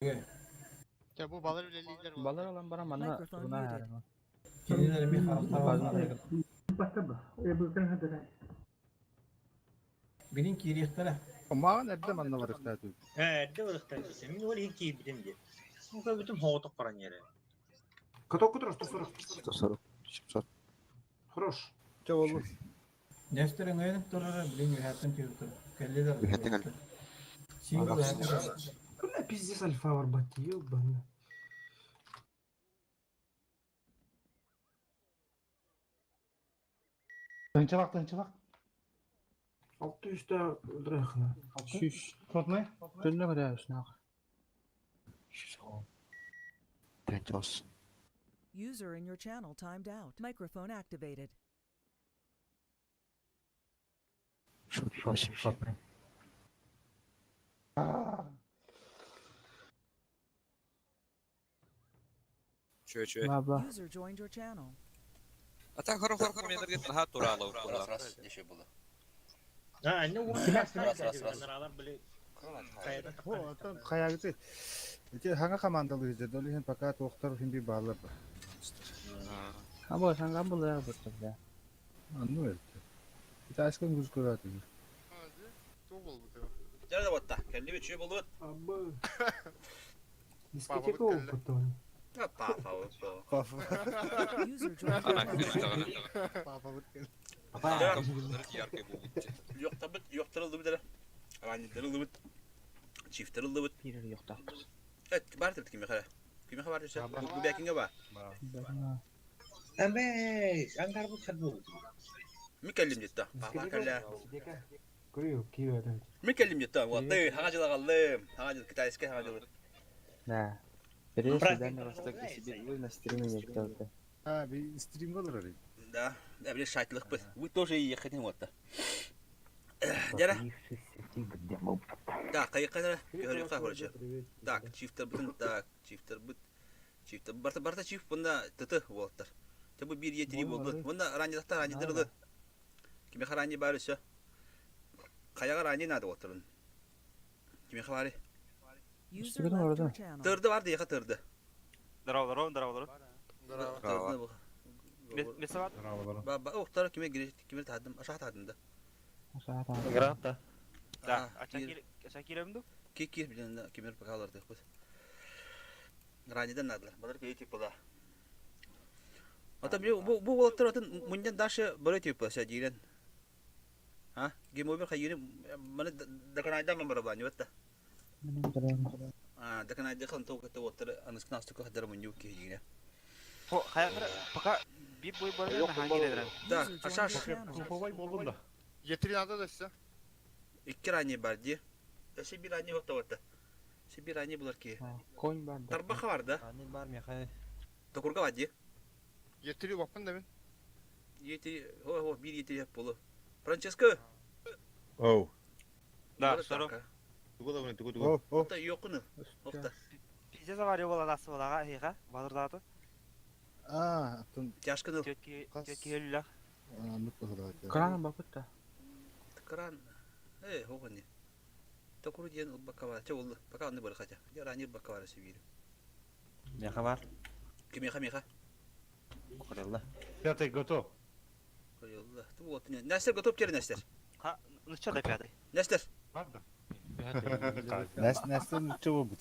Ya bu balar bile lider oldu. Balar olan bana mana Microphone turuna muted. yarama. Kendileri bir hafta var. Basta bukan hadara. Benim kiriyetleri. Ama nerede manna var işte. Эрдэ урахтан гэсэн. Миний өөр хин кий бидэм гэ. Мөнхөө бүтэн хоодох гаран яриа. Каток кудрош, 140. 140. 140. Хорош. Çok olur. Nestor'un öyle durur. Benim hayatım kiriyetleri. Kelliler. Hayatın Single hayatım. Бля, пиздец, альфа варбати, ёбаный. Тынчыбак. 600 та драхна. Şüş. Тотмай? Dönüne kadar şuna. Thank olsun. User in your channel timed out. Microphone activated. Şu. Şöyle. Baba. User joined your channel. Ata хорохор менер гет наха туралау. Раз деше было. Анне уу. Наралар биле. Кайда O adam kaya gitti. İşte hangi komandalı izledi? Öyle fakat doktor şimdi bağlar. Ha bu sen kan buluyor burada ya. Anlıyorum. Bir de aşkın güç kuratı. Hadi. Çok oldu ya. Nerede batta? Kendi bir şey buldu. Аба. Дискотека опытон. Papa. User joined your Ana channel. küçük Papa bıtkın. yarkı bu. Yok tabi yokturuldu bir tane. Ranjittiruldu bir. Çiftiruldu bir. Bir yok da. Evet, var tabii kimi kara. Kimi var diyorsa. Bu bekinge var. Амбе, ангар бут хадбу. Mikellim gitti. Papa kalla. Дискотека. Курю, кио да. Mikellim gitti. Vallahi hangacıla kaldım. Hangacıla Kitayske hangacıla. Ne? Biri sizden de bastık kişi bir bu streaming yaptı orada. Ha bir stream olur orada. Da, da bir şahitlik bu. Bu тоже yakın vatta. Jara. Da, kayıklara görüyor kahvaltı. Так, чифтер бүтін, так, чифтер бүт. Чифтер барта чифт бұнда тұты болаттар. Бұл бір етері болды. Бұнда ранжылықтар ранжылдырылы. Кемеха ранжы бәрі үші. Қаяға ранжы нады отырын. Кемеха бәрі. User left your channel. Тұрды бар дейіға тұрды. Здорово. Тұрды бұл. Несі бар? Оқтары кеме тадым, ашақ тадымды. Aşağı tamam. Гранта. Да, ача келемді? Кек білен кемер пақаларды. Ранжыдан надылар. Бұлар кей тип бұла. Бұл болаттар отын мұндан дашы бұры тип бұла жирен. Гемобер қайыры мұны дақанайдан мамыры бұлан өтті. Дақанайды қылын тоқытты оттары анысқын астықы қадары мұнды өкке жирен. Қаяқыры пақа bir boy barı hangi dediler? Да, User joined aşağı your channel. Куховай болдum да. Getirin adı da size. İki rani var diye. Şey bir rani yoktu orada. Şey bir rani bular ki. Coin var. Tarbaka vardı. Annem var mı ya? Dokurga var diye. Getiriyor bakın demin. Yeti, bir yeti yap bulu. Francesco. Oh. Da, sorum. Oh. Orada yokunu. Orada. Bizde de var yok oladası olağa heyha. Balırdadı. Aa, tun Yaşkını. Tüyetki helülah. anlık da. Karan bakıp da. Kıran. Hoğani. Dokuru diyen baka var. Çoğuldu. Baka onu bırakacak. Ya rani baka var seviyorum. Ne kadar? Kim yaka. Kurallah. Пятый готов. Koyuldu. Bu otunu. Nesler götüp geri nesler. Ha, nıçça da piyade. Nesler. Правда? Nesne çabuk bu.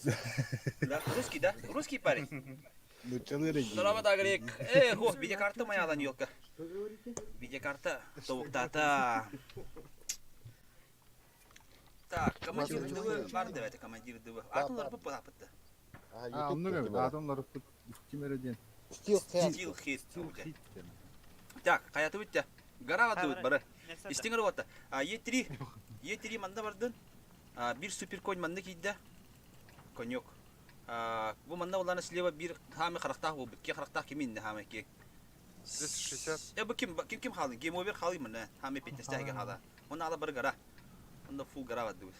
Ruski da. Ruski parень. Nıçaları. Саламат агрек. Видеокарта моя алан елка. Что говорите? Видеокарта. Тоуктата. Так, командир дывы. Бар давайте командир дывы. Атомлар bu yapıttı. Anlıyorum. Adamları kim öğrediğin? Steel hit. Так, hayatı bitti. Garavatı bitti bari. İstinger vatta. E3 manda vardın. Bir süper coin manda kiydi. Coin yok. Bu manda olana sleva bir hami karaktah bu. Ki karaktah kimin ne hami ki? 360. Ya bu kim halı? Game over halı mı ne? Hami peteste hege hala. Onu ala bir gara. Onda full garavat diyor.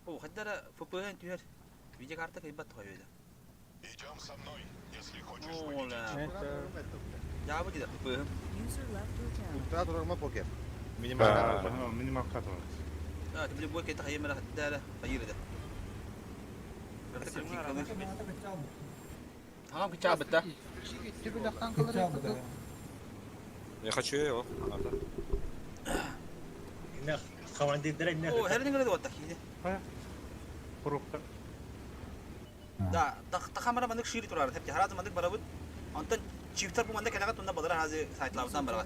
O haddara fupöhen tüher. Video kartı kaybat koyuyordu. Идем со мной, если хочешь Ola. Ya bu gider fupöhen. User left your channel. Ultra durma poker. Минимал катывать. تبدي بوك يتخيل من حتى خير ده Tamam kıçağı bitti. Я хочу его. إنه خوان دي دري إنه Oo her ne kadar otta ki. Пробка. Da takamara mandık şiiri turar. Hep harazı mandık barabut. Ondan çiftler bu mandık kelagat onda badara hazı saytlardan beraber.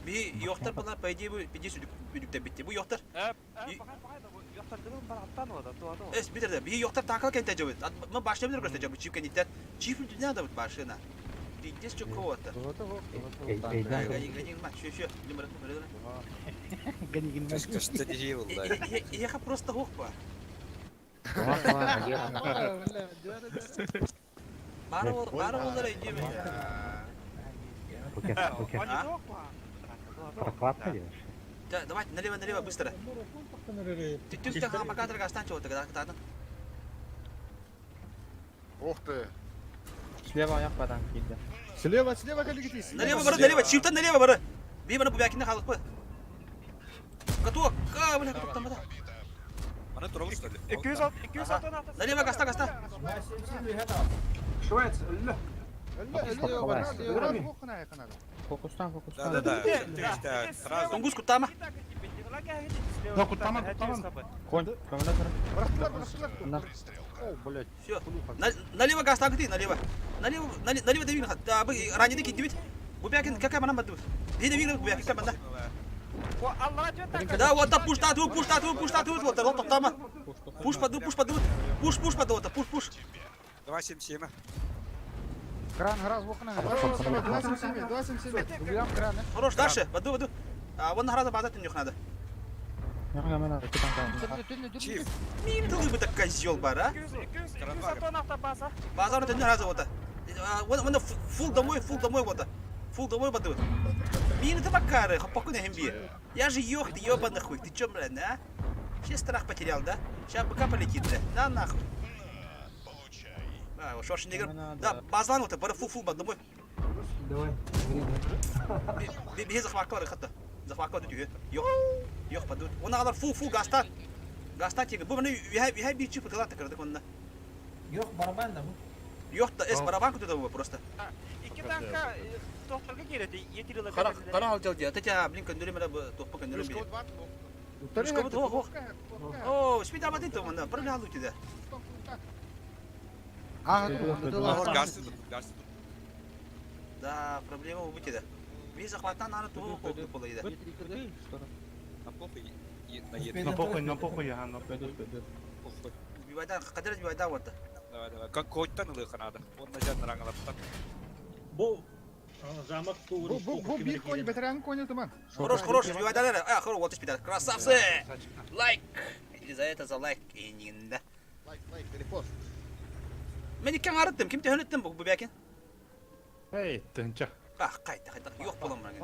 Bir yoktar bunlar paycı bu paycı südükte bitti. Bu yoktar. Es bitir de bir yoktar takal kente cevit. Ma başlayabilir göster cevit çift kendiler. Çift dünya da başına. Pidges çok kovatta. Gani ma şu numara numara. Что не делал, да. Я просто хохпа. Бара олар иди мен. Прокладка делаешь? Да, давай налево быстро. Ты там пока торгастан чего-то когда ты. Ох ты. Слева аяк падан килди. Слева коллектив. Налево, чифтан налево бара. Би бана бубякинде халык бы. Готов. Бля, готов там да. Она трогал, что ли? 200 Налево гаста. شوية لا Фокустан. Да. Ты что, сразу. Тунгус кутама. Конь, камера тара. Всё. Налево гаста гти, налево. Налево дави хат. Абы ранеды китти бит. Бубякин какая мана баду. Диде вигр бубякин каманда. Да, вот так пуш тату, вот так там. Пуш поду. Пуш вот, пуш. 277. Кран раз в окна. 277. Убираем кран. Хорош, дальше. Воду. Вон награда база ты надо. Я камера китан. Чиф. Мин ты бы так козёл бара. Базар ты не раза вот. Вон фул домой вот. Фул домой воду. Мин ты макары, хапаку на хемби. Я же ёх, ты ёбаный хуй. Ты чё, блин, а? Сейчас страх потерял, да? Сейчас быка полетит, да? Да нахуй. Шорши негр. Да, базлан вот, бара фул домой. давай Bir захваклар хата. Захваклар дүйе. Yok padur. Ona kadar full gastar. Gastar çekin. Bu bana bir çift kılat kırdık onunla. Yok baraban da bu. Yok da es baraban kutu da bu prosta. 2 tanka doktorga keladi. 7 yılda. Kara alacak diye. Taca blin köndürü mera bu topu köndürü bir. Oo, speed ama değil tamam da. Para halu ki de. Газ тут. Да, проблема у бути да. Bir захватtan ana tuğu oldu kolaydı. На похуй. на похуй я на Похуй. Bir bayda vardı. Давай. Как коттан ылы надо. Он нажат раңалаптан. Bu замок Bu bir koyun veteran koyun tamam. Хорош, bir baydalar. Хорош, вот спидар. Красавцы. Лайк. И за это за лайк енinde. Like telefon. Ben iken arattım. Kim tehönettim bu bekin? Hey tınca Kayta. Yok bulam ben.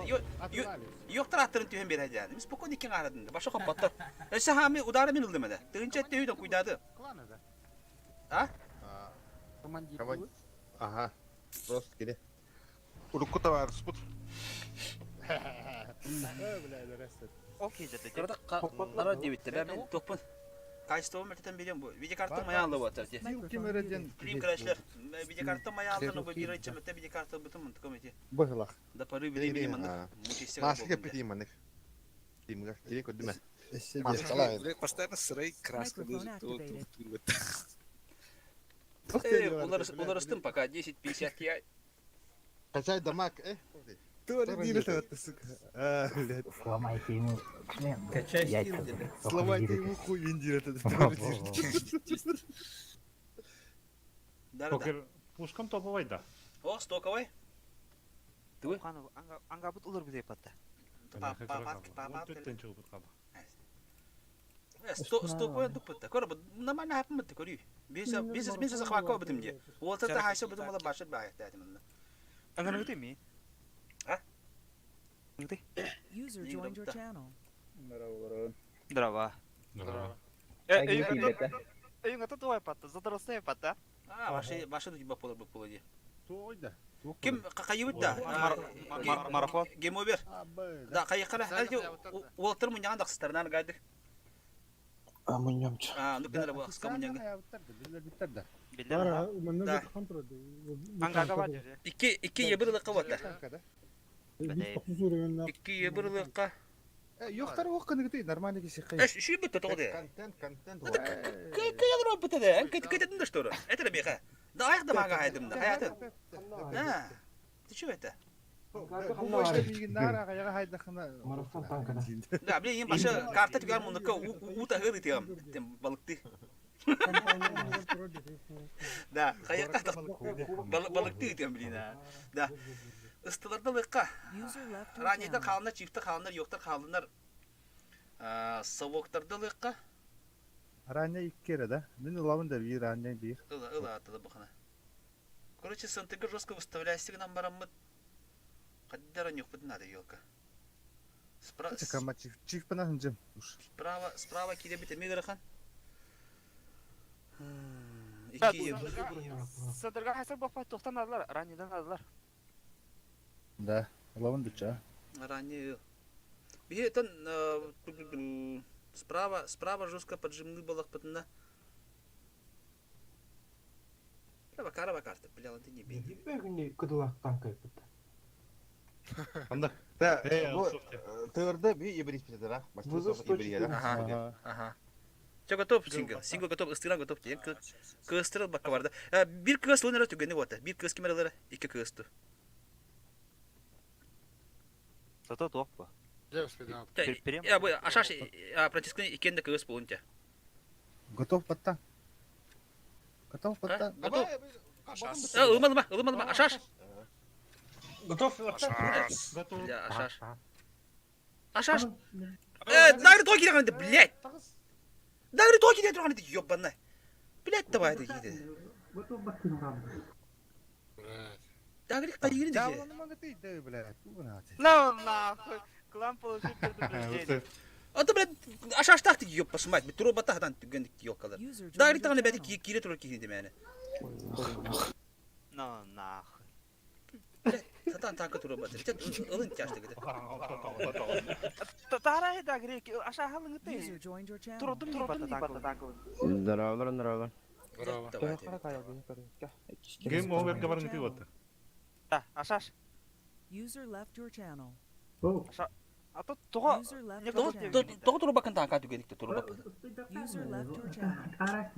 Yok tarattırın tühen bir hadi. Biz bu konu iken aradım. Başa kapattı. Ese hami udara min uldu mede. Tınca etti hüyden kuydadı. Ha? Ага. Просто geri. Urukkuta var sput. Okey dedi. Kara dibitti. Ben topun. Kaçtı olma teten biliyorum bu. Video kartım ayağında bu atar diye. Kim öğreteceksin? Film kardeşler. Video kartım ayağında bu bir ay içinde video kartı bütün mı tıkamaydı. Bıhılak. Da parayı bileyim anlık. Nasıl yapayım anlık? Diyeyim gel. İyi koydum ben. Блядь, постоянно сырой краска Microphone activated. Ular ıstım пока 10-50 Ti. Kaçay damak Тоже не это, сука. Блядь. Сломайте ему. Качай Яйца. Сломайте ему хуй виндир этот. Darda. пушкам топовой да O stokovay. Tuh. Anga but ulur bize patta. тынчы упыт калды Stokovay duputta. Kora bu namana hapmıttı koruyor. Biz захвака битим diye. Olsa da hayşa bitim ola başlat bayat dedim onunla. Anga ne mi? User joined your channel. Дрова. Ey ngata tuh patta. Zadarosnya patta. Başa da gibi bu polo diye. Той да. Kim kayıbıt da. Marafon. Game over. Da kayıkala. Hadi Walter mun yanında kıstardan gaydı. Амуньямчы. Nukuna da bu kıska mun yanında. Bitter de. Bildim ha. Да. Hangaga var diyor. İki yebirlikka wata. Tankada. İki yebirlikka. Yoqtar оққаны гэдэг нормальный кесек. Şu bitti toğdu. Контент. Kıyalır o bitti de. Ketin de ştoru. Etele biha. Da ayakta maga haydım da hayatın. Ha. Şu ete. Bu başta bilgin nara ayağa haydakına. Da bileyim başa karta tügar mundaka u ta hırı tiyam. Balıktı. Da kayakta balıktı tiyam bileyim ha. Da ıstılarda lıkka. User left your Raniyede channel. kalınlar, çifte kalınlar, yoktar kalınlar. Savoktarda lıkka. Ранее 2 kere de. Мен уламын да bir ранее bir. Ыла атыды бұқына. Короче, сынтыгы жестко выставляйся нам барамыт. Қаддара не ұқпыдын ады елка. Чекама чиф панахын жем. Справа кейде біте мегерахан. Садырга хасыр бақпай тоқтан адылар. Раннеден адылар. Да. Уламын дуча. Ранее. Бихетан справа жестко поджимны балақ пытында. Бакара карта, бляла ты не бей. Анда. Да, Эй, bu Алсофтя. tığırda bir ibris bitir ha. Başta ibris ya. Ага. Все готов, сингл. Сингл готов, ыстыран готов. Кыстырыл бакка барды. Bir kız лыныры түгені бота. Bir kız кемералары, iki kızды. Зато тоқ па. Я бы ашаш протискны икенде кыз болунча. Готов патта. Готов патта. Готов. Ылмалма, ашаш. Готов? Готов. Я ашаш. Ашаш. Дагры той кирегенде, блядь. Дагры той кире турган эди ёбанна. Блядь, давай эди киде. Дагры кайгырын Ya диже. ulanma gıtıydı bile. Bu ne atı? Ну нахуй. Клан получил предупреждение. Ата блядь, ашаш тахты ёбпасы мать, бит туруба тахтан түгендик ёлкалар. User joined Дагры your таганы бәди channel. кире турар киде мене. Ну нахуй. Сатан танка туруба. Бит ылын тяшты киде. Тарай да грек. Аша халын User гыты. joined your channel. Турдым не бата танкы. Здорово. Давай. Game over'ga барың ти wata. Да, ашаш. User left your channel. А то тоға. User left Не your готов. channel. Тоо туруба кан танка түгендик туруба. User left your channel.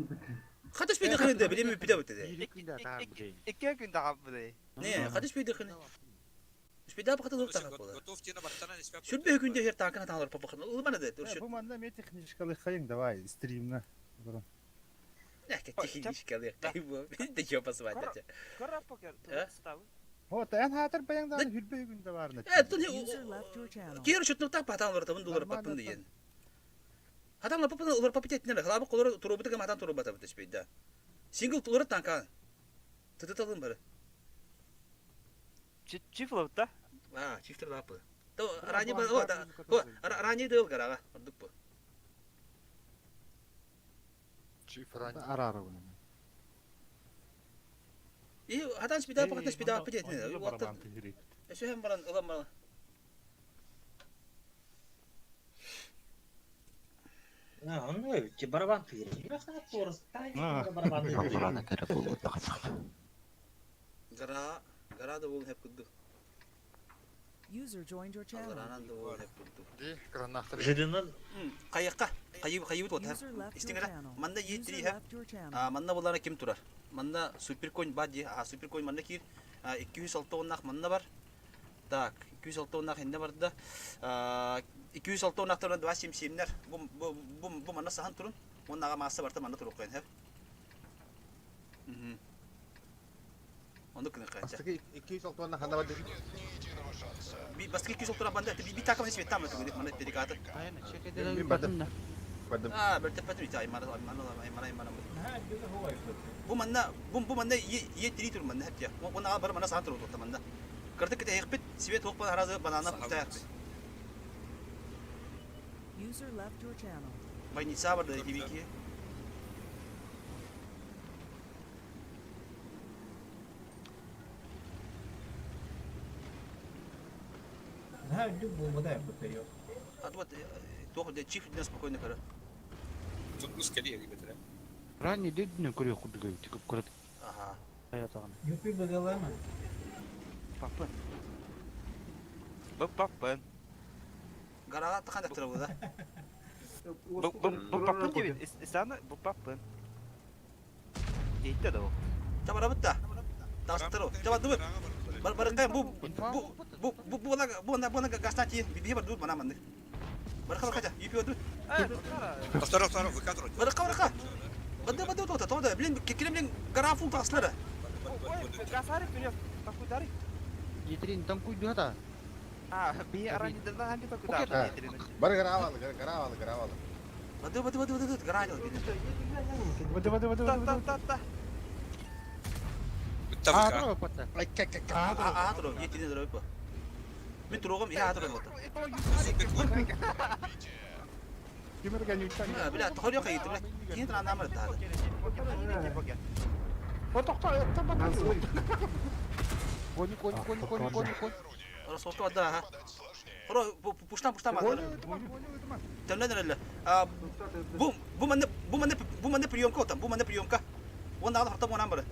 Хатыш бейді қырынды, білемі біде өтеді. Ике күн тағап бұдай. Не, хатыш бейді қырын. Үспейді апы қатын ұлық тағап болды. Готов тена баттана не спя. Сүрбе өкінде хер танкына таңлар папа қырын. Ұлманы да, дұршы. Bu manda me технический хаян давай стримна. Әке техническалы қайбы. Мен де жопасы байды. Көріп покер. Ставы. Вот en hatır bayandan hülbe günde var ne? User left your channel. Кейер шүтнік тақ патан ұры табын долар папын дейін. Хатамла папын ұлар папы тетінер. Хлабы қолары тұрубыты кәм хатан тұрубы табы түспейді. Сингл тұлары танка. Тұты талын бары. Чифлов да? Чифтер лапы. Ранее был, ранее дыл гарага. Ордық бұл. Arara bunu. И хатан спида апы тетінер. Барабан тигрик. Эсу hem баран, ылам баран. Он че барабан тыгыр. Я хат порос. Барабан тыгыр. Гара да ол hep күдді. User joined your channel. Гаранан да ол hep күдді. Жидынан Қайыққа, қайыбыт от. User left your Истеңгара, channel. манда User еттірі hep. left your channel. Манда боларына кем тұрар? Манда суперкоин бади, суперкоин манда кир. 206 оннақ манда бар. Так, 206 оннақ хенде барды да. 206 оннақтарынан 277-нер. Бұл манда сахан тұрын. Оннаға масы барта манда тұрып қойын hep. Onu kını kaçacak. Bastaki 206 tane handa var dedi. Bir baskı 206 tane banda bir takım hiç vetam mı tuğdik mana dedikatı. Bir badım. Badım. Bertepat bir tay mana. Bu mana ye diri tur mana hep ya. Ona abar mana saat tur tamanda. Kartık kita hekbet sivet hok bana harazı banana putaya. User left your channel. Bay nisa var da hibiki. А вот то, где чиф для спокойно кара. Тут ну скорее, ребята. Ранний дедный курил худой, типа курит. Ага. Аятаган. UP багалама. Папын. Папын. Гарага таханда тыры да. Папын дебит. Исаны папын. Дейті да ол. Табара бутта. Тастыру. Таба дуб. Баркай бу гастати би бар дуб манаманды. Барка кача. Юпи дуб. Второй, выкатывай. Барка. Бады тода. Блин, кекелем блин графул таслары. Ой, гасары вперед. Такудари. Етрин там куйду да. Би арани да ханди такудари. Бар гаравал. Бады гаража. Та. Трава пата. Туру, етіне дұрып па. Мен тұруғым, тұрып болды. Кемерге не учтан. Бля, тұқыр yok еті, бля. Кейін тұра намыр тағы. Конь. Ора соқты вады, ага. Ора, пуштан мазыр. Тәмләдір әлі. Бұл мәнде приемка отам, бұл мәнде приемка. Оны ағылы құртап онан бірі.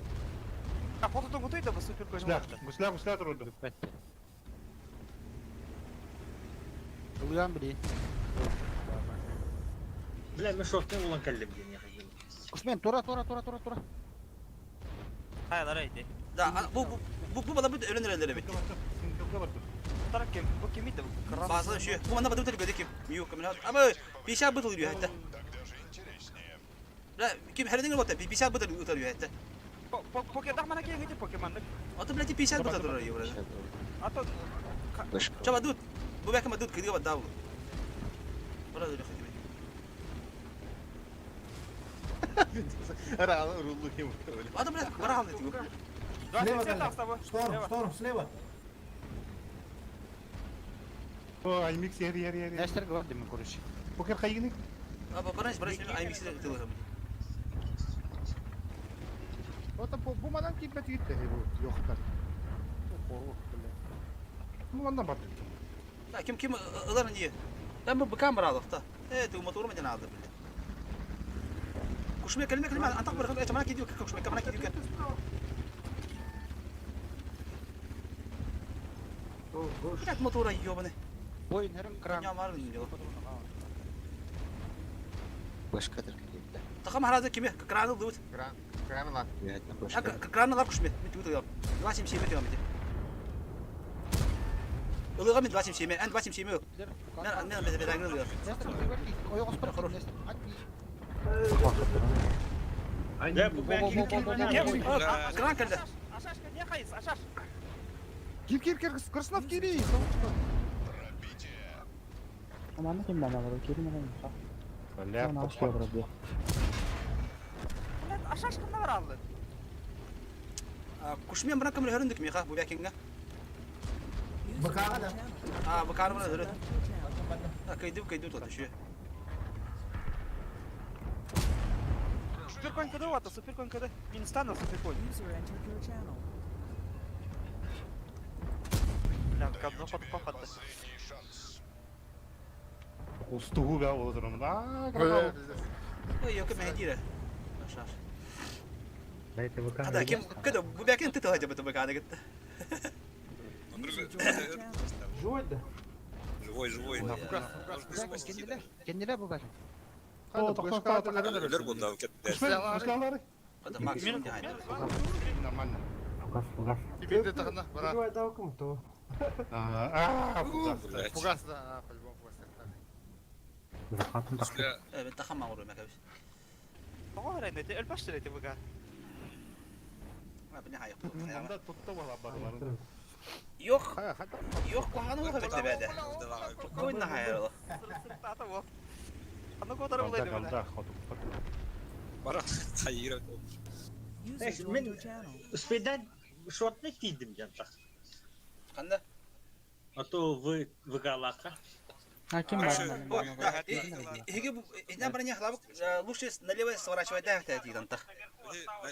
Фототон готуйте, бо супер кожен Гусля тұрды. Уян бри. Бля, мен шорттен улан кәллем дейін яқы. Кушмен, тура. Хайдар айди. Да, бұл бала бүт өлінер әлдері бет. Тарак кем, бу кемиді бу. Bazı şey, bu manda badut öyle kim? Yok kim? Ama bir şey badut diyor hatta. La kim her dingen botta bir şey badut diyor hatta. Покемон mana кем геде покемонды. Ata blati bir şey badut diyor burada. Ата Çaba dut. Bu belki badut kediye badda bu. Burada öyle kedi. Ara rullu kim? Ata blati bara aldı diyor. Слева, Слева, слева. Шторм, слева. О, аймикс yer. Нестер говорит, мы короче. Покер кайгыны. Ama barış ay mixi de diyor. O da bu madan kimpet gitti bu yoklar. Bu mandan battı. La kim ıların diye. Ben bu kamera aldık da. Tu motoru macam aldı. Kuşmaya kelime antak bırakıp çamana gidiyor kuşmaya kamera gidiyor. Bırak motora yiyor bana. Boyun herim kran. Ya var mı diyor. Başkadır kıyıkta. Takım haraza kimi? Kranı dut. Kran lan. Kranı var kuşmaya. Bir tutuyor. Vasim şey bitiyor mıydı? Ilığa mı vasim şey mi? En vasim şey mi yok? Ne mesela ben diyor. Нестер говорит, ой, господи, Нестер. Бля, бұл бәкелем. Kran geldi. Ашашка не хайс, ашаш. Кир, Краснов кири. Аманна ким бана бар, кирин мен. Бля, Блин, ашашка не бар алды. Kuşmaya bırak kamera höründük mi ya bu bekinga? Бакага да. Bakarım bana hörü. Kaydı tutu şu. Супер конь кыды вата, супер конь кыды. Минстана супер конь. User entered your channel. Бля, говно попадды. Последний шанс. Устугу ga olur onun. Yok mehdiyle. Aşağı. Дайте вы Hadi kim kada bu bekin tutu hacı bu bakada gitti. User joined your channel. Живой. Kendine bu bakın. O toqta Өлер бұнда кетті. Kuşlarları. Hadi maksimum yani. Нормально. Теперь ты тогда. Фугас. Evet takım mağuru mekabis. Бага райнете, элбаш райнете бага. Ben ne hayır. Manda tuttu valla barıların. Yok. Yok kuhanı mı bekle bende? Koyun ne hayır ola. Тата во. Аны котары булайды бана. Kaldı. Бара қайыр. User Neyse, joined ben- your channel. Успейдан шортны тидім жантақ. Kanda. А то выгалақа. А ким бар? Hege bu ne bana yahlabık. Luşes налево сворачивать да это тидан так.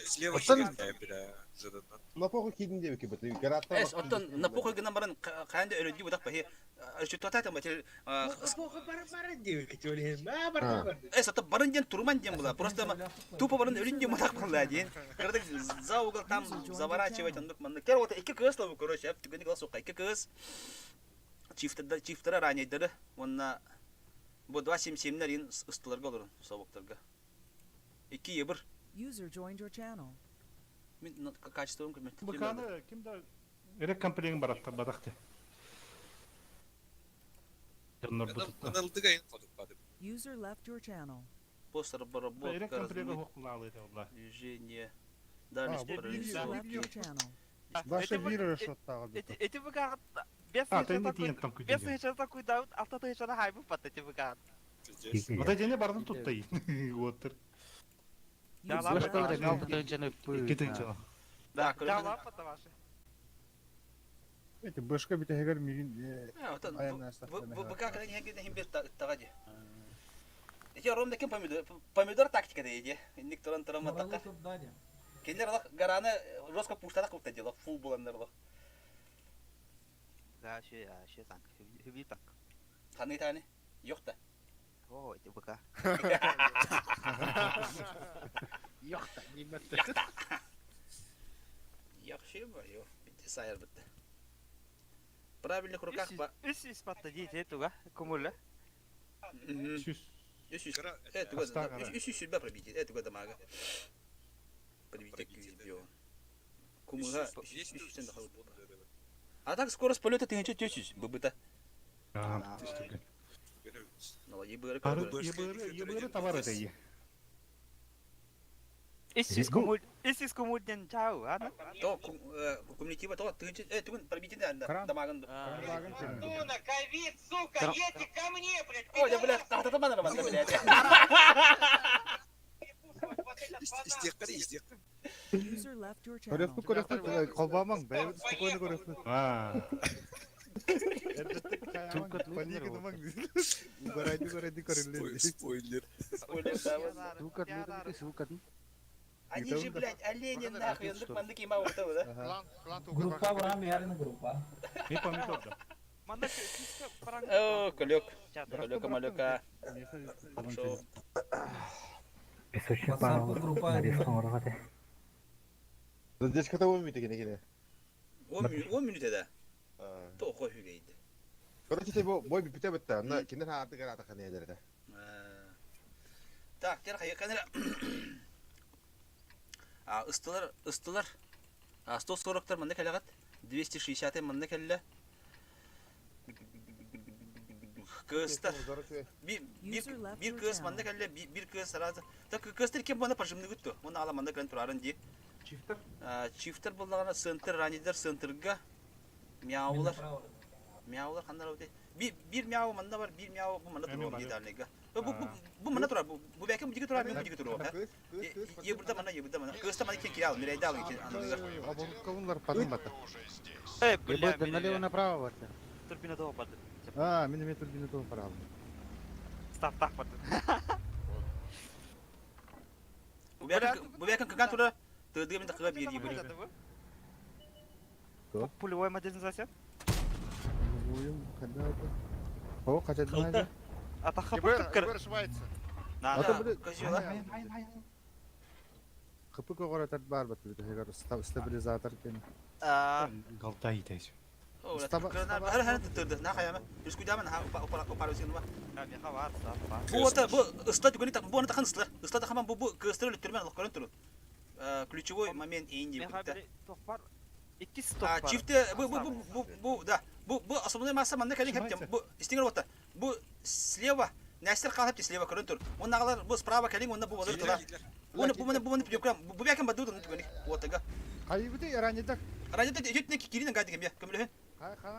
Слева хига, бля. жадынан. Напоху кидин деп ки бит. Гаратта. Эс оттон напохой гынан баран каянда өрөдү будак бахи. Чөтөтата матер. Бара диyor ki öyle. Бар. Эс отто барын ден турман ден була. Просто тупо барын өрүн ден будак була ден. Кырдык за угол там заворачивать андык мандык. Кер вот эки кыз лабы короче, ап түгөнү кылса эки кыз. Чифтера ранайдыры. Онна бу 277-лерин ыстыларга олорун собоктарга. 2 ебир. User joined your channel. Мен качеством кырмет. Быканы кимде эрек компанияң бадакты. Анылдыгайын кодукпады. User left your channel. Постер баработ. Эрек компанияга хукулалы это. Движение. User Дальше. left your channel. Ваша вира шоттагы. Эти выгад. Без сейчас такой даут, автото еще на хайбу пат эти выгад. Вот эти не бардын туттай. Вот. Да, Башка ладно. да галпытын Кетин. Да, Да, көрөм. лампа-то ваша. Эти башка бит хегер мирин. Бу как они геде химбер тагади. Эти ромда кем помидор тактика дейди. Никто он тарама така. Кендер алак гараны жестко пуштадак кылып дела, фул буландырлык. Да, ше танк. Хеви танк. Кандай таны? Жок да. О, эти БК. Яхта, нимәтте. Яхшы бар, ё. Битте сайыр битте. Правильных руках ба. Үс испатта дейт этуга, кумула. Үс. Үс ба пробить. Это года мага. Пробить видео. Кумуга үс да халып. А так скорость полета тыгынча 400 быбыта. Ну, ебыры. Ебыры товар это е. Эсис кумульден чау, а? То коммунитива то тыгынча тыгын пробить да дамагын. Дуна, ковид, сука, едьте ко мне, блядь. Ой, да блядь, та мана банда, блядь. Истек. User left your channel. Көрөктү колбамаң, бәйбит спокойно көрөктү. Спойлер. Они же, блядь, олени нахуй, он мандык има вот да? Группа var abi yarın gruppa. Не помидор да. Манда киска паран. О, колёк. Колёка-малёка. Шо. WhatsApp группа. Здесь когда вы видите гене. 10 минут да. То хой хүйгейди. Короче, ты бой бите битте. На киндер хаты гарата кане дерде. Так, тер хай канера. Ыстылар. 140-тар мында келегат. 260 мында келле. Кыстар. Bir kız manda kelle bir kız sırada. Ta kızlar kim bana pajımını güttü. Onu alamanda kan turarın diye. Çifter bulduğuna center ranidar centerga miyavlar. Miyavlar kanlar oldu. Bir miyav manda var, bir miyav bu manda turur diye dalnega. Bu manda turar. Bu belki bu turar, bu digi turur. Ye burada mana. Kızta mana kim kiral, mirayda alın ki anladın. Абонкалар падын бата. Бля, налево направо бата. турбина до пат. А, мен турбина то направо. Старт пат. Bu belki kan turar. Tığdığı bir dakika bir yeri. Пулевой модернизация. Буйым кадады. О, качадың айда. Атаха Ебыр паттыр. Швайца. Надо. Козёла. Кыпы коратат бар бат бит хегер стабилизатор кен. Галтай тез. Oh, har tutturdu. Na kayama. Terus kudaman ha operasyon ba? Abi hava atsa. Bu ısta tükeni tak bu anta kan ısta. Ista da hemen bu kıstırı lütürmen Allah koran turun. Ключевой момент indi Ben bu. haberi topar. İki stop var. Çifte bu основной масса manda kalın hep bu istinger ota. Bu слева Nästir kalıp слева koran tur. Onlarlar bu sprava kalın onda bu olur da. Bunu program. Bu belki badudun tükeni. Otaga. Кайбыты яранедак. Радио идёт neki кирин гадигем я. Кемле?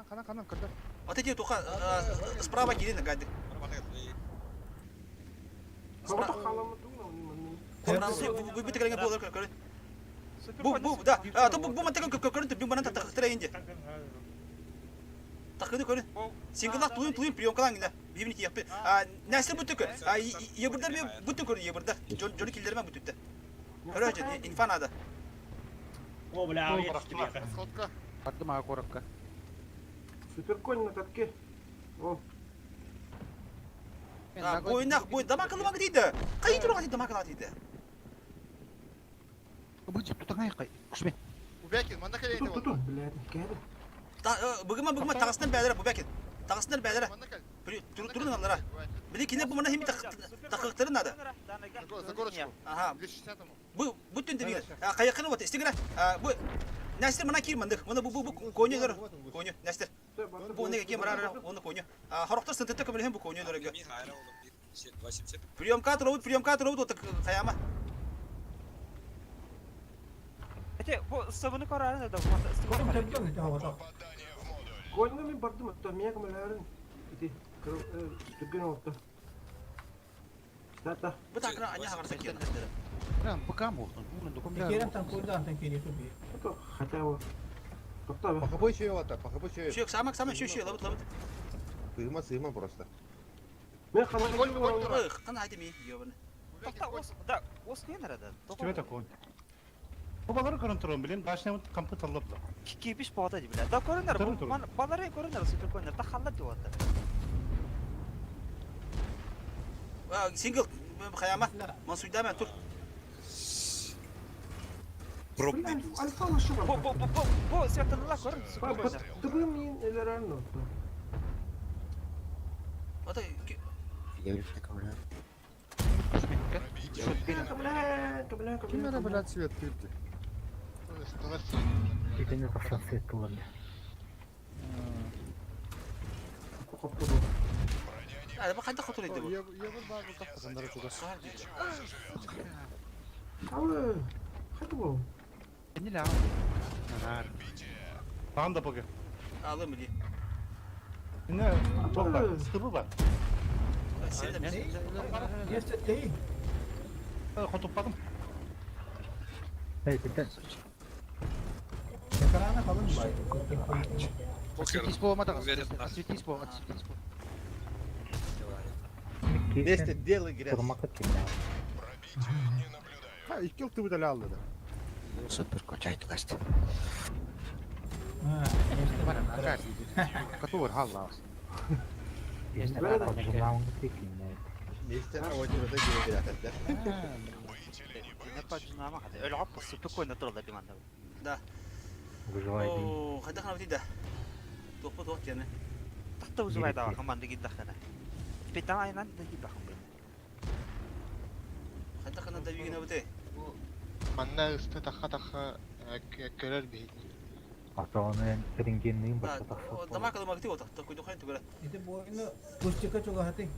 Канан кырда. Ата идёт тока справа кирин гадиг. Bu bir tekrar bu olur körün. Bu da. To bu mantık körün bir bana takıra ince. Takıdı körün. Single'lar tuyun priyonkalan gida. Bir minut yapı. Nasıl bu tük? Yebirder bu tük körün yebirder. Joni killerime bu tükte. Körüce infanada. O bile abi yetişti bir Сотка. Ардым ага коракка. Суперконь на катке. О, Boyun damak kılmak deydi. Kayı durma deydi damak kılmak deydi. Бычып тутаңай кай. Кушмен. Убякин, манда калей тут, тут, блядь, кәді. Bugün tağısından bədərə bu bəkin. Tağısından bədərə. Манда калей. Durun onlara. Bile kine bu bana hem takıkların adı. За горочку. Aha. 260-му. Bu tün de bir. Kayakını var. İstigre. Bu Nestir bana kirmandık. Bu konyolar. Konyo. Nestir. Bu ne ki marar onu konyo. Harokta sıntı kömür hem bu konyolar. Priyomkat road o kayama. Ete bu sabunu kararı da bu Koydum tepkiyorum işte havada. Коньга мен бардым, то меня кемелерин. Ити, түгін отты. Тата. Bu takına anya havarsa kiyen. Прям пока можно. Ну, Kerem tan koydu anten kiri tubi. Это хотя бы. Топта бе. Похабой чего-то, похабой чего. Şu yok samak şu labut. Сыма просто. Мен қана Ой, kana haydi mi? Yobun. Tohta da os ne nerede? Что такое? Бабалар контроль билен, дашнамы кампы таллап. Kipiş poğda gibi. Da görünür Tabii, tabii. bu. Baları görünür süper görünür. Da hallat diyor. Single kayama. Mansuyda ben tur. Блядь, альфа лышы бар. Bu sertинler görünür süper görünür. Түгін мен элерін отты. O da Кемелер, блядь, свет крипты. Қопты бұл. hadi bak hadi kontrol edin bu. Алы, қайты бұл. Не ля. Нар. Там да пока. Alım mı diye. Ne? Topla. Sıkı var. Seni de Gerçek değil. Topladım. Yakarana kalın mı? Осветись по матах. Осветись по. Вместе делай грязь. Не наблюдаю. Ha, 2 yıl tübü de aldı da. Супер качает гаст. Ha, gerçek var. Который халла. Вместе на озеро да делай грязь. Быть или не быть? Ne pajına ama hadi. Öyle hapı süper görünür dururlar dimanda. Oo, hadi kana bitti de. Topu dot yani. Tahta uzun da kaman da gitti kana. Petan aynen da gitti kaman. Hadi kana da bir gün bitti. Манна üstü takha körer bir. Damak kılmak değil o da. Koydu koyun tugara. İşte bu oyunu kuşçaka çok hati.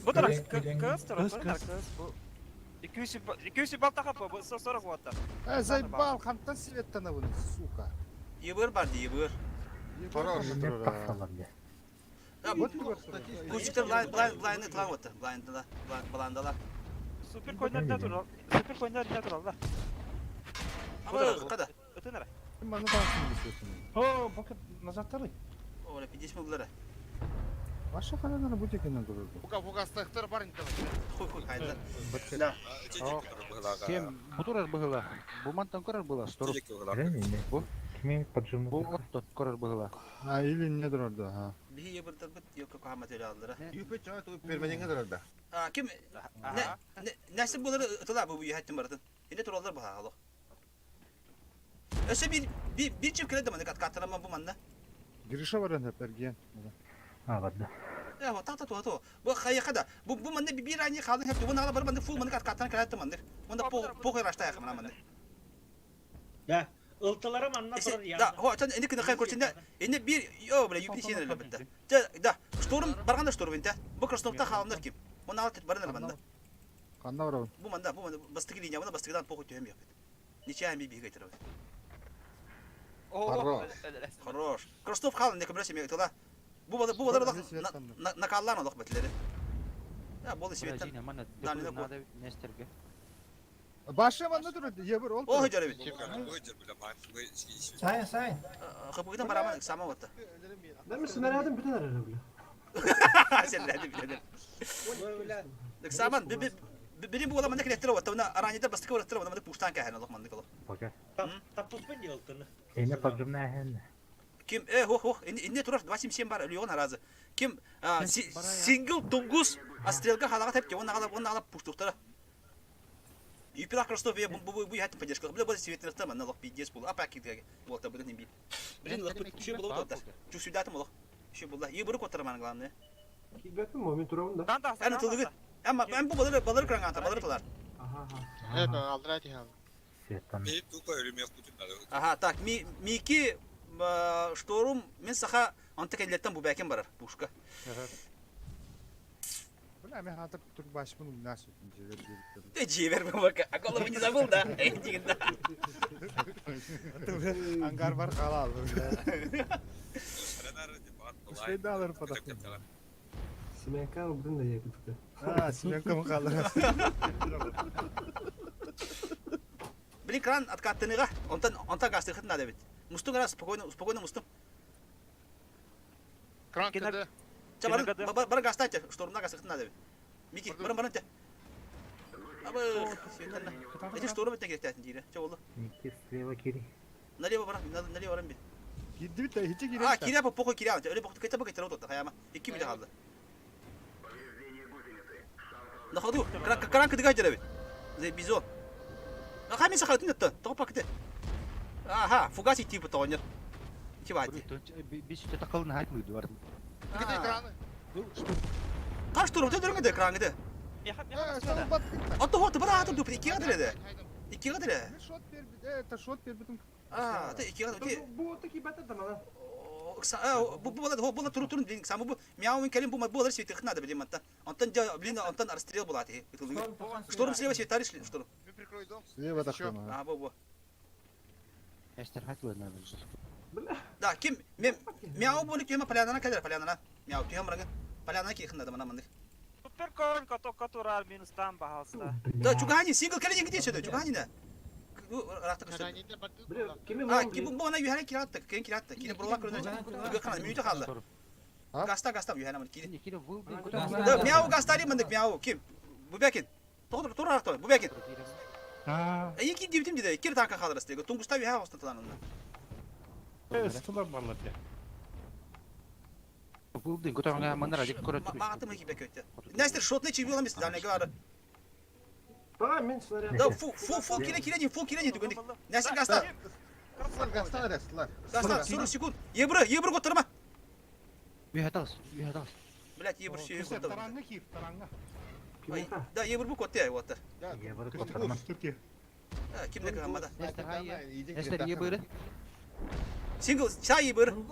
Bu taraf kız taraf kız bu. 200 bal takap bu sonra bu hatta. Заебал, хамта свет-то на вынос, сука. Yıbır var diye yıbır. Пора уже Ya bu kuşçuklar blind'ı tlan vattı. Blind'dalar. Süper koyunlar durur. Süper koyunlar ne dururlar. Ama kada. Öte nere? Bana dansını istiyorsun. О, пока назад тарый. Öyle pideş mi bunlara? Ваша халана будет на дорогу. Буга стахтар барин Koy haydi. Кем бутурар быгыла. Бу мантан көрөр была 100 рубль. Бу оттот көрөр быгыла. Ha, или не дорогу, ha. Bir yıbır da bit yok kahamet öyle aldılar. Yüpe çana tu permanente dorogу. Kim nasıl bunları ıtılar bu hattım baratın. Yine turallar bu halı. Öse bir çift kredi mi katlanma bu manna? Girişe varan hep ergen. Ya tahta tuh. Bu kayakada. Bu manna bir aynı kaldın hep bu nağla manna full manna katlan kredi mandır. Manna po raşta yakın manna. Ya ıltılarım anlatır ya. Da ho sen indi kine kay kurçunda indi bir yo böyle yüpli şeyler elbette. Da storm barganda storm inte. Bu krasnovta halanlar kim? Bunu alıp barınır manna. Kanda var. Bu manna bastığı linya bana bastıktan po koyuyor yapıyor. Niçin hem bir getirir. Хорош. Кростов халын не көбіресе мегі тұла. Бұл бадар накаллан олық бәтілері. Ya bol işvetten. Başa mı ne durdu? Yebir oldu. O hıcar evet. Sayın. Kapıdan beraber sama vattı. Ben mi sınırladım bütün arada bile. Sen nerede biledin? Saman Benim bu olamanda kilettire var. Tabii aranjeder bastık var. Tabii bana puştan kâhen Allah mandık Allah. Пока. Tapuspen yıltını. Эне поджимная хен. Kim ho indi turar 27 бар ölüyor narazı. Kim single tungus asтрелка halaga tepki onu alıp puştuklara. Юпилах Ростов я bu hatın поддержка. Бля bu светлер там на лох пиздец был. Апа кидеге. Вот там блин би. Блин лох şu було вот. Şu südatim lох. Şu булла. Ебру котарман главное. Кигатым момент турамында. Ana tılgı. Ama ben bu balığı kıran anta balığı tular. Evet, aldılar ya. Светан. Benim bu kadar ölüm yaptı tüm adı. Aha tak miki ştorum men saha anta kelletten bu bekim barar. Buşka. Бля, мен хатыр тур башмын насып жер Ciğer verme bak. Akıllı bu güzel buldu. Ejdiginde. Ангар бар халал. Sıralar debat kolay. Şöyle alır padak. Семейка бүгүн да егитти. Сменка мı kalır? Блин кран откаттыныга. Онтан газ тыхытын да дебит. Мустун гана спокойно мустун. Kran kırdı. Çabuk bara gaz taytı. Ştorumda gaz tıхытын да дебит. Miki barın te. Aba şeytanla. Ece ştorum ette gerek taytın diye. Çabuk oldu. Никис слева кири. Налево барам, налево барам bir. Gitti bir de hiç giremez. Ha kiri yapıp poko kiri yaptı. Öyle baktık kitaba getirir oturdu hayama. 2 bir kaldı. Nahadı. Kran kıdıga acele. Zey bizon. Kami sakatın yattı. Topu pakete. Aha, fugasi tipi toğunur. İki vadi. Bir sütte takılın hayt mıydı var? Gidi kranı. Taş durum tedürün de kran gidi. Sana battık. Atı hotu bana atı dupu 2 kadar dedi. 2 kadar dedi. Şot ver bir de şot ver bütün. Aa, da 2 kadar. Бу таки бата тамана. Bu turun bilin. Sen bu miavın kelim bu alır şey tıkına da bilin hatta. Ondan arasтрел bulat. Ştorum слева şey tarih ştorum. Мы прикрой дом. Слева takılma. Ha bu. Ester hayt var nerede? Da kim miau bunu kime palyana kadar palyana. Miau tüyem rangı. Palyana ki yakında da bana mandık. Super kon katorar minustan bahasında. Da çok hani single kere gidiyor şöyle. Çok hani ne? Rakta kıştı. Karaninde battık. Бля, кеме Ha момент. kim bu bana yuhana kirattık. Kim kirattı? Kine buralar kırılacak. Gökhan müyüte kaldı. Gasta yuhana mı? Kine. Kiri vul. Da miau gasta değil mandık miau. Kim? Bu bekin. Tor rakta. Bu bekin. Ha. İki dibitim dedi. Kiri tanka kalırız diye. Tungusta yuhana hostan talan onunla. Sıtılar barlat ya. Vul din kutaranga manlar acık kurat. Mağatım iki bekötte. Neyse şotla çivi olamayız. Daha ne kadar. А, мен снаряд. Da full kire değil gündük. Neyse gasta. Gastan arastılar. Gasta 40 sekund. Yebru kotarma. Bir hatas. Блядь, yebru şey kotarma. Taranga kir, taranga. Кимека. Da yebru bu kotta ya kotar. Ya barı kotarma. Türkiye. Kim ne kalmadı. Ester hayya. Ester iyi böyle. Single çay yebru.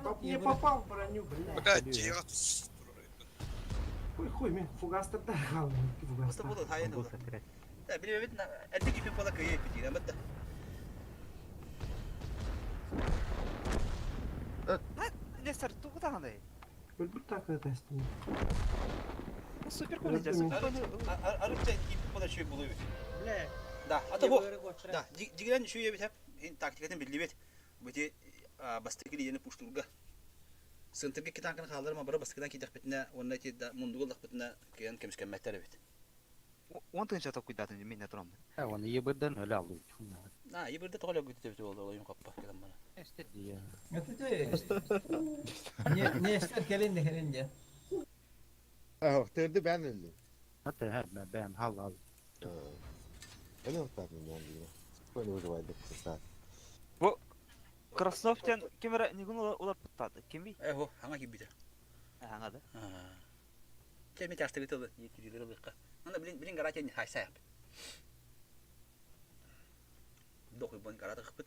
Топ не попал в броню, блядь. Bak ciğer atış. Хуй, мен фугастар да. Mustafa bu da hayır oldu. Da bile evet elde gibi falan kıyı yapıyor ama da. Ne ser tuğda ne? Бир так это истин. Super kon edeceğiz. Arıkça gibi falan şey buluyor. Bile. Da hatta bu. Da cigiren şu yebit hep taktikten belli bet. Böyle bastıklı yeni puşturga. Sentırga kita kan kaldırma bara bastıktan kidak betine onunla ki da mundugul dak betine kiyan kemisken meter bet. Ondan çata kuydatın minne turam. Ha onu iyi birden öyle aldım. Na iyi bir de toğla götürdü oldu oyun kappa kidan bana. Ester ya. Ne ister kelinde kelinde. Ah, terdi ben öldüm. Hatta ben halal. Ben ortadım yani. Böyle uzaydı kısa. Krasnov'ten kimera nigun ular pıttadı. Kim bi? Ho hanga gibi de. Hanga da. Kelime taştırı tadı yetirilir olurka. Onda bilin garatın haysa yap. Dokuy bon garatı kıpıt.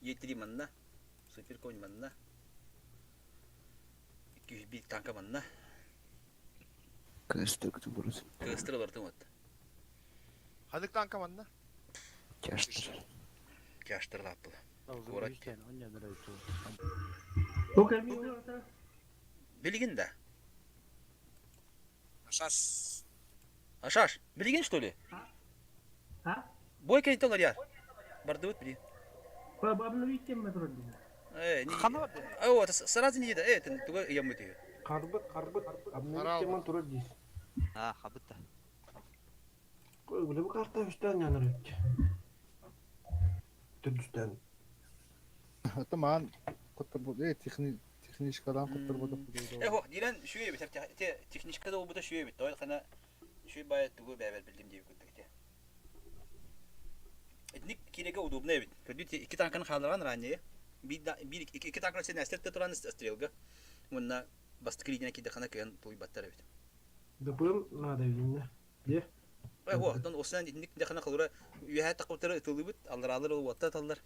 Yetiri manna. Süper koy manna. 201 tanka manna. Kıstır kutu burası. Kıstır olurdu mu? Hadi kanka bana. Kaçtır. Kaçtır laplı. Uğraş. Onunla da ötü. Ну, кальми орта. Bilgin de. Aşaş. Aşaş. Bilgin что ли? А? Бой кайдалар я. Бардут били. Обновить тему вроде. Хана var. Вот сразу не да. Туга ямыты. Карбыт. Обновить тему вроде. Ha habıtta. Böyle bu kartta üstten yanır ötçe. Üstten. Это маған құттыр болды. Техничкадан құттыр болды. Хо, дилен шуе бит. Те техничкада ол буда шуе бит. Той хана шуе бая тугу бәбәр билдим дип күттек те. Этник киреге удобный бит. Көрдү iki танканы халырган ранее. Bir iki tankаны сен әстерте туран стрелга. Мунна басткридина киде хана кыян туй баттар бит. Dıpım nada bildiğinde. Diye. Хо, дан осынан этник де хана халыра үһә тақыптары тылы бит. Алар ул ватта таллар.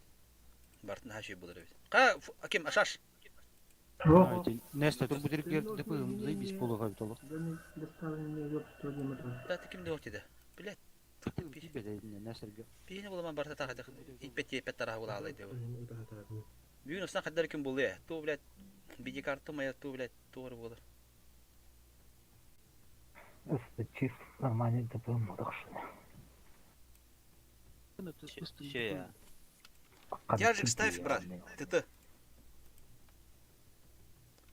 Бартын хаши булыр бит. Ка аким ашаш. Нәстә тур бүтерек дөпем заебись полуга бит олы. Та ким де отиде. Билет. Нәсәргә. Бийне буламан барта тахады. Иппет тарах була алайды. Бүгүн осынан каддар ким булды. Ту билет. Биди карты моя ту билет тур булыр. Чист нормальный дөпем модакшы. Держик ставь, брат. ТТ.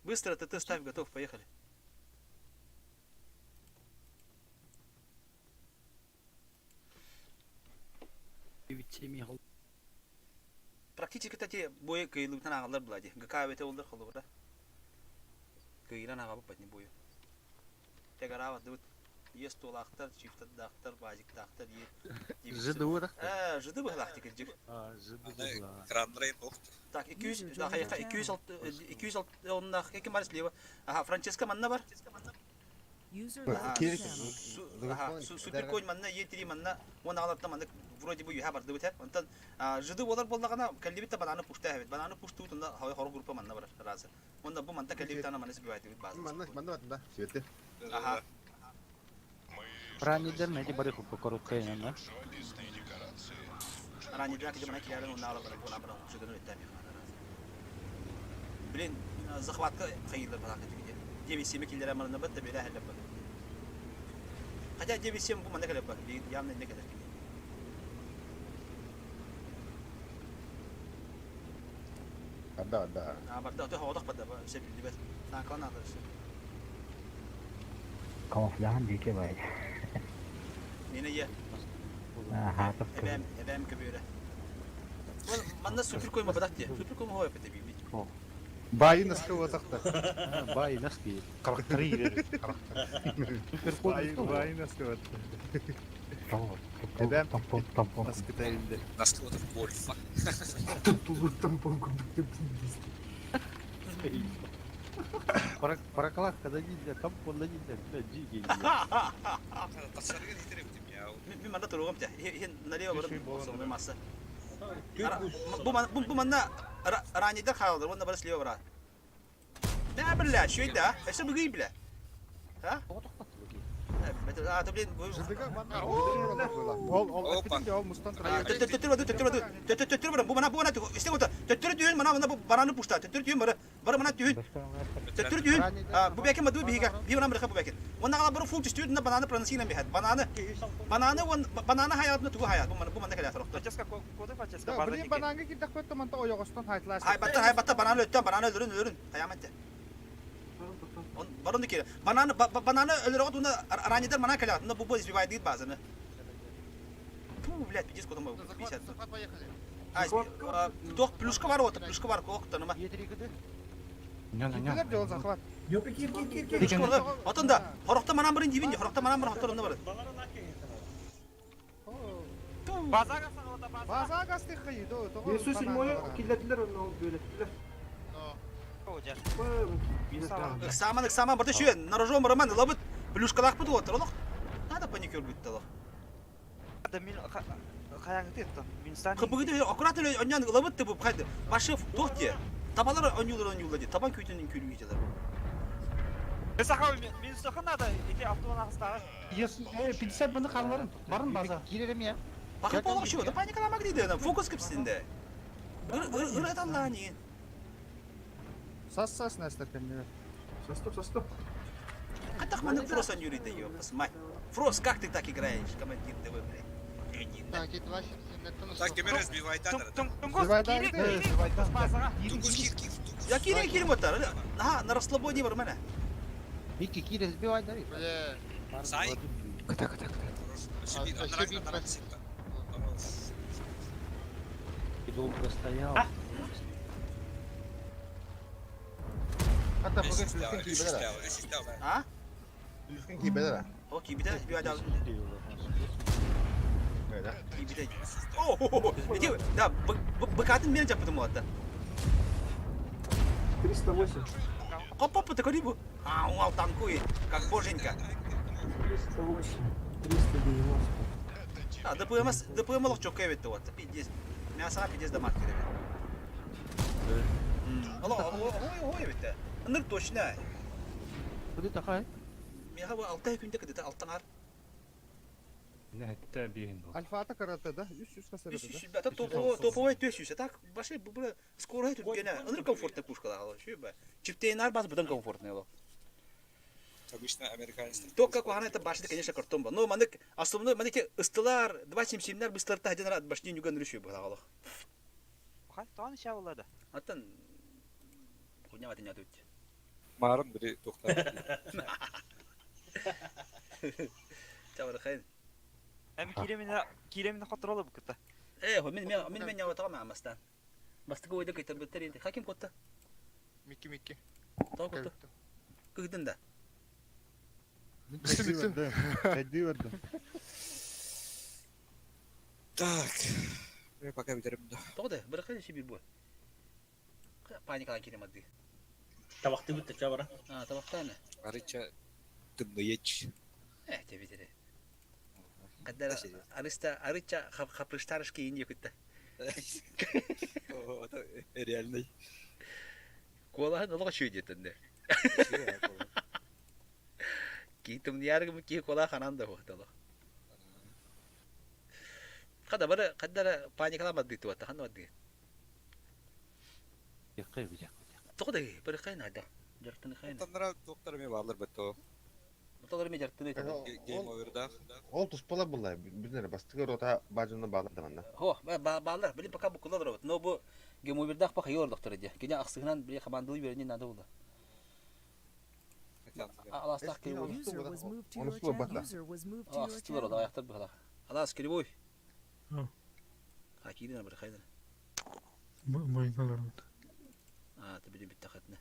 Быстро ТТ ставь, готов, поехали. Практически тати бой кыйлыктан агалар булади. ГКВТ олдар холубда. Кыйран агабы патни бою. Тегарава дут есть толактар, чифтадактар, базиктактар, Жыды да. Жыды быхлактик жик. Крандрейн охт. Так, 200, да, 200 оннах кем бар слева. Ага, Франческа манна бар. User Кирик. Супер конь манна, Е3 манна, он алатта манна вроде бы юха барды бит. Онтан жыды олар боллагана калибитта бананы пушта хабит. Бананы пушту тунда хавай хору группа манна бар разы. Онда бу манта калибиттана манна сбивайт бит базы. Манна батында. Светте. Ага. Ранидер найти барих по короткой, да? Ранее драк где манна киярын онна алабар, она бара жыдыны өттәми. Блин, захватка хайылар балак диде. 9-7 киллер манна битте белә хәлләп бар. Хотя 9-7 бу манна калып бар. Явно не кадәр. Да. Барда то ходак бада себеп дибет. Танкан алырсы. Камуфляж дике бай. Нене я. Хатып. Эбем кебере. Вон манна супер койма бадак те. Супер койма хой пете бит. Байы наскы отакта. Бай наски. 43. Байы наскы отакта. Эбем Тампон. наскы тайылды. Наскы отыр Вольфа. Тулur tampon kurduk. Параклах, когда нельзя, тампон на нельзя, джиги. Тасарга итерептим я. Мен манда тургам те. Хен налево барып соңга масса. Бу манна ранидер халдыр, онда бар слева бара. Да бля, шойда. Эше бугый бля. Ha? Ata блин, Жыдыга манна. Ол активде ол мустан турай. Töttür bu bana işte orada töttür düğün bana bananı puşta töttür düğün bara bana düğün töttür düğün bu bekim madu biga bir bana bırakıp bu bekim ona kadar bara full düğün de bananı pranasıyla bir hat bananı hayatını tuğu hayat bu bana kadar sorukta Франческа коды Франческа Да, блин, бананга кидак көтті манта ойоғыстан хайтлас. hay batta bananı ötten bananı ölürün hayamette barın dikeri bananı ölür o da raniden bana kadar bu bu izbivay değil bazen блядь, пиздец, куда мы 50. Тох плюшка var orada, plюшка var kokta nima. Китилер жол захват. Yok kir. Plюшка var. Otunda, horokta manam birin dibinde, horokta manam bir hotorunda var. Базага саңылата базага. База гасты хайды. Yesu silmoyu kirlediler onu böyle ettiler. Ожар. Saman burada şu на рожом роман лабыт плюшкалак буду отыр олық. Надо паникер битті олық. Да мен каяңды етті. Мен стан. Кыбыгыды аккуратно оннян лабытты bu қайды. Башы тоқте. Табалар онюлар дейді. Табан көйтінен көріп етеді. Мен сақау мен сақын надо. Эти автоман ағыстағы. 50 бінді қалыларын. Барын база. Керерем я. Bakıp olaq şu da panikalamak дейді. Fokus кіпсінде. Ырат Аллах не. Сас нәрстер кәнне. Состав. Катақ маны Фросан юриді, ёпас, мать. Фрос, как ты так играешь, командир ТВ, блядь? Так, это ваше синнеттен Так тебе разбивай танер. Тунгус кири. Базага. Тунгус кир. Я кирим отар. Ага, на расслабоне бар мене. Вики кире збивай дари. Бля. Сай. И долго стоял. Hatta bugün Hülsün kibede de. Ha? Hülsün kibede de. O kibide bir adam. Öyle. Kibide. Oh, иди, да, быкатын мен жаппадым олатта. 308. Опа, ты корибу. А, он танкует, как боженька. 308. 390. А, ДПМ лох чокка эветти олатта. Пиздец. Мясо пиздец дамаг керек. Ой, эветти. Ныр точно. Куди такая? Мен хава 6 күндө кыдыта алтаңар. Альфа-ата карата да? 300 касарата да? Это топовой 500, а так вообще было скоро тут гена. Он комфортная пушка дала, что бы. Чиптей нарбас будан комфортный ло. Обычно американец. Только кухана это башня, конечно, картон был. Но манек основной манек стылар 277-лер быстырта один раз башня нюган рüşüyor bu dağlı. Хай, тоон ша болады. Аттан хуйня ватин ятып. Марын бири токтап. Чавар хайн. Эми киремине хотор болуп кытта. Мен яватага мамастан. Бастыгы ойда кетер беттер енді. Хаким котта. Микки. Тоо котта. Кыдын да. Хәдди вердем. Так. Я пока битерим да. Тоо да, бир хай шибир бу. Паникалан кирем адды. Табакты битти чабара. А, табактаны. Арыча дымыеч. Тебитере. Каддар арыча хапрыштарышки инди кытта. О, это реальный. Кола нолга шүйдетинде. Китим яргым ки кола хананда хохтало. Каддар паникаламады туатта ханвадды. Якай бия. Тоқдай бір қайын ада. Жартыны қайын. Тандыра токтор мен барлар бетто. Мотолар мен жартыны айтады. Гейм оверда. Ол туспала булай. Bizler bastığı rota bacını bağladı bana. Хо, балдар, білім пока бұқылар робот. Но бұл гемовирдақ пақы йордықтыр еді. Кене ақсығынан біле қабандылы беріне нады болды. Аластақ кері бой. User was moved to Onu your sıvı channel. batla. User was moved to your Ақсылар ода channel. аяқтар бұқылар. Алас кері бой. Хакирина бір қайдыр. Ты білем бітті қатыны.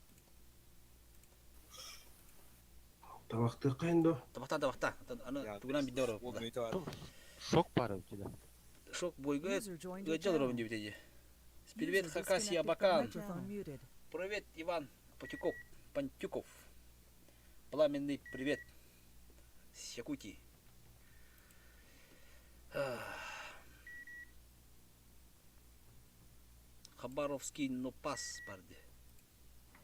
Табақты қайындо. Табақта. Аны түгінен бітті ұры бұқылар. Шок пара у тебя. Шок бойғы User joined your өтжал channel. ұры бітті. User Привет, Хакасия disconnected from Бакан. microphone muted. Привет, Иван Пантюков. Пламенный привет. С Якутии. Хабаровский Нопас барды.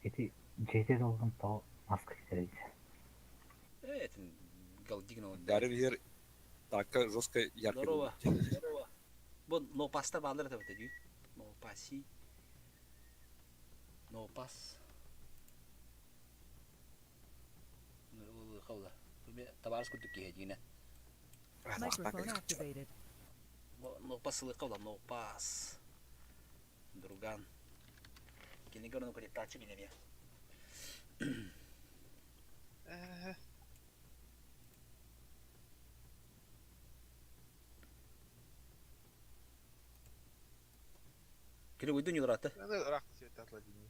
Эти жете должен то маска китерейді. Это галдигно. Дары бир такка жестко ярко. Здорово. Бұл Нопаста балдар это вот. Нопаси. Нопас. Қауда. Табарыс күттік кейдігіне. Microphone activated. Нопасылы қауда. Нопас. Друган. Кені көріні көріп тачы бенеме. Кені өйді не ұраты? Ben de Irak'ta seyret atladığını.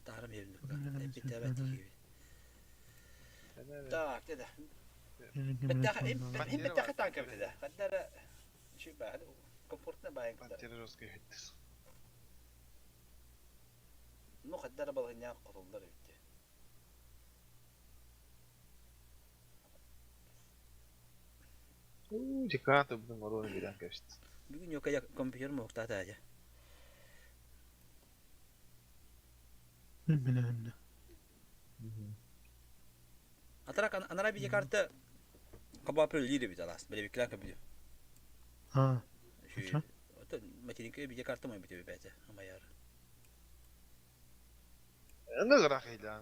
Тарым евіндік. Әппетті әбәтті кейбі. Так, деді. Бәттәқі танка бітеді. Қаддары шүй бәғді. Комфортны байын қаддар. Pantera жесткая хеттес. Ну, қаддары балғыннан құтылдар өтті. Деканты будем орона берем, кажется. Бүгін өкая компьютер мұқтаты әже. Атарақ анара бейде карты қабапыр лири бейді аласын. Біле бекілан көбіде. Это материнка бейде карты мой бейде бәді. Амайар. Ben de Irak ile.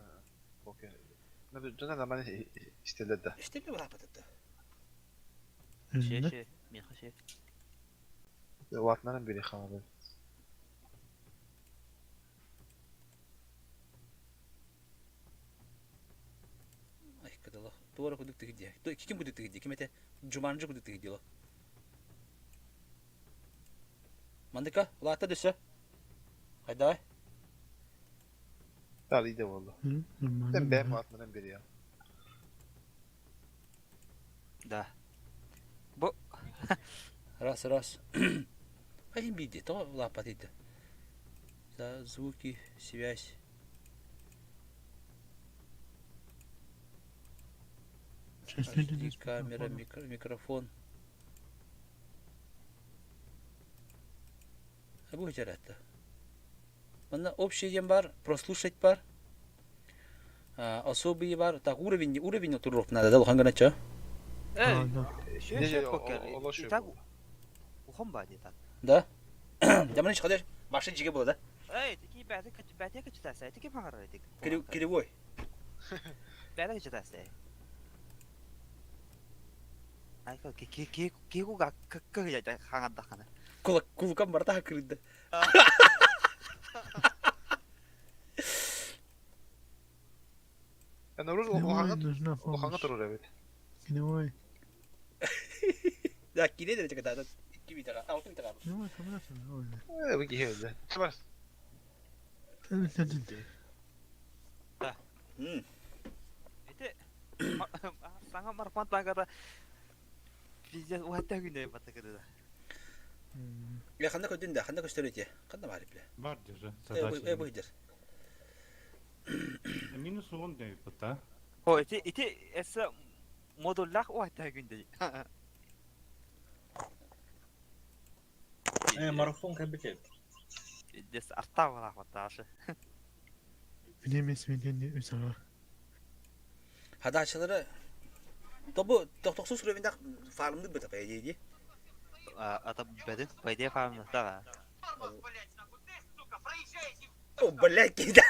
Okey. Ne de canım zaman isteledi. İşte bir bak patladı. Ше, мен хаше. Vatnların biri kanadı. Туора кудук тыгыди. Ким кудук тыгыди? Ким эте Жуманжы кудук тыгыди ло. Мандыка, улата дөсө. Hayda. Dal iyi de valla. Ben beğenme atmadan beri ya. Да. Раз. Хотим видеть, то лапатите. За звуки, связь. HD, камера, микрофон. А будет это. Общий дем бар, прослушать бар. Особый бар. Так, уровень туров надо, да, лохангана чё? Ne ulaşıyor. Так, ухом бади так. Да? Jamani çıkıyor. Başka jige було, да? Эй, такие бәті качытасы, такие мағар этик. Кривой. Бәті качытасы. Айка, кегуга кыгыйда хаңанда хана. Кулкам барта кырды. Yani o hangi durur evet. Ya kine de çıktı. Kimi taka? Altın taka. Evet, bu giyiyor öyle. Tamam. Itu sangat marfan tangkata. Pizza wata günde batta kırdı. Ya kanda koydun da, kanda gösteriyor ya. Kanda var bile. Бар держи. Bu hidir. Минус 10 değil bu da. O itu esa modullah wata günde. Марафон кабите. Дес артава ваташы. Hadaçları bu doktorsuz sürevinde farmlı bir tapaya yedi. Ata bedin paydiye falan da. O блядь, кида.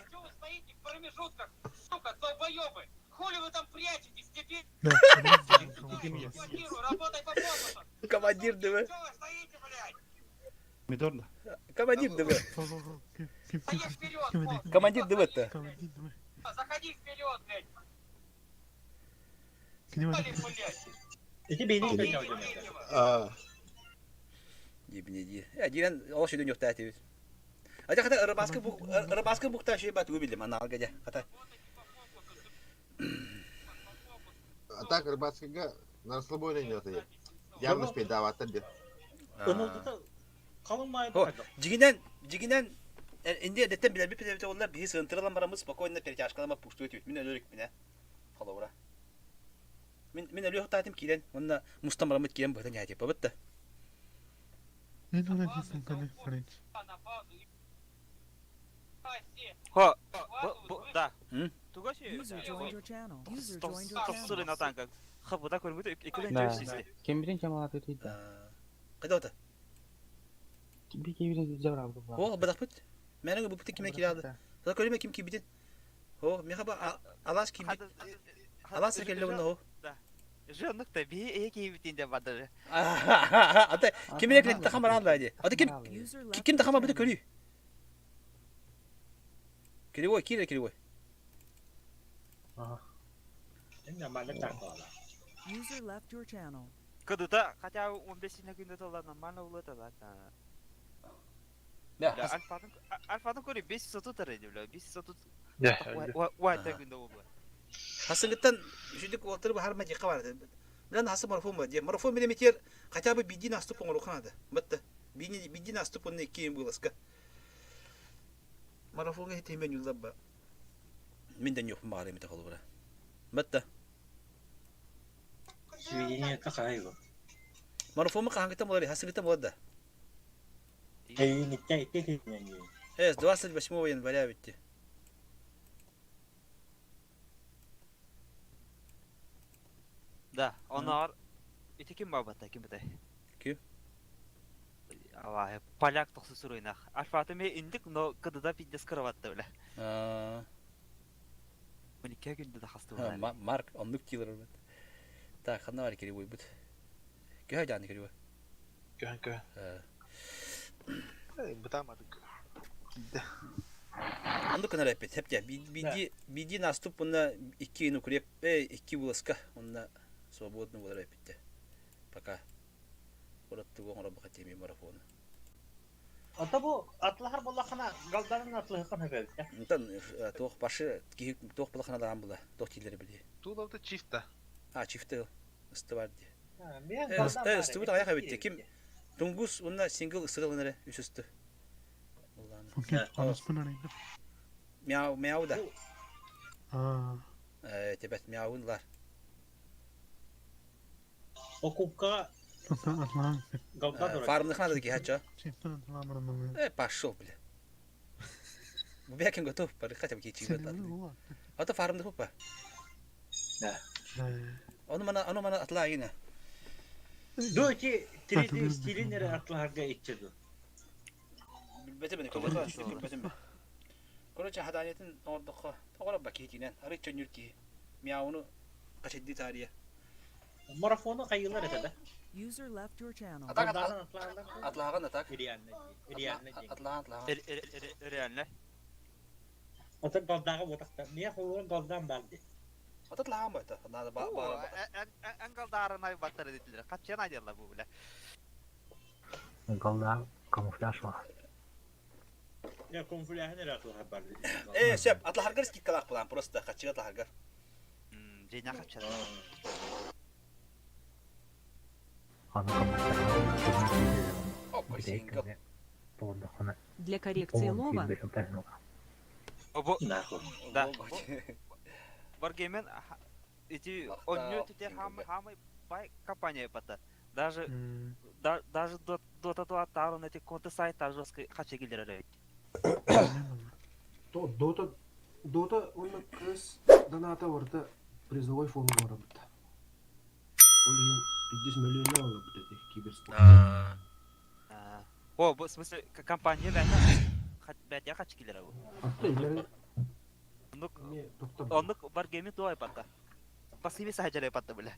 Что вы стоите в промежутках? Сука, долбоёбы! Хули вы там прячетесь? Теперь работай по фокусу! Командир дивы. Что вы стоите, блядь? Midorda. Командир дивы. Стоишь вперед, фокус! Командир дивы-то. Заходи вперед, блядь! Блядь! İki beyni Dibine. Ya diren o şey yok tahtı. Aja kata Rıbaskı bukta şey bat gubildim ana algaja kata. А так рыбацкого на расслабоне не это. Явно спидават dedi. Önüldü kalınmayı О, bırakın. жигинен инде деттен билер бипе олар бии сынтыралан барамыз спокойно перетяжкалама пушту өтүп. Мен өлөрүк мене. Халаура. Мен өлөк татым килен. Онда мустамарамыт килен бытан яти бабытта. Ho, da. Тугаши. User joined your channel. User joined your channel. Тосуры натанга. Хабуда көрмөдө экелен Да. жөсүздө. Кем билен жамаат өтөйт. Кайда ота? Би кебилен жабырабы. О, бадак бит. Менин бу бутик киме килады? Сада көрөмө ким кибидин? О, мехаба алас кибит. Алас келе уну. Жөнүктө би эки битинде бадыр. Ата кимге келет тахамар алды. Ата User left ким your тахамар бит channel. көрү. Кривой, кривой. Şimdi ben de takla. User left your channel. Кыдыта хотя 15 күндө толла нормально болот ала. Ya, Альфадан көрү 530 тарайды биле. 530. Ya öyle. Вайта күндө болду. hasıngıttan şudik oturup har maçı vardı. Bilen hası marfum var diye. Marfum bile metir kaça bir bidin astup onu kanadı. Bitti. Bidin astup onu kim bulaska. Marfum ge temen yulda ba. Minden yok mağara mı takılı bura. Bitti. Сведения такая. Marfum kahangıttan oldu. Hasıngıttan oldu. Ты не тяй, ты не. Evet, 28 января bitti. Да, onlar итеким бабата ким бите. Ким? Ава, поляк токсы суройнах. Альфатыме индик, но кыдыда пиндес кыраватты биле. 12 күндө да хасты болду. Mark onluk killer evet. Tak, kanna var kiri bu. Göğe canı kiri bu. Göğen. Bıtamadık. Gitti. Анду канара пет хепте биди наступ бунна 2 нукреп 2 буласка онна свободно болар петте. Пока. Коротты гоңра бака теми марафон. Ата бу атлахар боллахана галдарын атлахана бәлт. Нтан тоқ башы ки тоқ булахана да амбула. Тоқ тилери биди. Тулавда чифта. Чифте стыварди. Мен галдан. Стывар аяка бетте. Ким Тунгус онна сингл ысырылынары үсүстү. Мяу да. Тебет мяунлар. Окупка галдан. Фармны хана ки хача. Пошел, бля. Бекин готов, хотя бы кичи. А то фармны хупа. Да. Оно мана атлаина. Дойти 3D стилинер атлахарга итчеду. Бетебен Короче, хаданиятын ордоққа тоғырап бакетинен, арычан юрки, мяуну қашедді тария. Марафону қайылар етеді. User left your channel. Атлаған атак. Реально. Ата галдағы отақта. Мен қолуын галдан барды. Ата атлаған ба ата. En galdarın ay batar edildiler. Kaç yana aydılar bu bile. Galda kamuflaj var. Ya konfülahı nere atlahar bарды. Şep, atlahar skitkalak plan, просто kaçıga atlahar. Ceyna kaç yana. Опа, сингл. Для коррекции лова Bu da. Wargame'in эти он те хамы бай компания пата. Даже Dota 2 атарын эти конты сайттар жестко кача келдер. Дота он кыз доната орта призовой фонд бар бит. Олин 50 миллион алып бит киберспорт. О, в смысле компания бәтә кача келдер бу. Онлык Wargame туай пата. Пассиве сахаҗалай пата белә.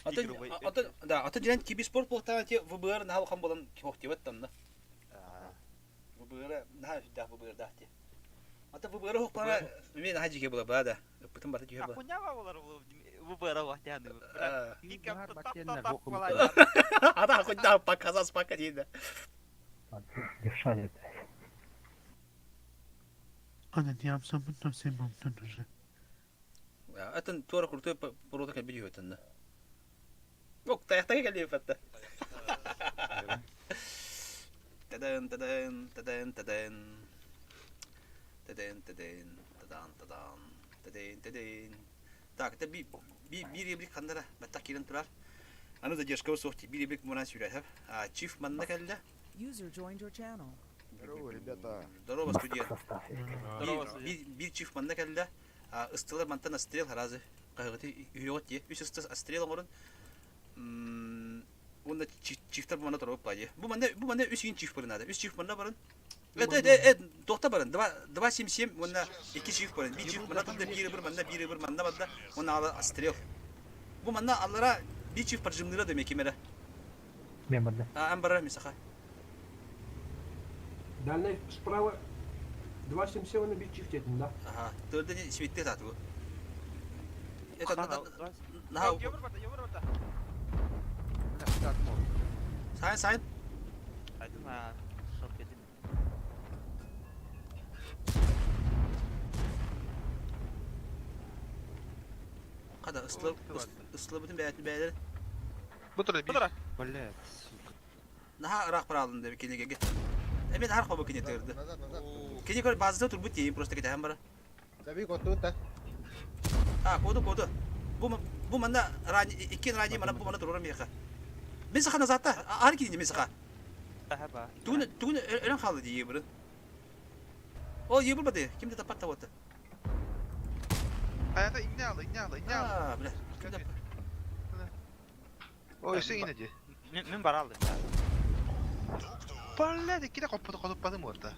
Ата дирен киберспорт бултан те ВБР нахал хам болан кохтибет танна. ВБР нахал да ВБР дахте. Ата ВБР хохпара мен хаҗиге була бада. Бүтән бата җибә. Акуняга булар ВБР вахтяны. Ата хохта показас пока диде. Дешали. Ana diyamsam bundan sevmem dönürü. Атын тора курты поруда кел видео тенде. Yok tayakta geldi fatta. Tadan. Так, это bir ibrik kandara. Batta kiran turar. Аны задержка усохти. Bir ibrik мунас юрәһәп. Чиф манна келде. User joined your channel. Здорово, ребята. Здорово, студия. Bir çift manna geldi. Istılar mantana sтрел harazı. Qayğıtı yuyot ye. Üç ısты sтрел orun. Onda çiftler bu manna torop payı. Bu manna üç gün çift barın adı. Üç çift manna barın. Evet, dokta barın. 277 onda iki çift barın. Bir çift manna tında bir manna barda. Onda ala sтрел. Bu manna allara bir çift parçımlıra demek ki mere. Ben barda. Ambara misaka. Дальний справа 277 на бит чифтетін, да? Ага, төрден светте тату. Это на. Йобыр бата. Сайн. Айтма, шоп кетин. Када ысылы бүтін бәйлер. Бутра бит. Блядь. Наха ырак паралын деп кенеге. Мен ар хобы кене терди. Кене көр базда тур бут дейин просто кетем бара. Таби коту та. Коду. Bu manda ikin rani mana bu mana turur miyaka. Мен саха назатта ар кене мен саха. Тугун элен халы дие бир. О, ебір бады. Кимде тапатта вот. Hayata iğne al. Бля. O üstü iğne diye. Мен бар алдым. Блядь, какие-то копы морда.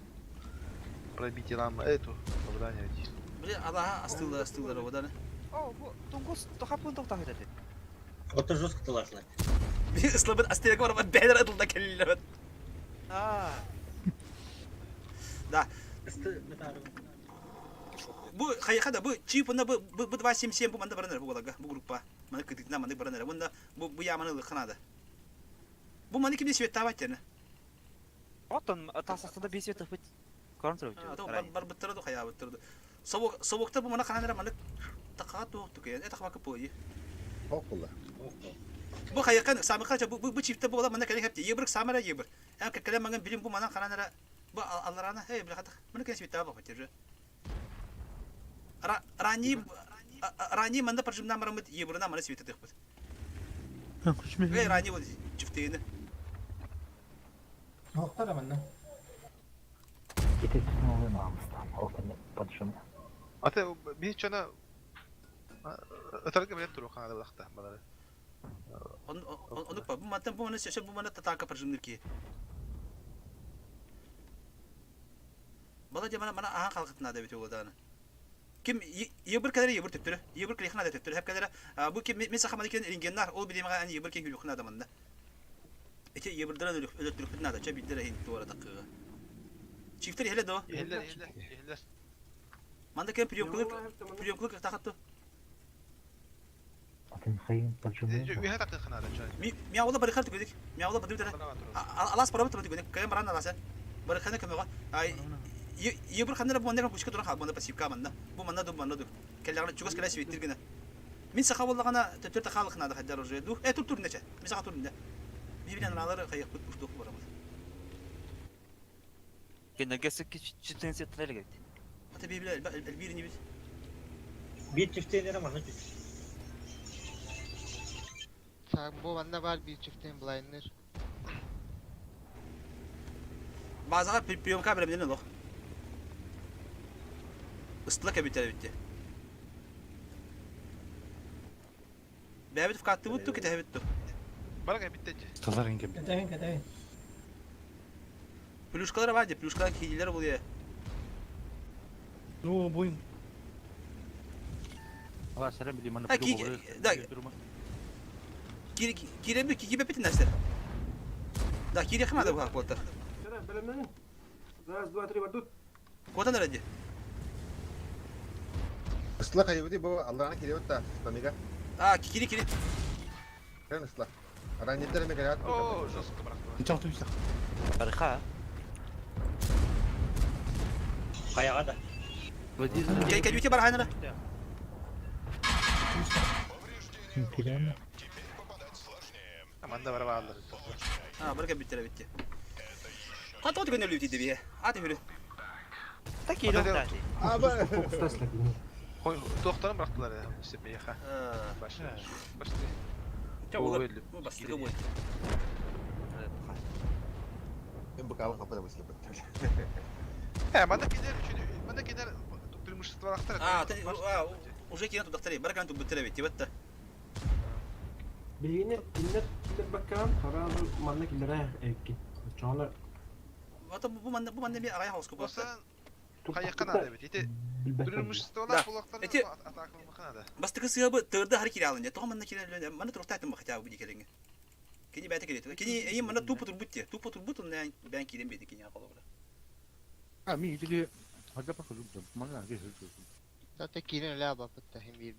Пробить нам эту, попадание. Бля, Аллаха астылдар одан. О, bu Тунгус тохапын токтан кетет. Ота жестко талашлай. Bir ıslabın asteriye var ama beyler adılda kelleler. Da. Bu kayakada bu çiğ bunda bu 277 bu manda baranır bu olaga bu grupa. Mana kıtıkna manda baranır. Bunda bu yamanı kanada. Bu manda kimde şvet tavat yani. Oton tasasında bir şey tapıt. Kontrol Ata bar bitirdi kaya bitirdi. Soğukta bu mana kanada mana takat o tukayan. Eta bakıp boyu. Okula. Bu kayakan samikaca bu çifte bu olan manda kale hep yebrik samara yebir. Yani kalem mangan bilim bu mana kanada bu Allah'ına hey bilakata. Mana kene şvet tavat bitirdi. Ранее манда паржимна марамыт ебрына мана света тыхпыт. Ранее вот чифтейни. Noqtara manda. Yeteksin oluyor namustan. Open padışım. Ate bir hiç ona atarga bilen turu kanada bıraktı bana. Onu bu manda bu mana şaşı bu mana tataka parjimnir ki. Bala jamana mana aha kalkıtna da bitiyor odana. Kim yebir kadar yebir tüptürü. Yebir kıyıkına da tüptürü. Hep kadar bu kim mesela hamadiken ingenler ol bildiğim kadar yebir kıyık yüküne da manda. İşte yebirden ölüktürük nada. Çabidlere hin duvara takığı. Çiftleri hele do. Yeller. Manda kem priyomkuluk takattı. Atın kayın padışım. Üye takı kanada çay. Miyavla barikar tüküdük. Miyavla badu tara. Alas para mı tüküdük. Kayın baran alasa. Barikana kemega. Ay yebir kanlara bu mandakan kuşka duran habanda pasifka manda. Bu manda do manda do. Kellerine çugas kala sivittir gene. Min saha vallagana tüptür takalık nada haddar oraya do. Tur neçe. Min saha tur ne. Birbirine naları kayak kutmuş baramız. Gene gesek ki çitin setler geldi. Hatta birbirine birini biz. Bir çifteylere mana çift. Sen bu bende var bir çiftin blind'ler. Bazılar priyom kabile bilen lo. Islak bitti bitti. Behabit fkattı buttu ki tehbittu. Bana bitti. Staların gibi. Katayin. Pluşkaları vardı. Pluşkalar hileleri buluyor. Oo boyun. Allah selam bileyim bana. Ha ki giremiyor ki gibi bitin derste. Da kiri yakın bu haklı. Sana belemlenin. Раз, два, три, вардут. Kodan nerede? Islah kaybedi bu Allah'ına kireyot da Staniga. Kiri. Keren ıslah. Ranyetlere mi gayet? Oo, jostko bıraktı. Çok tüysek. Barika. Kayağa da. Kay bir bar hanara. Aman da var bağlıları. Baraka bitti. Hatta o da gönderli bitti diye. Hadi yürü. Tak iyi oldu. Abi. Fokustas lagi. Doktora bıraktılar ya. İşte bir yaka. Başla. Bu bastığı bu. Ben bu kahve kapıda mısın? He, bana gider durmuş bıraktılar. Уже кино туда вторые. Баракан тут бутылы ведь, вот-то. Bilgini killer bakalım. Sonra manna killere ekki. Çoğuna Вот bu manda bir araya hoş kopar. Olsa kayakkan adı evet. İşte durmuş stolar bulaklarını ataklı bakana. Bastığı sıya bu tırda har kira alınca. Tohum manda kira manda turta ettim bakacağım bu dikelinge. Kini bete kiri. Kini iyi manda tupu turbutti. Tupu turbutun ben kirim bedi kini yapalım. Ha mi jadi ada apa kalau mana lagi itu. Zaten kirin öyle abi hem bir.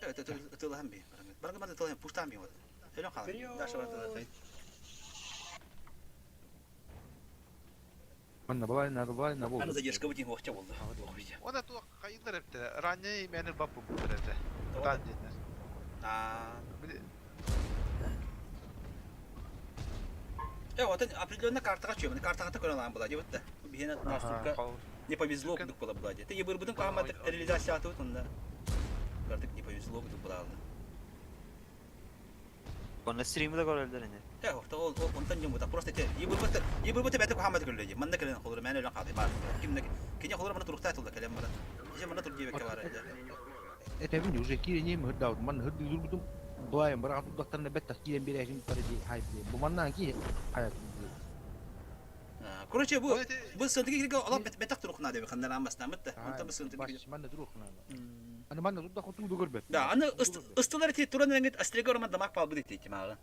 Evet, ıtılan bir. Barangkali manda ıtılan puştan bir. Öyle kalır. Daha sonra ıtılan. Mana bala bu. Ana da yaşka bütün hoşça oldu. O da tu kayıtlar hep de. Ranye benim babam bu derece. Ranyeler. Вот определенно карта качуем. Карта коронавирус была, вот да. Бихена настолько не повезло, вдруг была была. Ты ебер будем кама реализация а тут он да. Карта не повезло, вдруг была. Onu stream'de görüldü ne? Ya o ondan yok da просто te ебер бут бете Muhammed görüldü. Manda kelen olur, men öyle kaldı var. Kimde olur bana turukta atıldı kalem bana. İşte bana tur diye var. Tabii уже kiri mi hıdda man hıddı durdum. Dolayım bırak doktor ne betas kirim bir yaşın para di hayır. Bu mana ki hayat. Короче bu sıkıntı gibi Allah betak turukna diye kandan amasna mıttı. Ondan bu sıkıntı gibi. Mana turukna. Ana mana tudda kutu görbe. Da ana ıstıları ti turan renget astrega orman damak pal budi ti maga.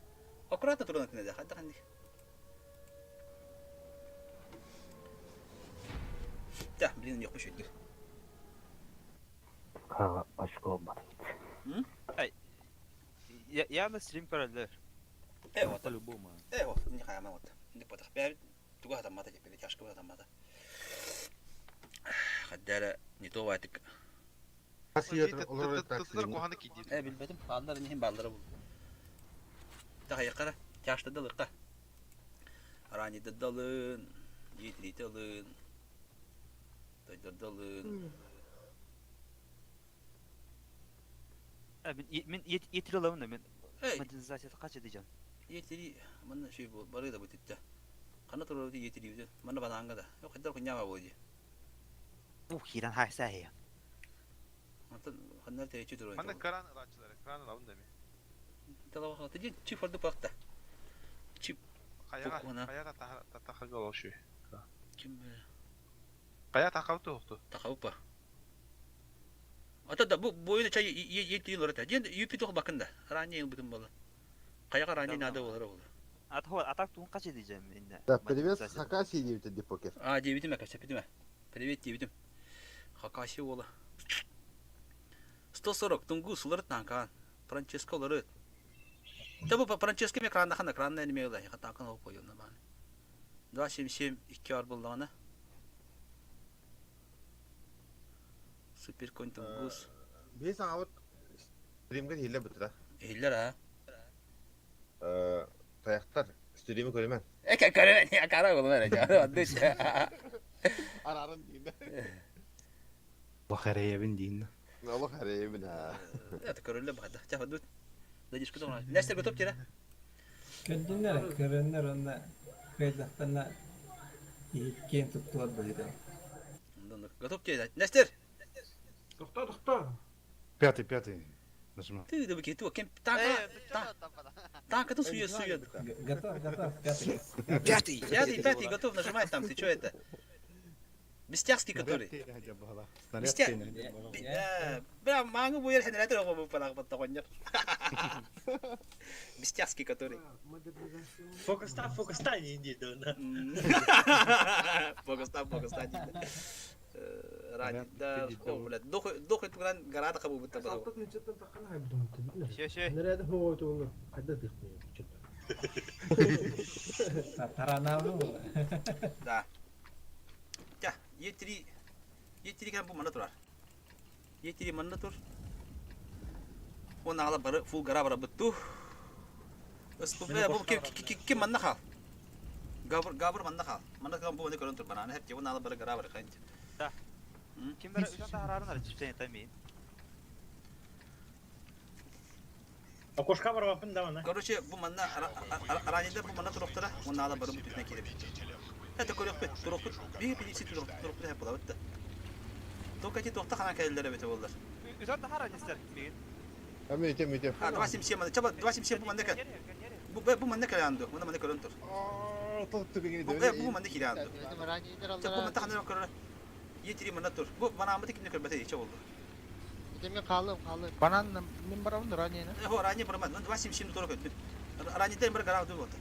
Akurat da turan kine de hatta kandi. Блин, yok bir şey değil. Başka olmadı. Явно стрим көрөлдөр. Evet. По-любому. Evet. Ne kayama oldu. Ne patak. Ben tuğla adam mata yapıyor. Yaşlı adam mata. Haddara ne to vatık. Тытылар куханы кейдейді. Bilmedim. Balları neyim balları bu. Daha yakara. Yaşlı dalıkta. Aranide dalın. Yediri dalın. Daydır dalın. Мен етил аламын да мен. Ey. Модернизациясы кача дiyeceğim. Yetiri. Bana şey bu. Barı da bu titte. Kanat orada yetiri. Bana bana hangada. Yok haddar kunyama bu diye. Bu хиран хайса ya. Hatta kanlar tereçi duruyor. Мана кран ырачылары, кран алабын да мен. Талава хаты ден чип орды бакта. Чип Каяга тақага олошу. kim böyle? Кая тақабы тоқты. Takavuk ba. Ata da bu oyunu çay yeti yıl orada. Diyen yüpi toku bakında. Rani yıl bütün bolu. Kayaga rani nada olur oldu. Атак туун кача diyeceğim енді. Да, привет, Хакаси девять покер. А, девятим я кача, пятим. Привет, девятим. Хакаши ола. 140 тунгус лырт танкан. Франческо лырт. Да bu Франческо ме кранда хана кранда неме ола. Я танкан оп коюн на баны. 277 2 ар булдагана. Супер кон тунгус. Bir sana avut stream'e hile bitirir. Eller ha. Tayaklar stream'i koyman. Kare ya kara oğlum öyle canım. Adı şey. Ararın diyeyim. Bakıraya bindiğinde. Allah hereye bin ha. Ya tekrarla bak da. Çabuk dur. Da diskut ona. Neste götüp kira. Kördünler onda kıyıdaklarına yikken tuttular böyle. Götüp kira. Nester. Тоқта. Пятый. Нажимал. Ты да букет, кем танка тут сует. Готов, пятый. Пятый готов нажимать там. Ты что это? Бестяжский который. Бля, мангу будет генератор его полак под такой. Бестяжский который. Фокуста не иди, да. Фокуста. Ранит да, блядь, дохой туган гарата кабу бутта баду. Салтак нечеттен таққан хайбдым тибина. Ше. Нерede хоо туунга хайда дихме четта. Таранавну. Да. Ya, yetiri kan bu mana turar. Yetiri mana tur. Ona ala bara full gara bara betuh. Sebenarnya bu kim mana hal? Gabur mana hal? Mana kan bu mana kalau tur banana hep ona ala bara gara bara kan. Да. Kim bara uçan tahararın hiçbir şey tabii. Окошка бар вапын да она. Короче, bu mana aranida bu mana turuqtara. Ona ala bara bütüne kirip. Это көрөкпөт, туруктур. Bir turuqtur hep bulabıttı. Токати тохта хана келдер бете болдор. Uçan tahara ister bir. Ama ötem. Ha, 277 mana. Çaba 277 bu manda kal. Bu manda kal yandı. Bunda manda körüntür. Tuttu beni Bu manda kil yandı. Bizim öğrenciler Bu aldılar. manda hana körü. Yetiri mana tur. Bu bana amıdı kimde körbete içe oldu. Demin kaldım. Банан мен барамын ранее. Ho rani barman. 277 турок өттү. Rani да бір гарау ду болду.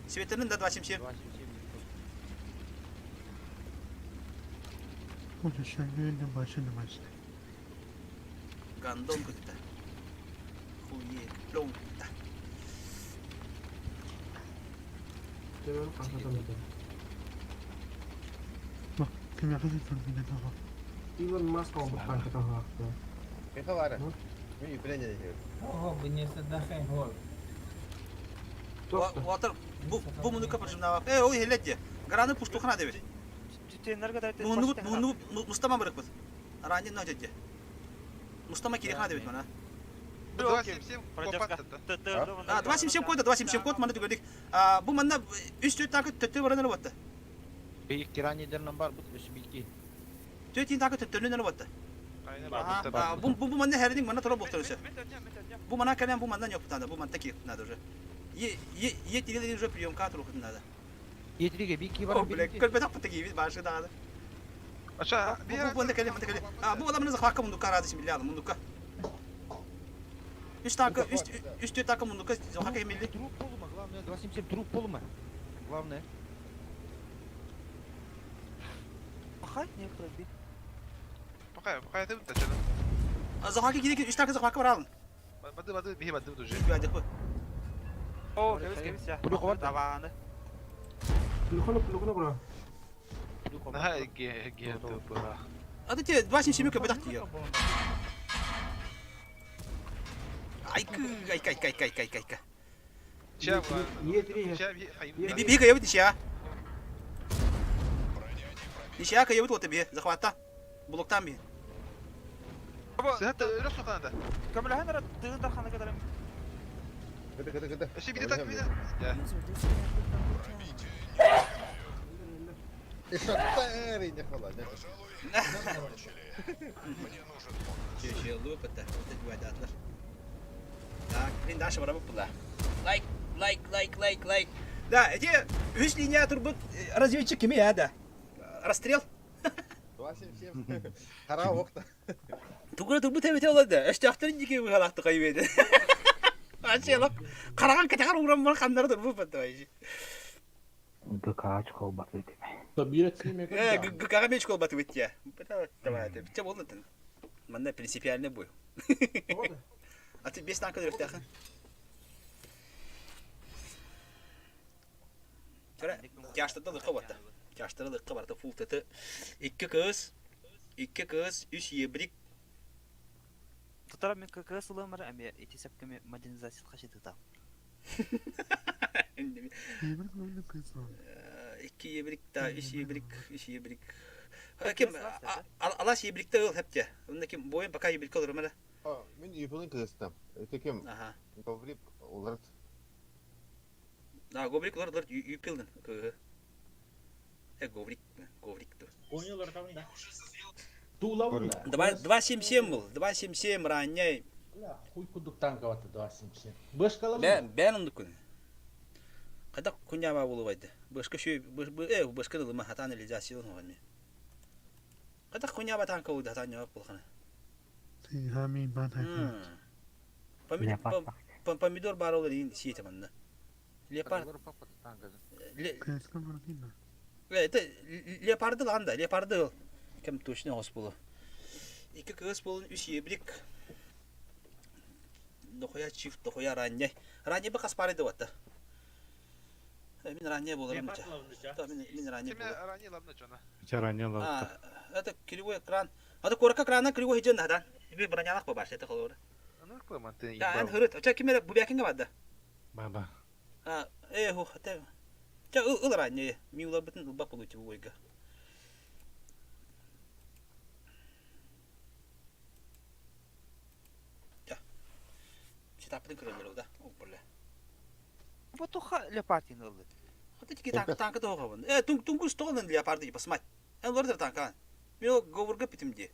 Светернин да 277. Onu şöyle başını. Gandon kutta. Huye long kutta. Demin қасатам еді. Kim yakın tuttuğunda tamam. Иван Маска он қасатам хақты. Kafa var. Ben yüpülen geliyor. О, вынесет дахай гол. Water bu munu kapıcım da var. O heletje. Garanı puştukhana devi. Tütenler kadar Bunu Mustafa bırakmadı. Rani ne olacak? Mustafa kirihana devi bana. 277 копаттı да. 277 koydu. 277 kod mana gördük. Bu mana üst takı tötü varanı battı. Bir kiraniyeden var bu bilgi. Tötü takı tötünün battı. Aynen bak. Bu mana her din mana torba boktorsa. Bu mana kalan bu mandan yok tanda. Bu manda ki nadır. Ye tiri de priyom katro kutnada. Yetirige bir iki var. O bile kölbe taptı gibi başka dağda. Aşağı Bu manda kalan. Bu adamın zakka mundu karadı şimdi lazım mundu ka. Üst takı mundu ka zakka emilli. Труп полума, главное 277 труп полума. Главное. Хай, не пробить. Пока это вот что. Захаки гидек 3 tane захаки var alın. Бады, беги бады уже. Güvendik bu. О, кебис я. Даваны. Плюхана. На, ге, тупо. Hadi te 27 köpek diyor. Ay kay. Ча, Е3. Bir kayıp dişe. Dişe kayıp oldu bir захватта. Bloktan bir. سهت روح سخنة. كمل هنا تقدر خلنا كده Gıdı. شي بدي تك بدي. يا. User disconnected from your channel. Шатаринь, холодно. Şey oldu pata. Pata güvendatlar. Так, блин, Даша вора была. Лайк. Да, эти üç линия турбут разведчик кеми я да. Расстрел. 27. Хара вакта. Тугра турбут evet oldu. Öştaktırın iki bu halaktı kaybedi. Açıyalım. Karagan katakar uğram var kanları turbu pata ayı. Gıkaç kol batı değil mi? Gıkağa meç kol batı bitti ya. Tamam. Çab oldu. Manda принципиальный бой. А ты без танка дөрөк тахын. Кара, кяштырда лыкка батта. Кяштырда лыкка барта фул таты. 2 кыз, 3 ебрик. Тутара мен как сулымыр, ами этисеп кеме модернизация кашыты та. 2 ебрик та, 3 ебрик. Ким алаш ебрикте ул хепте. Унда ким боен пока ебрик olur mı? Мен юпылын кыстым. Текем. Aha. Говрик олар. Да, говрик олар юпилдин. Говрик ту. Oynuyorlar tamam da. 277 был. 277 ранее. Хуй кудук танка ватты 277. Бышкалар. Ben onu kun. Kada kunyama buluvaydı. Başka şey başka da hata analizasyon var mı? Kada kunyama tanka oldu hata yok bulkanı. Hamim bana. Pomidor baroları in şey tamamda. Leopard. Leopard lan da leopard. Kim точно hospulu. 2 kız bulun 3 yebrik. Dohoya çift dohoya ranye. Ranye bakas paraydı vatta. Min ранее было раньше. Да, min ранее было. Ранее ладно, что на. Ранее ладно. Это кривой экран. Это корка экрана кривой хиджен да. Би бронялах побаш это холор. Ну, какой man ты. Да, ан хырыт. Ача кимер бу бякинга бадда. Баба. Ху, это. Ча ыл ранее. Миула битин улба получи ойга. Ja. Читапын кырылыр да. Оппале. Потуха лепатин oldu. Вот эти танка того вон. Тунгус столен леопарды посмотри. Лордер танка. Мил говорга питимди.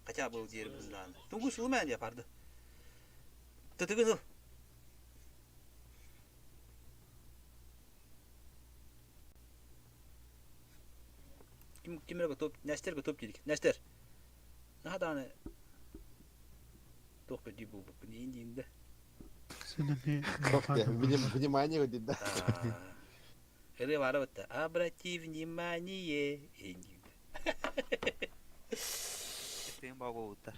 Хотя был дер bundan. Тунгус улман леопарды. Тытыгын. Kimler готов? Нестер готов dedik. Нестер. Надо Тох педи бу не индинде. Внимание ходит, да? Это ворота. Обрати внимание. Тем бабута.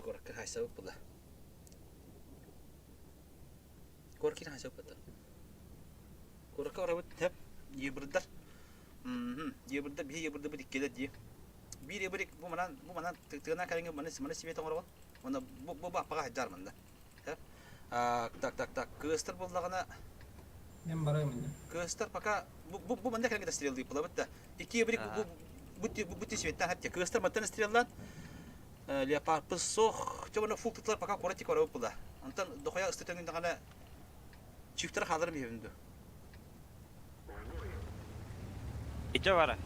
Корка хасау пуда. Корки хасау пуда. Корка работ теп. Ебрдар. Ебрдар bir ебрдар bir dikkeler diye. Bir ебрик bu manan tığına karınga mana sibet oğru. Onda bu bapaga hajar manda. Tak. Kıstır bulduğuna. Ben barayım indi. Kıstır paka bu manda karınga da strel deyip bula bitti. 2 ебрик bu tisvetten hatta kıstır matan strellan. Leopard pıssoh. Çoğunu full tutlar paka korati koru bula. Ondan dokoya ıstıtın dağına çiftler halırım evinde. İçe var.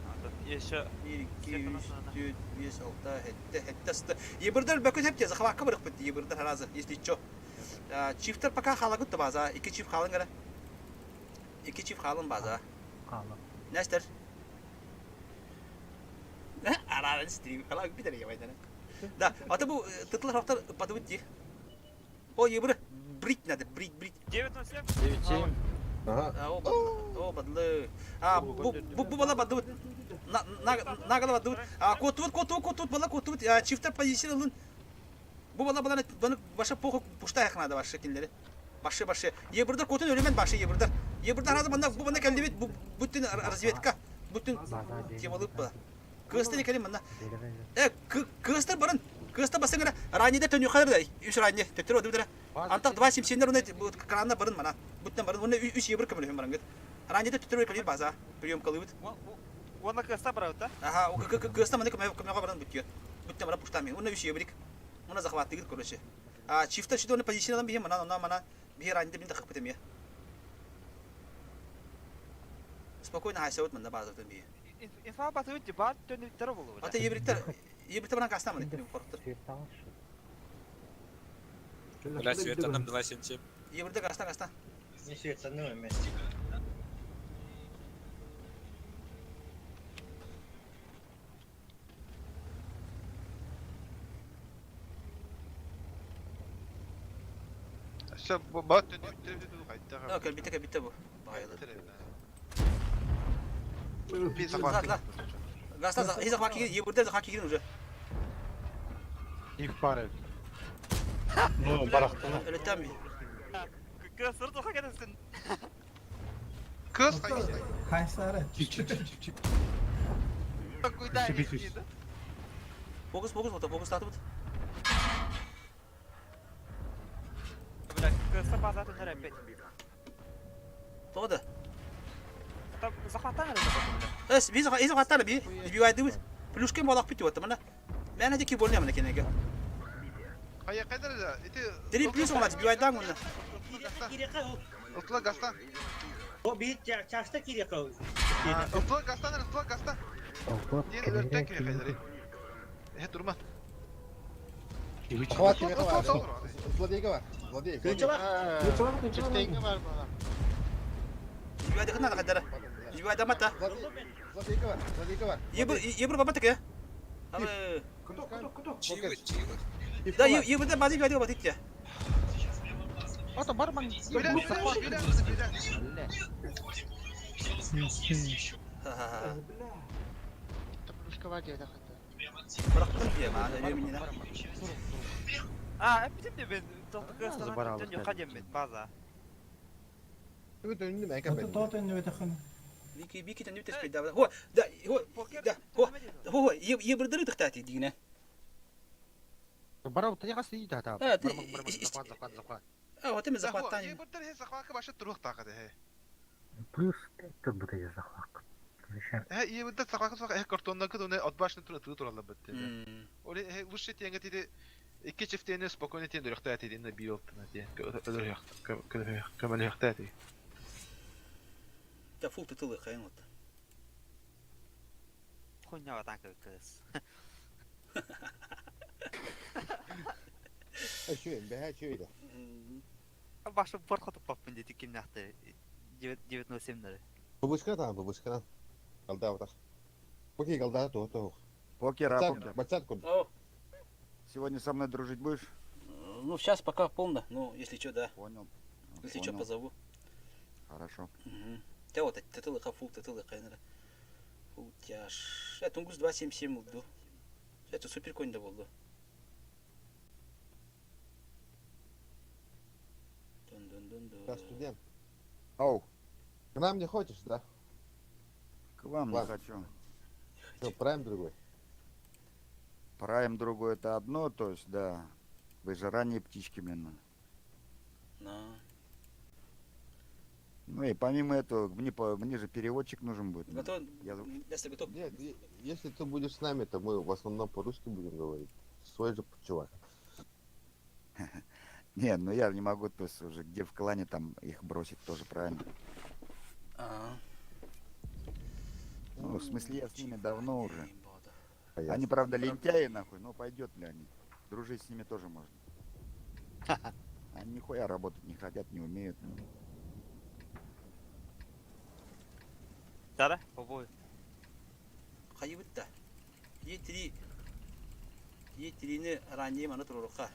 Yaşa. 1, 2, 3, 4, 5, 6, hette ста. Ебрдар бакут hep yazı. Hava kabırık bitti. Ебрдар hazır. Если что. Çiftler paka halagut da baza. 2 çift halın gara. 2 çift halın baza. Halın. Nester? Araran stream. Halak bir tane yamaydı. Da, ata bu tıtlar haftar padı bitti. O yebr. Brit nadı. Brit. 907. Ага. O badlı. Bu bala badı. Нагала бадут. Котут бала котут. Чифтер позициялын. Бу бала баны баша поху пушта якнада баша кинлери. Башы. Ебурдар котун өлемен башы ебурдар. Ебурдар азы банда бу банда келдебет бүтүн разведка. Бүтүн темалып ба. Кыстыр экенин мында. Кыстыр барын. Кыстыр басыңра ранеде төнү кадырда. Үч ранеде төтөр одубдара. Антак 270 уны кранда барын мана. Бүттен барын. Уны 3 ебур кемелем барангыт. Ранеде төтөр калыр база. Прием калыбыт. Оны кыста бараута? Ага, кыста мында кемега баран бүттү. Бүттен бара пуштами. Уны 3 ебурик. Уны захваттыгыт короче. Чифта шидоны позиционадан бие мана бие ранеде бин такып кетем я. Спокойно хайсаут мында базардан бие. Инфа батыгы дебат төнүктөр болобу. Ата ебриктер баран кастамы деп корктур. Бля, света нам 277. Ебрде каста. Не светится, ну, эмес. Sen bana döndürüp kayıtta. Kelbite bu. Bayılır. Bir zaman. Гаста, из захваки, ебурде захваки гирин уже. İhbar et. Ну, барахтана. Ölütten bir. Кысыр тоха кетесин. Kız kayıtta. Kayseri. Çık. Куйдай. Фокус татып. Бля, кыста базатын репет. Тоғды. Там захватан Biz захваттар bir. Bir vaydı. Плюшкен балақ бит өтті мына. Мен әде ки болнем мына кенеге. Kaya kadar da. Iti. Дери плюс олады bir vayдан мына. Utla gastan. O bir çarşıda kireka. Utla gastan. Diye örtten kire kadar. Durma. Zlodeyga var. Zlodeyga. Kılıcı var. Tenge var bana. Bir vaydı kına da kadar. Bir vayda mata. Zlodeyga var. Yebur babatık ya. Abi. Чего? Da yeburda bazı bir vayda babatık ya. Ata бар ман. Tapushka var diye de hatta. Bıraktım diye bana yeminine. Bizim de ben kısta tönü kadem baza. Evet önünde ben Toto kapatayım. tot en nu takın. Bir kiten nütes peyda. Ho yeburdları tıktati dine. Барау таяга стоит ата. Захват. O temiz захваттан. Ye burada he sakvaka başı turuk takıdı he. Плюс тут будет захват. He ye burada sakvaka he kartonda kıdı onu at başını turala bitti. Öyle he luşet yenge dedi. İki çiftliğini spokojnie tiende röhtäti inne bir oltuna diye. Öyle kamel röhtäti. Da fullt tutulur kayın ot. Хуйня так кыс. Şöyle. Başı borxotup papın dedi kimnaxtı. 907'leri. Бабушка. Kaldı avtar. Покей kaldı то. Покер, Бацатку. Сегодня со мной дружить будешь? Ну, сейчас пока полно. Ну, если что, да. Понял. Если что, позову. Хорошо. Те вот, тетылыка, тетылыка, кайнара. Фултяж. Тунгус 277 oldu. Это супер конь да oldu. Я студент. Оу, К нам не хочешь, да? к вам не Ладно. хочу. Что, прайм другой? Прайм другой это одно, то есть, да. Вы же ранние птички, именно. Ну и помимо этого, мне же переводчик нужен будет. Готов? Я... Если готов. Нет, если ты будешь с нами, то мы в основном по-русски будем говорить. Свой же чувак. Не, ну я не могу, то есть уже где в клане там их бросить тоже, правильно? Ну, в смысле, я с ними давно уже. Они, правда, лентяи, нахуй, но пойдет ли они? Дружить с ними тоже можно. Они нихуя работать не хотят, не умеют. Да, побой. Кайыбытта. Етрини ранее мана турурукка.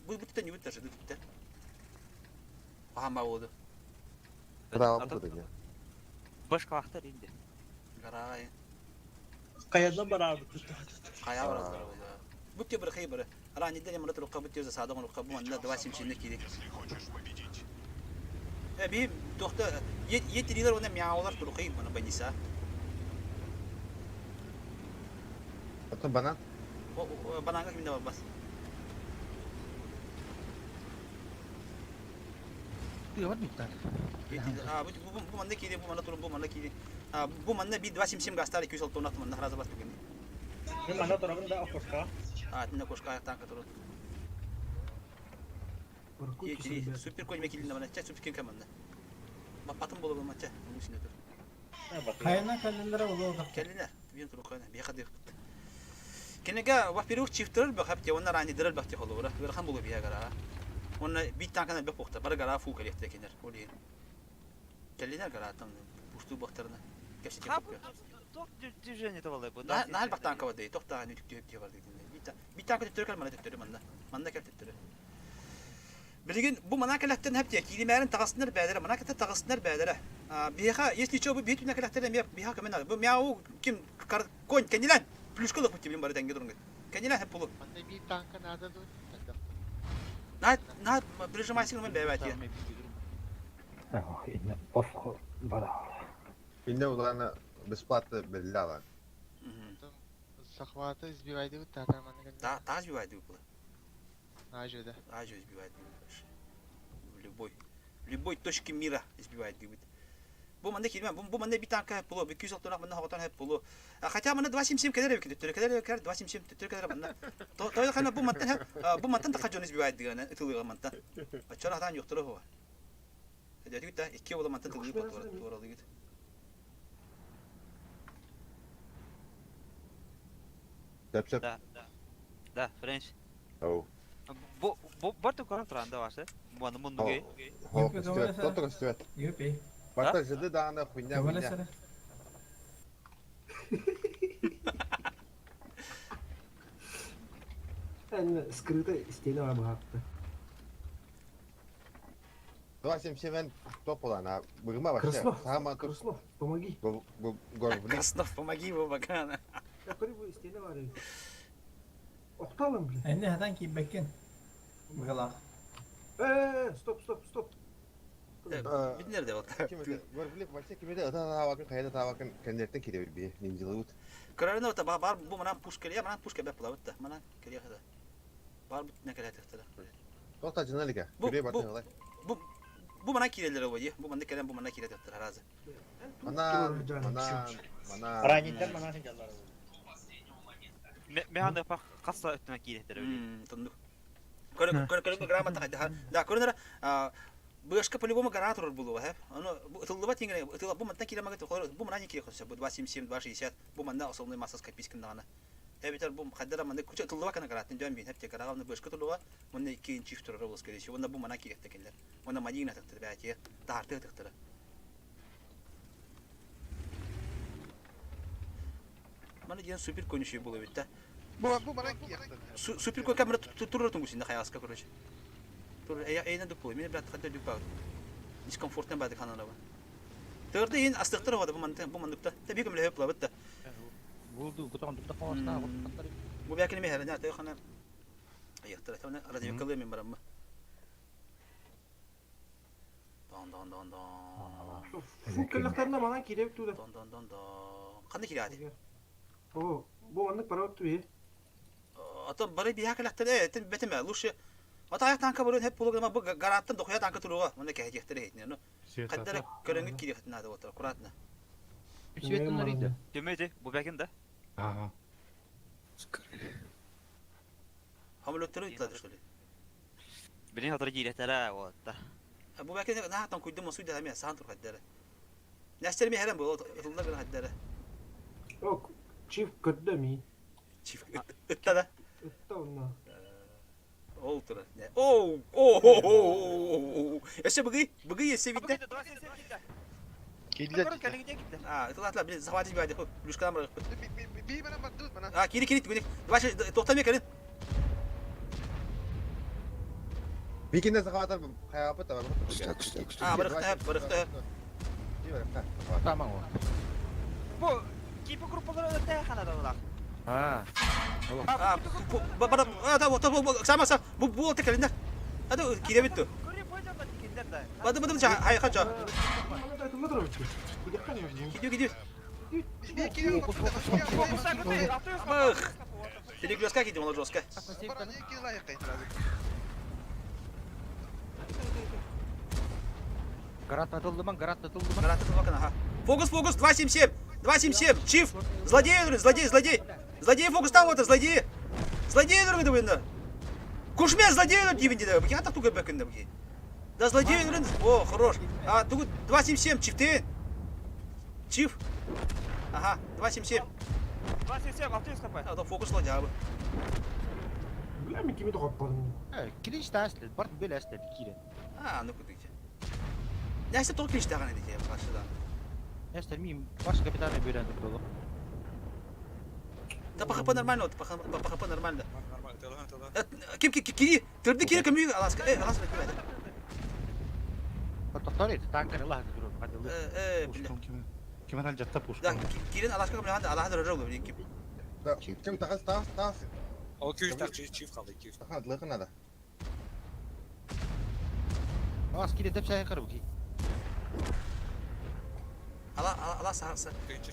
Бұттан не бұттар жады дүтті. Қағама олды. Право бұттар. Башқа вақтар енді. Қарағай. Kayadan beraber. Kaya var orada. Bu tür bir hayır. Ara ne dedim anlatır o bu tür sağdan o bu manla dava simsinde kidi. Bir doktor yetiriler ona miyavlar turukayım bana banisa. Atın bana. O bananga kimde var bas. Tidak var miktar. Bu manda kidi bu manda turun bu manda kidi. Bu manda bir dava simsim gastar 200 tonat manda haraza bas bugün. Ne mana tarafın da koşka. Tine koşka ayaktan katırın. Yetiri süper koy mekilinde bana çek süper kim manda. Bak patım bolu maça. Bu işin ötürü. Kayana kalendara oluyor. Kelliler. Bir turu koyana bir kadar. Kenega wax bir çiftler bak hep onlar aynı diral bakti olur. Bir kan bulu bir gara. Onlar bir tane kan bir pokta. Bara gara fu kalif tekinler. O değil. Kelliler gara tam. Pustu baktarına. Kepsi Ha kepsi. bu çok düzeni de vallahi bu. Nahal baktan kava değil. Tokta hani tük var dediğinde. Bir tane tüttürü kalmadı tüttürü manda. Manda kep tüttürü. Bilgin bu manakalattan hep diye kilimerin takasınlar bedere manakatta takasınlar bedere. Biha yesti çoğu bir tüne kalattan biha kamen al. Bu miau kim kon kendilen plüşkalık bu tibim bari denge durun. Kendilen hep bulu. Bende bir tanka nerede dur? Nah bırjımaysın men bebet ya. İnne ofko bara. Inne ulanı besplatı belli alan. Захвата избивайте от тата мане. Таз бивает bu. Аже да. Аже избивает. Любой точки мира избивает gibi. Bu manda kilime bu manda bir tanka hep bulu 200 tona manda havadan hep bulu. Hatta manda dua simsim kadar bir tüttürü kadar dua simsim tüttürü kadar manda. Toyda kana bu mantan hep bu mantan da kaçon избивает digana ıtılıyor mantan. Açaratan yoktur o. Dedi ki iki oğlu mantan ıtılıyor doğru git. Tepsep. Da, French. Oh. Bu Bartu kontranda varsa. Bu anda mundu ge. Ho, stivet. Toto stivet. Yupi. Bata jedi dağına хуйня Кавале хуйня. сара. Скрытая стена обратно. Dua simsimen top olan ha. Bırma bak. Краснов, Sama Краснов, помоги. bu gorvlik. Краснов, помоги его бакана. Я прибыл стена var. Оқталым, блин. Энне хадан кийип беккен. Быгала. Стоп. Bir nerede bak? Gorvlik başta kimde ata tavakın kayda tavakın kendilerden kiriyor bir ninjalığı. Kararına ota bar bu mana pushkeliya mana pushka be plavutta mana keliya hada. Bar bu ne kadar tıktı. Tokta cınalika. Bu- Kiriyor bu- batın olay. Bu mana kireler o ya. Bu mana kelen bu mana kire tıktı haraza. Mana. Aranitten mana sincalar. Me handa pak kassa üstüne giyirler öyle. Tundu. Kore grama ta da kore Başka по-любому гарантор булу hep. Onu bu ıtıllıbat yengene ıtıllıbat bu mantan kilema git bu mana kire koşsa bu 270 260 bu manda aslında masas kapiskin dağına. Evet bu kadar manda kuça ıtıllıbat kana garantın dön bin hep tekrar onu başka tıllıva bunu iki çift tur olası gerekiyor. Onda bu mana kire tekeller. Onda madina taktır belki tartı taktır. Mana diyen süper konuşuyor bu bitti. Bu bana ki yaktın. Süper koy kamera tutturur tunggu sinde hayaska korece. Tur eyna duk boy. Mine brat kadar duk bağır. Diskomforttan bağdı kanala var. Törde yin astıktır havada bu mandukta. Tabii ki hep la bitti. Buldu, bu tahun tutaq olsa, Bu belki ne meher nerede kana. Ayıktır. Tamam arada yakalı mı baram mı? Don. Şu kelleklerine bana kirep tuğda. Don. Kandı kiri hadi. Oo, bu anlık para öttü bir. Atam bari bir hakalakta evet betime luşu. Ata ayak tanka bolun hep bulu ama bu garanttan dokuya tanka turuğa. Bunu ke hecektere hitne no. Kadar körengit kiri hatna da otur kuratna. Üsvet onlarıydı. Demedi bu bekin de. Aha. Hamlöktörü itladı şöyle. Benim hatırı giyirler ha o da. Bu belki ne hatan kuydum o suyda hem santur haddere. Nesler mi herem bu atıldı bir haddere. Yok, çift kırdı mı? Çift ıtta da. Itta onunla. Oltura. Ne? Ese bıgı yese bitti. Kediler. Itlatla bir zavadi bir hadi. Luşkan bırak. Bir bana bak dur bana. Kiri günek. Başa tohtamaya gelin. Bir kinde sakavatar hayapı da var. Bıraktı hep. Tamam o. Bu Keep группалар өтә ханада улар. Sama sama. Bu tek elinde. Hadi gire bitti. Көрі бойда ба дигендер да. Hadi hay kaç. Мындай айтылып отыр бит. Кидекка не? Gidiyor. Фокуса көтө, атып. Бах. Перегрузка gidiyor ona жестко. Баран екі лайық қайтырады. Гарант атылды ма? Гранаты bakın ha. Фокус 277. 277. Чиф. Злодей. Злодей фокустан отыр, злодей. Злодей өргөдө oyunda. Кушмен злодей дивинде. Я так туга бекенде бки. Да злодей өргөн. О, хорош. А, тугу 277 чифтен. Чиф. Ага, 277. 27 атып капай. А, да фокус злодей abi. Бля, мен кимеди каппадым. Килиш тааслы, бар беләстә кире. А, ну кудык. Нәрсе толк иштаган эди каршыдан. Ястер мин баш капитаны бирәндек булып. Да ПХП нормально, ПХП нормально. Нормально, тела. Ким кири, тырды кири кем аласка. Аласка кем. Тоқтар танканы лах дуру. Бля. Кем аль жатта пуш. Да, кирин аласка кем алаха дөрөв булды ким. Ким тағас. О, 200 так чиф қалды, 200. Тахан лықын ада. Ас кире деп шайқыр бу ки.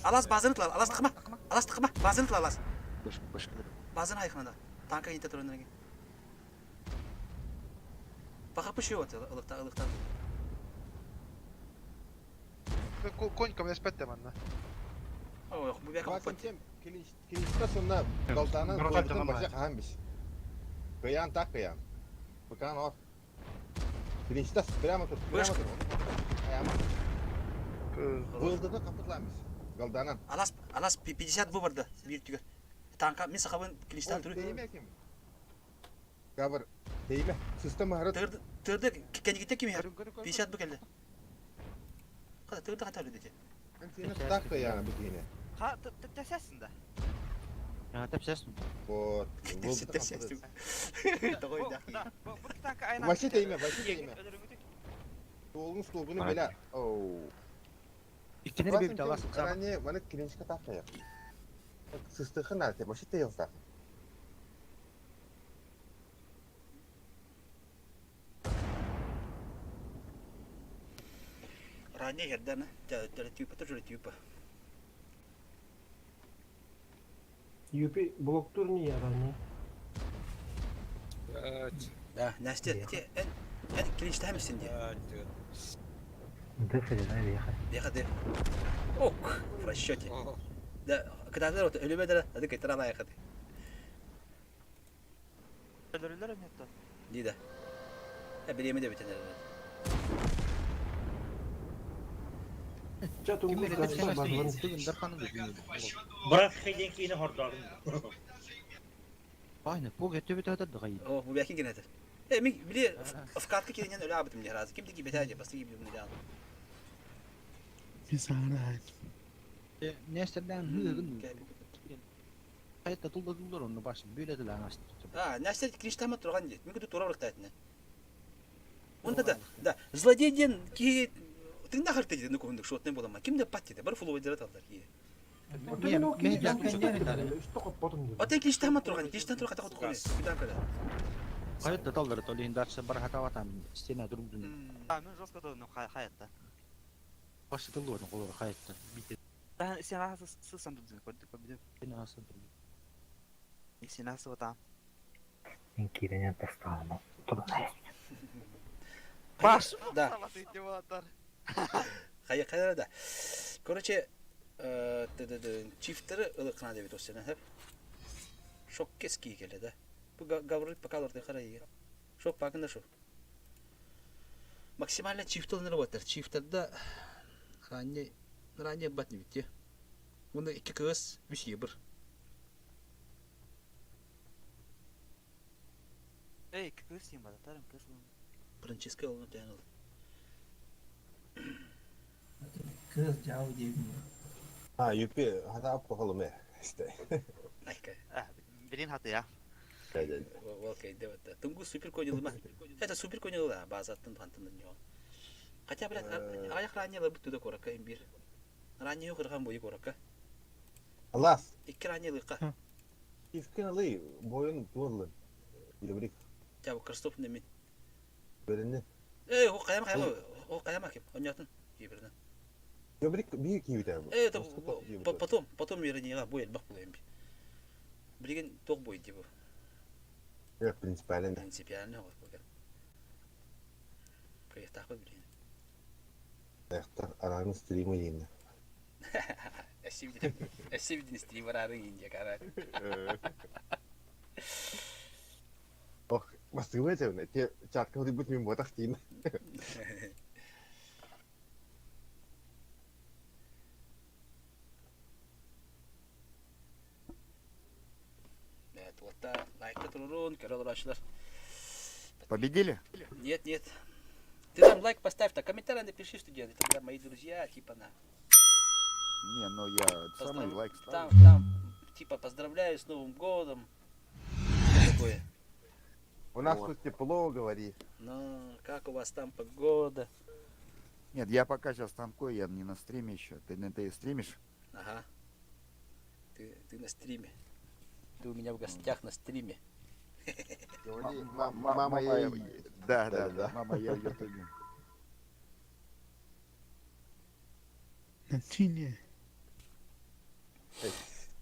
Алас базын кыла, алас тыкма, базын кыла алас. Бош. Базын айқынада. Танка инте турундан ки. ПХП шо вот, ылыктан. Конь ко мне спәттем анна. Ой, бу бек капат. Киништа сонна галтанын көйтін башы қаған биш. Кыян так кыян. Быкан ор. Киништа прямо тут. Бұлдыды қапытламыз. Галданан. Алас 50 бу барды. Bir tügür. Tanka мен сахабын киништан туру. Дейме кем? Габыр. Дейме. Система харат. Тырды кенигите ким 50 бу келди. Када тырды ката өлүдү. Сені так кыян бикине. Ха, тәсәсен да. Я деп сәсен. Вот. Тәсәсен. Тагойда. Бу танка айна. Васи дейме. Столгunu белә. Оу. İkini bir alası kısa. Ранее баны кинешка так кыян. Сыстыхын алты, башы тейылса. Ранее ярдана, тюпа. Юпи блоктур не яранı. Да, Настя, en kinişte misin diye. Дехаде. Ок, в расчете. Да, когда ты вот любит, а ты как трава ехать. Ölürler mi hatta? Дида. Береме де битен. Çatım bu kadar bağlan. Дарханы деп. Бырақ хейден кейіні хордағын. Aynen, bu götü bir tane de gayet. О, bu belki gene de. Min bile в катке киренен öyle abitim ya razı. Kim de gibi betaje bastı gibi bunu ya. Bir saniye. Nesterden hızlı. Hayatta tuldur onu başım. Böyle de lan açtı. А, Настя киништама турган дит. Мен күтүп тура бырыктайтын. Онда да, злодейден ки ты нахер ты ну көндүк шотный болама. Кимде пат dedi. Бір фуловый дирет алдар ки. Üstü kapatım dedi. Ата киништама турган, киништан тура ката кот. Бидан када. Hayatta talları tolihin darsa bar hata vatan. İstene durumdun. Мен жестко дадым хаятта. Başı tıldı onu kolları hayatta. Bitti. Та сен асысан дудун көрдүк бе. Beni asıl. Сен асы отам. Мен киренен тасталма. Турнай. Баш. Да. Идиоттар. Hayır da. Короче, çiftleri ılıkına devlet olsun hep. Çok keski geldi de. Bu gavurluk bakalım orada karayı. Çok bakın şu. Maksimalle çift olanları var. Çiftlerde hani ranya batı bitti. Bunda iki kız bir şey bir. Ey, kız yiyeyim bana. Tarım kız. Francesca oldu yani. Kız cevabı diyebiliyor. Ha, yüpi hata bakalım ya işte. Birin hatı ya. Окей, давай. Тunggu супер конил мah. Это супер конил lah bahasa tentang nyo. Хотя блядь, ayak ranya lah betul dah koraka imbir. Ranya yo kerkan boy koraka. Алас. İki rani yılıqa. Ifkin alı boyun tuğurlu. Yebrik. Ya bu Kristof ne min? Bölünü. O kayama. O kayama kim? Oynatın. Yebirden. Yebrik bir kivi de bu. Потом вернее будет бак булайм. Билген тог будет bu. Evet, принципиально. Принципиально вот bu. Кайфтах bu билген. Ayakta aranın stream'i yayınla. Эсибдин стример арын инде кара. Oh, masih gue cewek nih. Dia cat kau ribut membuat tas Cina. Evet, вот лайкты турун, короче, Победили? Нет. Ты там лайк поставь, комментарий напиши, что делать. Тогда мои друзья, типа на. Не, ну я самый лайк ставлю. Там, типа, поздравляю с Новым годом. Такое. У нас тут тепло, говори. Ну, как у вас там погода? Нет, я пока сейчас танкую, я не на стриме еще. Ты стримишь? Ага. Ты на стриме. Ты у меня в гостях на стриме. Мама, я... Да, мама, я в ютубе. Тине.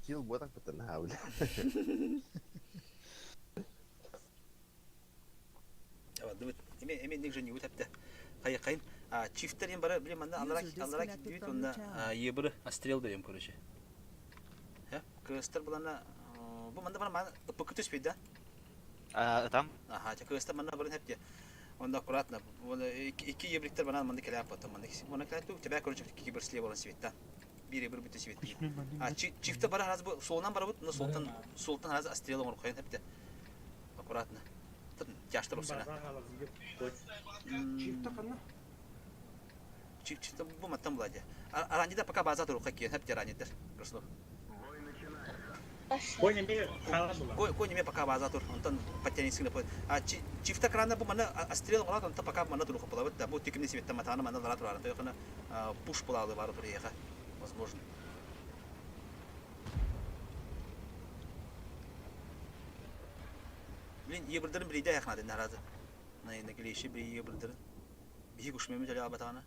Kil buat apa tenang udah. Evet, emin ник же не утапты. Кайын, чифтерин бары билем анда аларак дейт онда ебір стрел берем, короче. Кыстыр булана бу манда бара пыкы түспейді, да? Там? Ага, кыстыр манда барын хепте. Онда аккуратно. Iki ебриктер бана манда келе апты, манда ona келе ту тебе короче iki bir слева olan свет, да. Бири bir бүтө свет. Чифте бара раз бу солдан бара бут, но солтан раз стрелом ұрып қойын хепте. Аккуратно. Тяжты русына. Чифта қана? Чифта бұл маттан бұлады. Аранжида пока база тұру қақкен, хәпте аранжидер. Кырсынов. Койнеме пока база тұр, онтан подтянесіңді қойды. Чифта кранда бұл мана стрелом ұрады, онтан пока мана тұру қапылы бұд. Бұл текімне себеттен матаны мана лара тұрары. Тойқына пуш бұлады бары тұр еға. Возможно. Блин, ебірдерін бірейді аяқынады наразы. На келеші бірей ебірдерін. Бейі күшмемі төлі албатағана.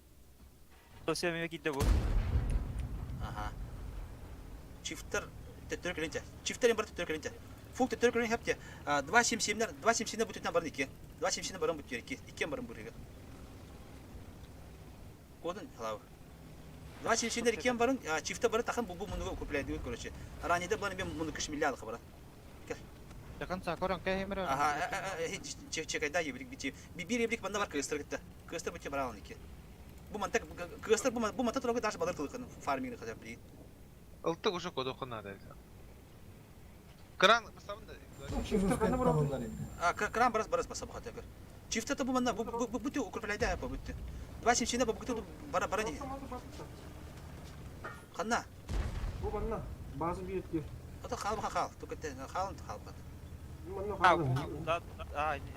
Досия меме кетті бұл. Ага. Чифтер теттер көлінте. Чифтерін бір теттер көлінте. Фук теттер көлін хепте. 2.77'ler бүтетінен барын 2. 2.77'ler барын бүтер 2. 2'en барын бұрығы. Kodun halava. 2.77'ler 2'en bарын, çifte bары тақын бұл мұнығы көпіләді өт көрінші. Аранеде бұланы мен мұны күш миллиарды қабырады. Якан сакоран кайымыр. Чекайда ебрик бити. Bir ебрик банда бар кыстыр кетті. Кыстыр бүте баралын еке. Бұл мантак кыстыр бұл манта тұрағы даже бадар қылықын фармингді қадап білейін. Ылтық уже код оқынады. Кран басабында. Чифта қана бар олар енді. Кран барас басабы қата көр. Чифта бұл манда бүте көпіләді апа бүте. 2.77'de бұл бүте бара не? Қанна? Бұл банна базы бүйетке. Ата қалып қал. Түкетте қалын қалып қат.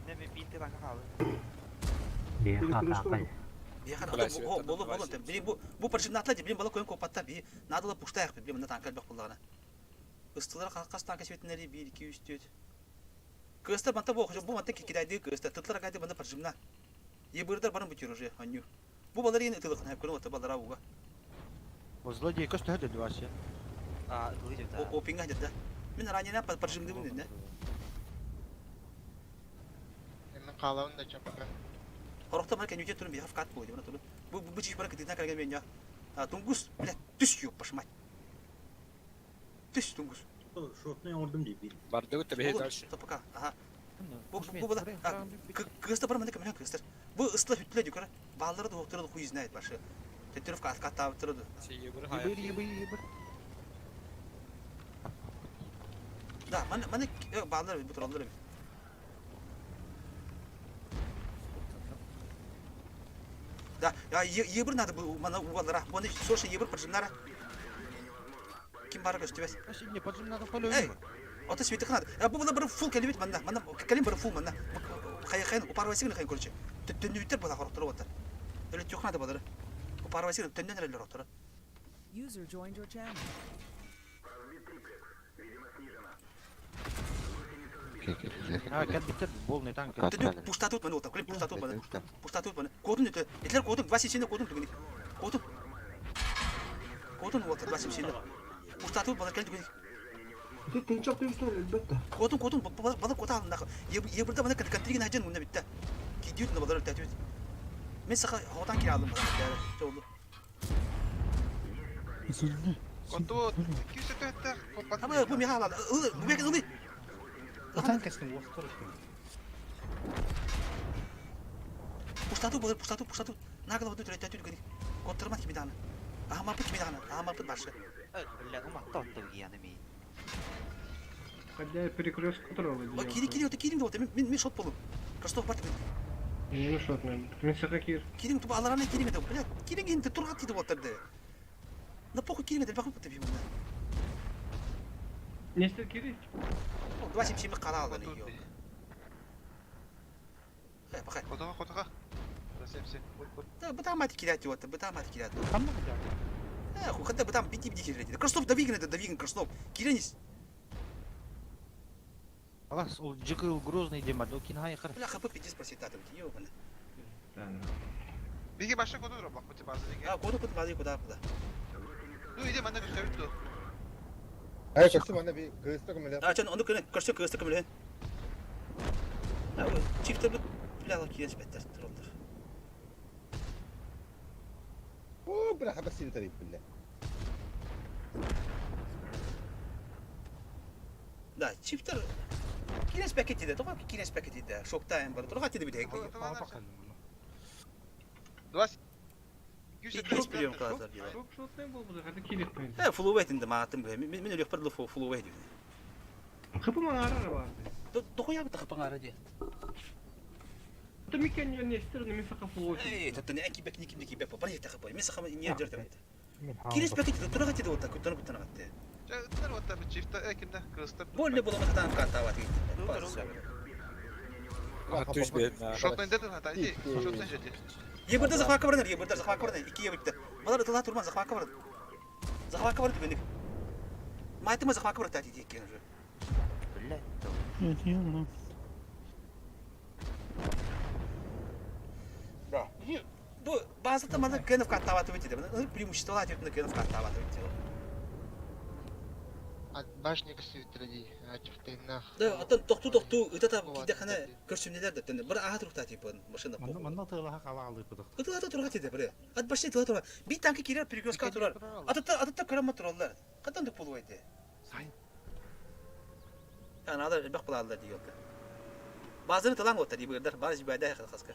Ne mi binti lan kahalı. Bu parçanın atladı. Bilin balık koyun kopatta bir nadıla puştayak bir bilin tankal bak bullağına. Istılar kas tanka şevetleri 1 2 3 4. Kısta banta bu banta kidaydı kısta tıtlara kaydı banta parçamna. Yebirder bana bitiyor уже аню. Bu baları yine ıtılık hep koyun ota balara buga. O zlodeyi kaç tane dedi var ya? O pinga dedi. Min ranına parçamdı bunu ne? Қалауын да чапаға. Орохта марка нюте турun bir hafkat koydu bana turun. Bu çiş bana kıtıdan kadar gelmeyen ya. Tungus, bile tüs yok başıma. Tüs Tungus. Şortuna yordum diye bir. Barda götü bir karşı. Tapaka. Aha. Bu bana kısta bana mendek kısta. Bu ıslah hütle yukarı. Bağları da hoktara da huyu zinayet başı. Tetrif kat tavtırdı. Yebir. Da bana bağları bu turalları. Да, ебір нады бұл мана уғалара. Бұны сошы ебір паржымнара. Кім бары көстебес? Не паржымнара полюбі. Ота светі қынады. Бұл бір фул кәлемет манда. Манда кәлем бір фул манда. Қайын, ұпарвайсығын қайын көрінші. Түнді үттер бұла қорықтыры отыр. Өлі түйіқынады бұлары. Ұпарвайсығын түнден әрелер отыр. User joined your channel. А, кәдбиттер, болный танк. Ты пустоту паны отыр, пустоту паны. Пустоту паны. Кодун это. Этлер кодун 27 кодун түгүн. Кодун. Кодун отыр 27. Пустоту паны келди түгүн. Ты тынчап тұрсың әлбәттә. Кодун бала кота алында. Ебирде бана контриген ажын мында битте. Кидют на бадар тәтү. Мен саха ходан кире алдым бана. Жолду. Конту 200 Ama bu mihala. Bu bekle zılı. Танкастың уақыты Пустоту. Нагла вот это тәтү түгүн. Коттырмат кимиданы. Ахмапыт башы. Бля, уматтап төгияны мен. Хотя перекресток трогать. Ой, кирим вот. Мен шот болдум. Крастов бар түгүн. Не шот мен. Мен сака кир. Кирим туба алараны кирим еді. Бля, кирим енді тургат дейді отырды. На похуй кирим еді, бақын күтіп емін. Не істер кири? 27 қала алды. Бақай. Котаға. Сепсе. Бұта мати кирят дейді, бұта мати кирят. Қамна қыда? Құқында бұта бити кирет. Крастов давигін Крастов. Киренис. Алас, ол жықыл грозный демады, ол кейін хайқыр. Бля, қапы 50% атым дейді, ебаны. Биге башы коду робак бути базы деген. Коду базы куда. Ну иде манда көтөрүптү. Ай, костюм анда bir kıyıstık mı lan? Can onu karşı kıyıstık mı lan? Abi çifte bu pilav kiyes better turulur. Oo, bırak bas seni tarayıp billah. Da çifte kiyes paketi de, tamam ki kiyes paketi de. Şoktayım bana. Dur hadi bir de. Duas. Hiç biliyorum kadar gibi. Шот не бол буде, хата кирет мен. Full weight indi maatim be. Men ölüyor pırlı full weight diyor. Kapıma arar var. Dokuya bir takıpan aracı. Ты мекен не истерный, мен сака фул. Ey, tutun en kibek nikimdeki be. Bana yeter kapı. Men sakama niye dört evet. Kiyes paketi de tura hadi de otta kutan kutan attı. Тер вот там чифта экимде кыстып. Bolle bulama kadar kartava değil. Шотный дедин хата иди. Шотный жети. Ебірді захвақа бұрыныр. Екі ебірді. Балар ұтыла тұрман захвақа бұрын. Захвақа бұрын түбендік. Майтыма захвақа бұрын тәті дейкен уже. Бұл базылда мана кенов каттаваты өтеді. Преимуществола әтетіні кенов каттаваты өтеді. От башника сүйттірді, ачықтайнақ. Да, атын тоқту, ұтата кейде қана көрсімнелер дөттенді. Бір аға тұрықта типін, машина поқы. Манда тығылаға қала алды бұдық. Ұтылата тұрға теді бірі. Ат баштай тұла тұрға. Bir танки керер перекрестка тұрар. Атытта көрәмі тұралар. Қаттандық болу өйді? Сайын. Yani adam bak bulalım da diyor. Bazıları talan otur diye böyle bazı bir ayda kaska.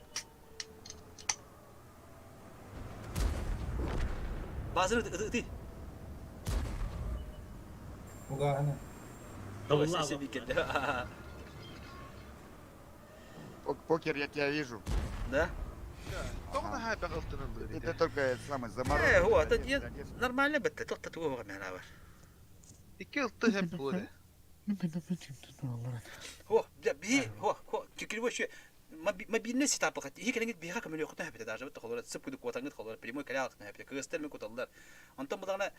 Bazıları değil. Uga ana. Tamam sesi bir kere. Покер я тебя вижу. Да? Томна хай бакылтынын И ты только самый заморозил. هو это нормально бетте. Тот тату var men var. İki ıltı hep böyle. هو كيكلوا شيء ما بينسي تابقة هي كلمة بيها كمان يأخذها بتدا عجبت تخلص تسب كده قوتان تخلص بريمو كلاه كنا بتدا كريستال من كتلار أنتم بدنا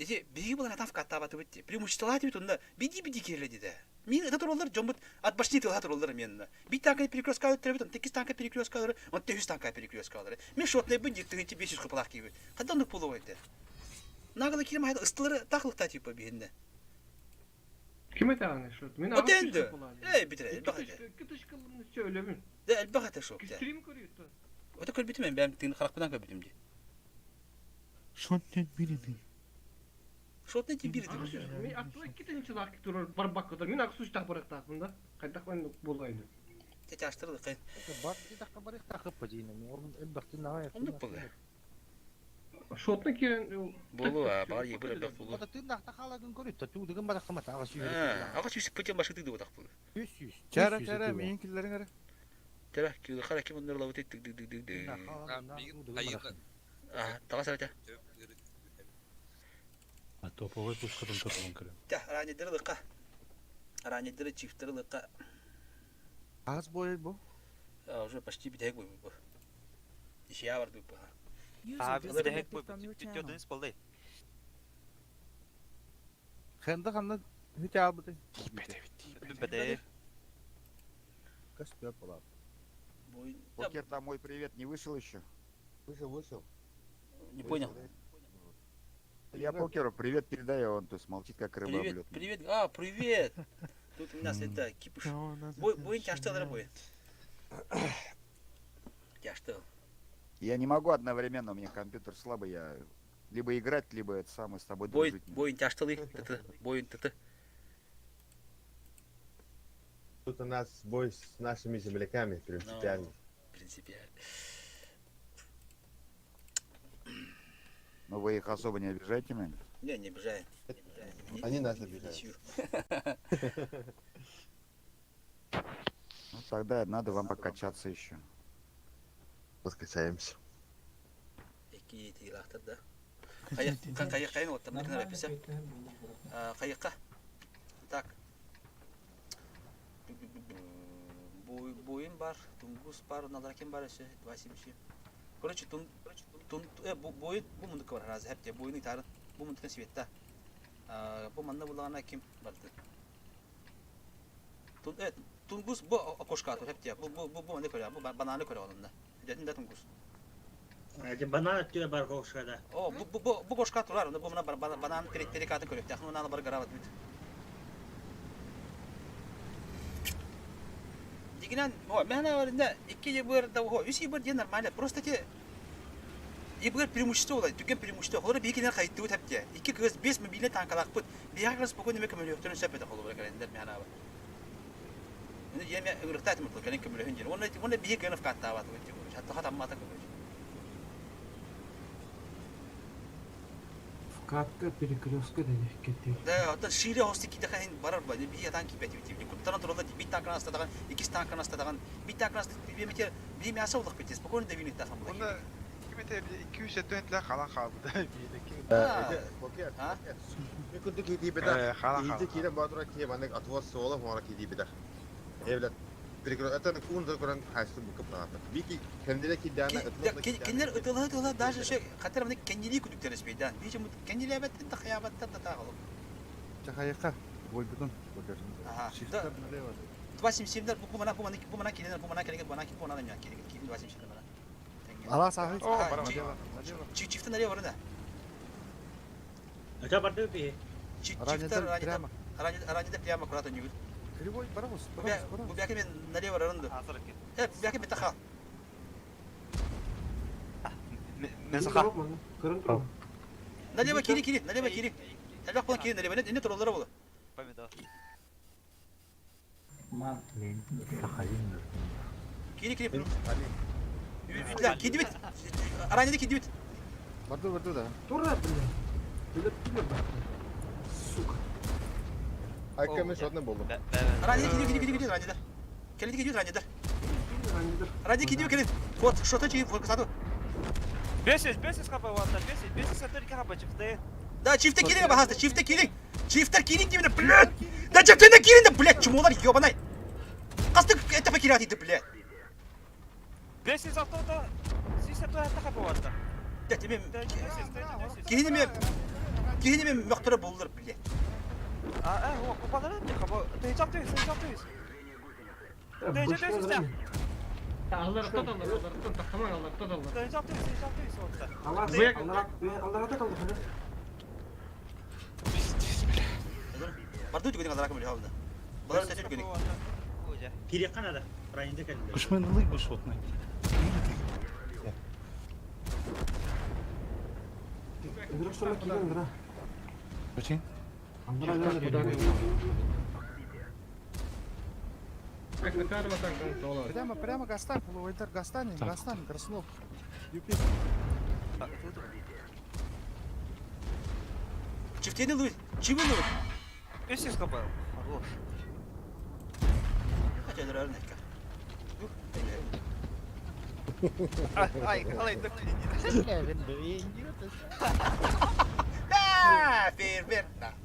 إيه بيجي بدنا تعرف كتابة تبتي بريمو اشتغلت بتونا بيجي كير لدي ده مين ده ترولر جنبت أتبشتي تلها ترولر مين بيتاكل بريكروس كادر تربيتهم تكيس تاكل بريكروس كادر وأنت هيس تاكل بريكروس كادر مين شوط نبني تهيتي بيشش خبلاك كيف هذا نقوله ويده ناقل كلمة هذا استلر تاخذ تاتي ببيهن Kime tane şut? Men O dendi. Bitire. Bak hadi. Kıtışkılını söylemin. De bak hadi şu. Stream koruyordu. O da kol bitmeyin ben tin xalaqdan kol bitimdi. Şonten birini. Şotne tin biri. Men atla iki tane çılak durur bar bakıdır. Men aksu tak bırak takında. Kaydak ben bolaydı. Teçaştırdı qın. Bak bir dakika barık takıp bacıyla. Onun elbette nahayet. Onu buldu. Şotna kiren Bolu var yebir bak bolu. O da tırnakta kaladın görüyor. Tatu degan badak mata ağaç yürü. Ağaç yüzü pıçın başı tıkdı odak bulu. Yüz. Çara meninkillerin ara. Tera ki xala kim onları lavut ettik dık. Tağa sarıca. Toповой пушкадан тоталан кірі. Та, ранедері лықа. Ранедері чифтері лықа. Az boy bu. Уже почти битек бой bu. İşe vardı bu. Abi de hek bu tutuyordu spolday. Kendi kanlı hiç almadı. Bede Бойын. Покер там мой привет не вышел еще. Вышел. Не понял. Я покеру привет передаю, он то есть молчит как рыба об лед. Привет. Привет. Тут у нас это кипиш. Бойын тяжтылары бойын. Тяжтыл. Я не могу одновременно, у меня компьютер слабый, я либо играть, либо это самое с тобой Бойын, дружить. бойын тяжтылы. Бойын тыты. Тут у нас бой с нашими земляками принципиально. Принципиально. Но вы их особо не обижаете, наверное? Не обижаем. Они нас обижают. Ну тогда надо вам покачаться еще. Раскачаемся. Какие эти лахтар, да? Каяк вот там на написи. Каякка. Так. Бойын бар, тунгус бар, надаркен бар еще, 27. Короче, бойын bu munduk var razı hep de boyunu itarın. Bu mundukun sivette. Bu manda bulana kim vardı? Tungus bu koşka atıyor hep de. Bu manda koyuyor. Bu banana koyuyor onunla. Dedin tungus. Banana atıyor bar koşkada. Bu koşka atıyorlar. Onda bu banana terik atı koyuyor. Yakın ona bar garavat bit. Дигинан, меня говорят, икки ебер да ho, үс ебер ден нормально, просто те ебер преимущество было, түген преимущество. Холор бигинер кайтты өтеп те. Икки кыз 5 мобильный танкалак бут. Биягы спокойно мекем өлөктөрүн сөпөтө холор берген меня бар. Эми еме ырыктат мытлы, кален кем өлөһүн жер. Оны биг генов каттабат өтө. Хатта хатаммата көрөж. Катка перекрестка да кетти. Да, это шире хостики да хайн барар ба. Би ятан кипет бити. Куттаран турда бит танкан астадаган, икис танкан астадаган, бит танкан астадаган биметер би мясаулык битес. Спокойно да винит тахам. Onda 200 töntler kalan kaldı da Покер. Ne kundu ki diye beda. İyice kire badura kiye bana atwas sola mora ki diye beda. Evlat. Перекресток это кунда коран хайсту bu kapına. Bir ki kendine ki dana Kendiler ötüla даже şey hatır mı kendiliği kuduklar espeyden. Bir şey kendiliği evet de kıyametten de tağılım. Çakayaka. Boy butun. Aha. 27'ler bu bana kelingen bana ne yani kelingen 27'ler bana. Allah sahip. Çiftin nereye var ne? Acha bardı bir. Çifter aracı da priyama kuratan yürü. Кривой паровоз. Bu belki ben nereye var arındı? Hep belki bir takal. Mesaka. Nereye bak kiri. Nereye bak kiri. Nereye bak kiri nereye bak ne torollara bulu. Kiri. Kedi bit. Aracı da kedi bit. Vardı da. Тура, блин. Билет сука. Hakkımı şodna buldum. Aracı da gidiyor aracılar. Kelidi gidiyor aracılar. Aracı gidiyor kelid. Вот что-то чьи форк саду. 500 хп ватта, 500 только хп çıktı. Да, чифта килинга бахаста, чифта килинг. Чифта килинг именно, блядь. Да чифта на килинга, блядь, чмолар ёбаный. Касты это покирати ты, блядь. 500 авто 80 хп ватта. Да тебе Кихинеме мөхтөрө болдур, блядь. О, купалар не хп. Ты чаптый. Аллар тоталдар, тахаман аллар тоталдар. Ты чаптый ватта. Аллар тоталдар. Бардуу жүгүнүң азыраак мөлү хабында. Булар тече жүгүнүң. Kiri kanada. Rayında keldiler. Кушманлык bu шотный. Игрок что килен дра. Почему? Аллар аллар. Прямо Гастан, полуэйтер Гастан, Краснов. Юпи. Чифтени луй, чивы луй. 500 хп. Хорош. Хотя это реально ка. Ай, қалай докли.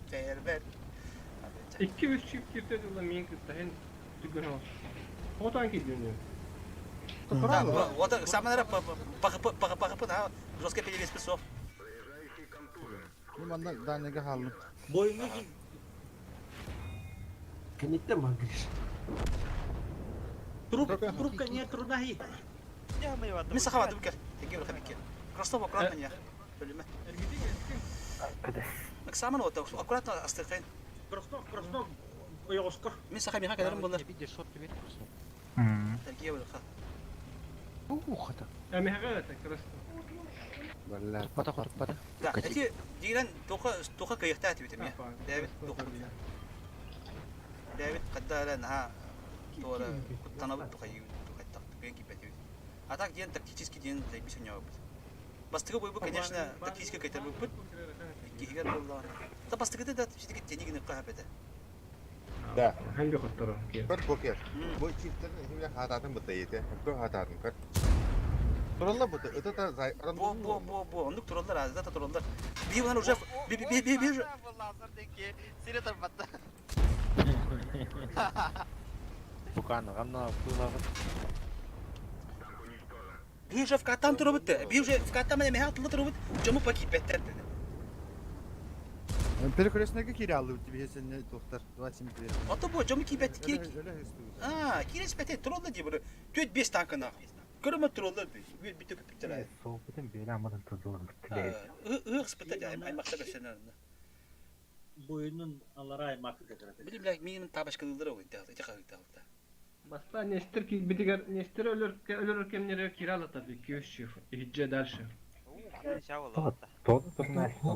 Фейерверк. 200 çift girdi ulan men kıtayın tügün ol. Otan gidiyor. Вот самое пахапы да, жестко перевес песо. Ну манда данеге халын. Группка не трудна. Я мы его Мен сахава дубкер. Теги бер хабикер. Кростово аккуратно я. Бөлүмө. Максаман вот аккуратно астрахайн. Кростов, оёскор. Мен саха миха кадерим болар. Видишь, шот тебе просто. Теги бер ха. Ух, это. Амигаата красто. Валла. Пата. Да, эти дигран тоха кайхтаат битем я. Давид тоха. Давид каддара на тора куттанабыт тухай тухайтак туген кипетип. А так ден тактический ден заебись у него. Бастыгы бойбы, конечно, тактический кайтар будет. Кигер болла. Та бастыгы да все-таки деньги кахапеда. Да. Ханга хоттoro. Көр бокер. Бой чифтерин химля хататын бытайты. Көр хататын көр. Туралла быты. Это та зай. Бо. Ондук туралдар азда та туралдар. Би унан уже би уже. Сиретер батта. Букан, ганна, пулавы. Би уже в катан турабыт. Би уже в катан мене мехат турабыт. Жому паки беттер. Перекрестнеге кире алды тебе сен доктор 27 берет. Ото бо жому кибет кирек. Кирес бете туралдар ди бир 4-5 танка нах. Көрөмө туралдар би. Битүк биттер. Соопутен бере амадан тозор Спитать аймакта көсөнөр. Бойунун алара аймакы кекерет. Билем менин табашкалыдыр ой тагы тагы. Баста нестер ки битигер нестер ölür kemlere kiralata bir köşçü. İyice дальше.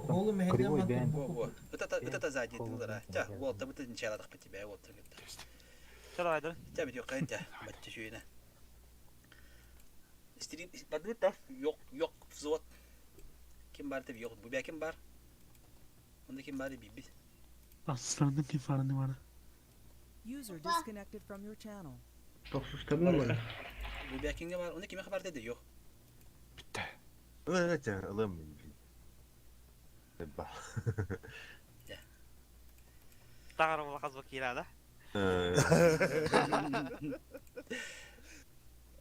Олу мехедем Вот. Это сзади дылдыра. Тя, вот, там это началадык по тебе, вот. Чало айдыр. Тя бит yok кайта, батты жүйүнө. Истирин бадыт да, yok взвод. Ким бар деп yok, bu ким бар? Onda kim var bibi? Aslanın kifarını var. User disconnected from your channel. Toksustabın mı? Bu kimge var? Onda kime haber dedi yok. Bitti. Evet, alamıyorum. Ba. Тагыр бул казбак кира да.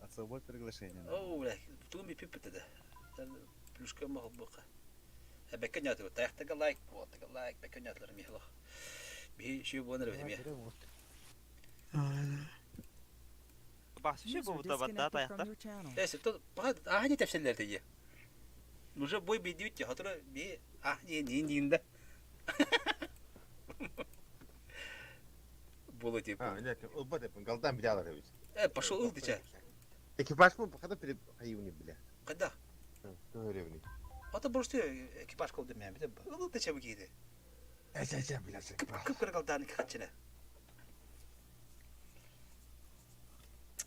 Особое приглашение. О, бля, тут ми пипет да. Плюшка мог бука. Бекенят вот тахтага лайк, вот тага лайк, бекенятлар михлох. Би ши бонер бе ми. Бас ши бу да батта таяктар. Эсе то багат ахни тапшеллерде ye. Уже бой бедит, хатыра би не да. Было типа. Нет, оба деп голдан бляла говорит. Пошел ил ты. Экипаж мы когда перед аюни бля. Когда? Говоревни. Ата просто экипаж колды мен бит. Ил ты чабы киде. Эсэ бля. Кып голдан качына.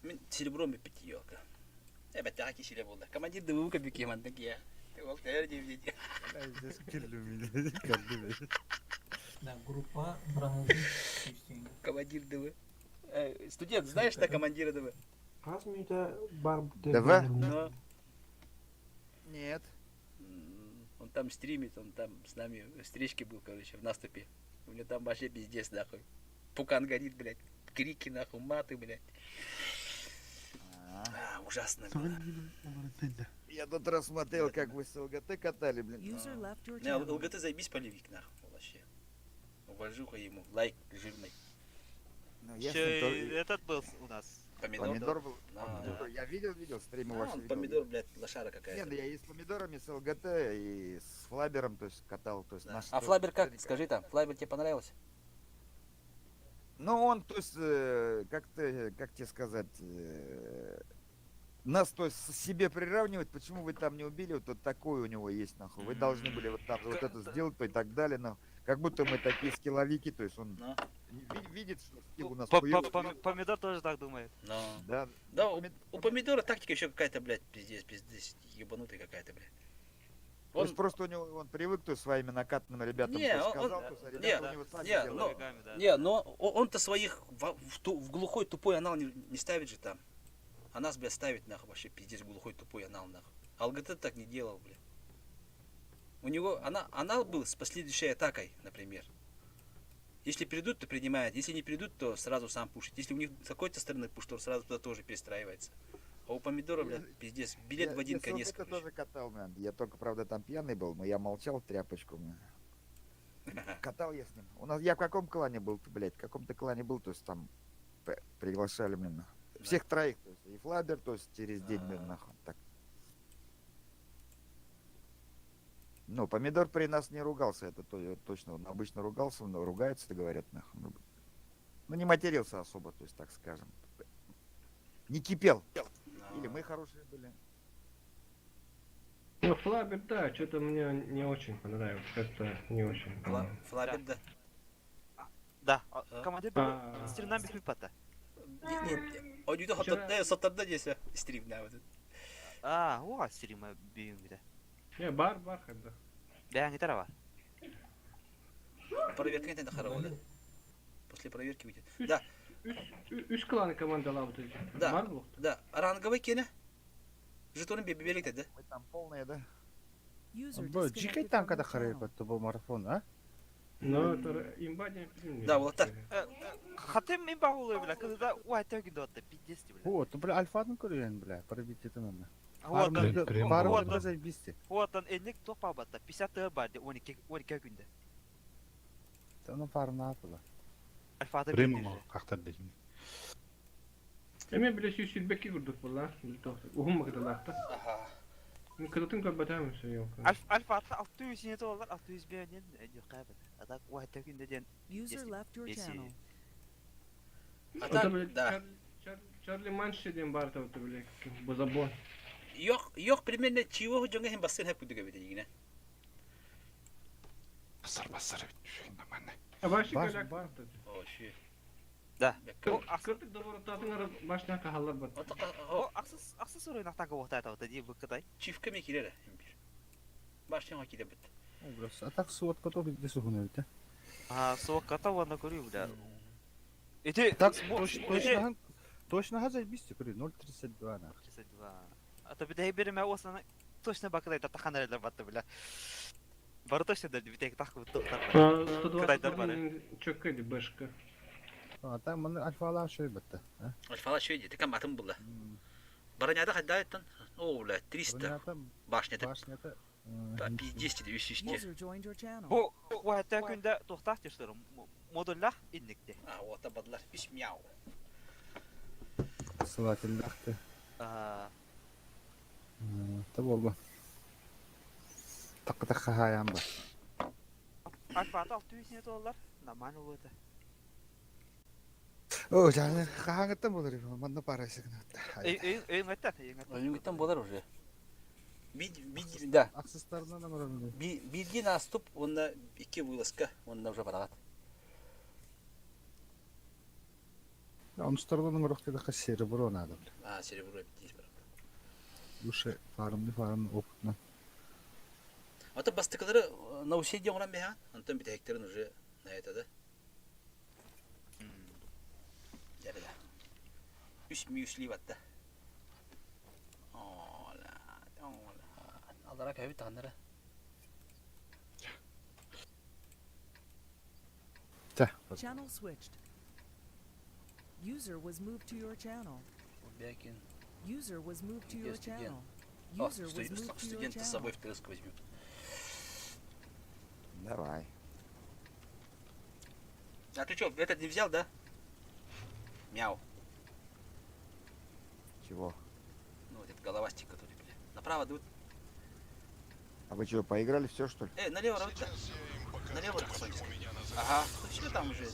Мен серебром бит yok. Evet daha kişiyle buldu. Командир да вука бики мандык я. Ол тәр деп. Здесь кирлюми. Калды. Да, группа бранзы. Командир ДВ. Студент, знаешь, да, командира ДВ? Казмида бар ДВ? Нет. Он там стримит, он там с нами в встречке был, короче, в наступе. У него там вообще пиздец, нахуй. Пукан горит, блядь. Крики, нахуй, маты, блядь. Ужасно было. Я тут рассмотрел, как вы с ЛГТ катали, блин. Не, ЛГТ заебись полевик, нахуй, вообще. Уважуха ему, лайк жирный. Ну, Этот был у нас. Помидор был. Я видел стримы ваши. Помидор, блядь, лошара какая-то. Нет, я и с помидорами, с ЛГТ, и с флабером, то есть катал. То есть А флабер как? Скажи там, флабер тебе понравился? Ну, он, то есть, как тебе сказать, нас, то есть, себе приравнивать, почему вы там не убили, вот такой у него есть, нахуй. Вы должны были вот там вот это сделать, то и так далее, нахуй. Как будто мы такие скилловики, то есть он видит, что скилл у нас Помидор тоже так думает. Да. Да, у помидора тактика еще какая-то, блядь, пиздец, ебанутая какая-то, блядь. То есть просто у него, он привык, то своими накатанными ребятами но он-то своих в глухой тупой анал не ставит же там. А нас, блядь, ставит, нахуй, вообще пиздец, глухой тупой анал, нахуй. А ЛГТ так не делал, блядь. У него анал был с последующей атакой, например. Если придут, то принимает. Если не придут, то сразу сам пушит. Если у них с какой-то стороны пуш, то сразу туда тоже перестраивается. А у помидора, блядь, пиздец, билет в один конец. Я тоже катал, man. Я только, правда, там пьяный был, но я молчал в тряпочку. Катал я с ним. Я в каком клане был, блядь? В каком-то клане был, то есть там приглашали меня. Всех троих, то есть и Флабер, то есть через день, нахуй, так. Ну, помидор при нас не ругался, это точно. Он обычно ругался, но ругается, говорят, нахуй. Ну, не матерился особо, то есть, так скажем. Не кипел. Или мы хорошие были. Ну, Флабер, да, что-то мне не очень понравилось. Как-то не очень. Флабер, да. Да, командир стримнан бихмит пата. Oyunu hatırda satırda dese stream'de var. О, стрима бейм биде. Бар когда. Бәң итара бар. Проверка не надо хорошо. После проверки выйдет. Да. Üç klanı командалар dedi. Да. Бар mı? Да. Ранговый кене. Жетонын берек dedi. Мы там полные, да? Бо, жикай там когда харай батты бұл марафон, а? Ну, это имба не. Да, вот так. Хатем имба улы бля, когда уай төгін датты, пиздесті бля. Вот, бля, альфаның көрген, бля, пробитетін оны. Вот, Барымды заебисті. Вот, он элек топа батты, 50 бар, 12 күнді. Оның парына апыла. Альфады Премиум қақтар дейін. Эме биле сүйсүлбекке курдук була. Ухум кыдалакта. Ага. Мен кыдытын көбөтөмүн сөйөк. Альфаты 600 не доллар, 600 бенен жокабы. Адак уай төгін деден. User left your channel. Да. Чарли Маншеден бар тавты биле. Бозабон. Yok примерно чего jonga hem бассын hep kudu gibi yine. Басар бит. Баши калак бар. О, şu. Да. Кыртык доборотатыңар башына кахаллар бар. О, аксыз оройн ақтанға оқтайта ота дейі бұққыдай. Çiftke mi kirere hem bir. Baştan hakile bit. Burası atak suat katı bir de suhun öyle. Соқ қата ванна көрі бля. Эти Так, точно хазай бисти көрі, 0.32 на. 32. Ата биде береме осына точно бақыдай татаханарелер батты бля. Бары точно да битек тақы $120 çökkeydi başka. Там мына альфалар шөй бітті. Альфала şöyle dedi, kam atım buldu. Бараняда хадайтын. О, бля, 300. Башнята. Башнята. 50 de üst üste. User joined your channel. Бұл уәтті күнді тоқтақ дешілер модуллах иннікте. Вот абадlar 3 мяу. Сылатылдақты. Та болу. Тақы-тақы хаян бар. Альфаты 600 доллар, нормально болды. О, жаңы қағаңыттан болыр, манда парасы күні. Өйін өттен, Өйін өттен болар уже. Да. Аксыстарынан амырын. Bilgi наступ, onda 2 вылазка, onda уже парагат. Амстардан амырықты да серебро надо. Серебро битиш бар. Лучше фармды опытно. Ата бастыкалары на усидия оран бехан, антон бит хектерин уже на это да. Ярда. 300 ливатта. Алара кайбит тагандара. Channel switched. User was moved to your channel. Back in. User was moved to your Есть again. channel. О, User was moved to your студенты с channel. собой в ТСК возьмем. Давай. А ты что, этот не взял, да? Мяу. Чего? Ну, вот этот головастик, который, бля. Направо дует. А вы что, поиграли все, что ли? Налево, Роберта. Налево, Роберта. Ага, все там уже.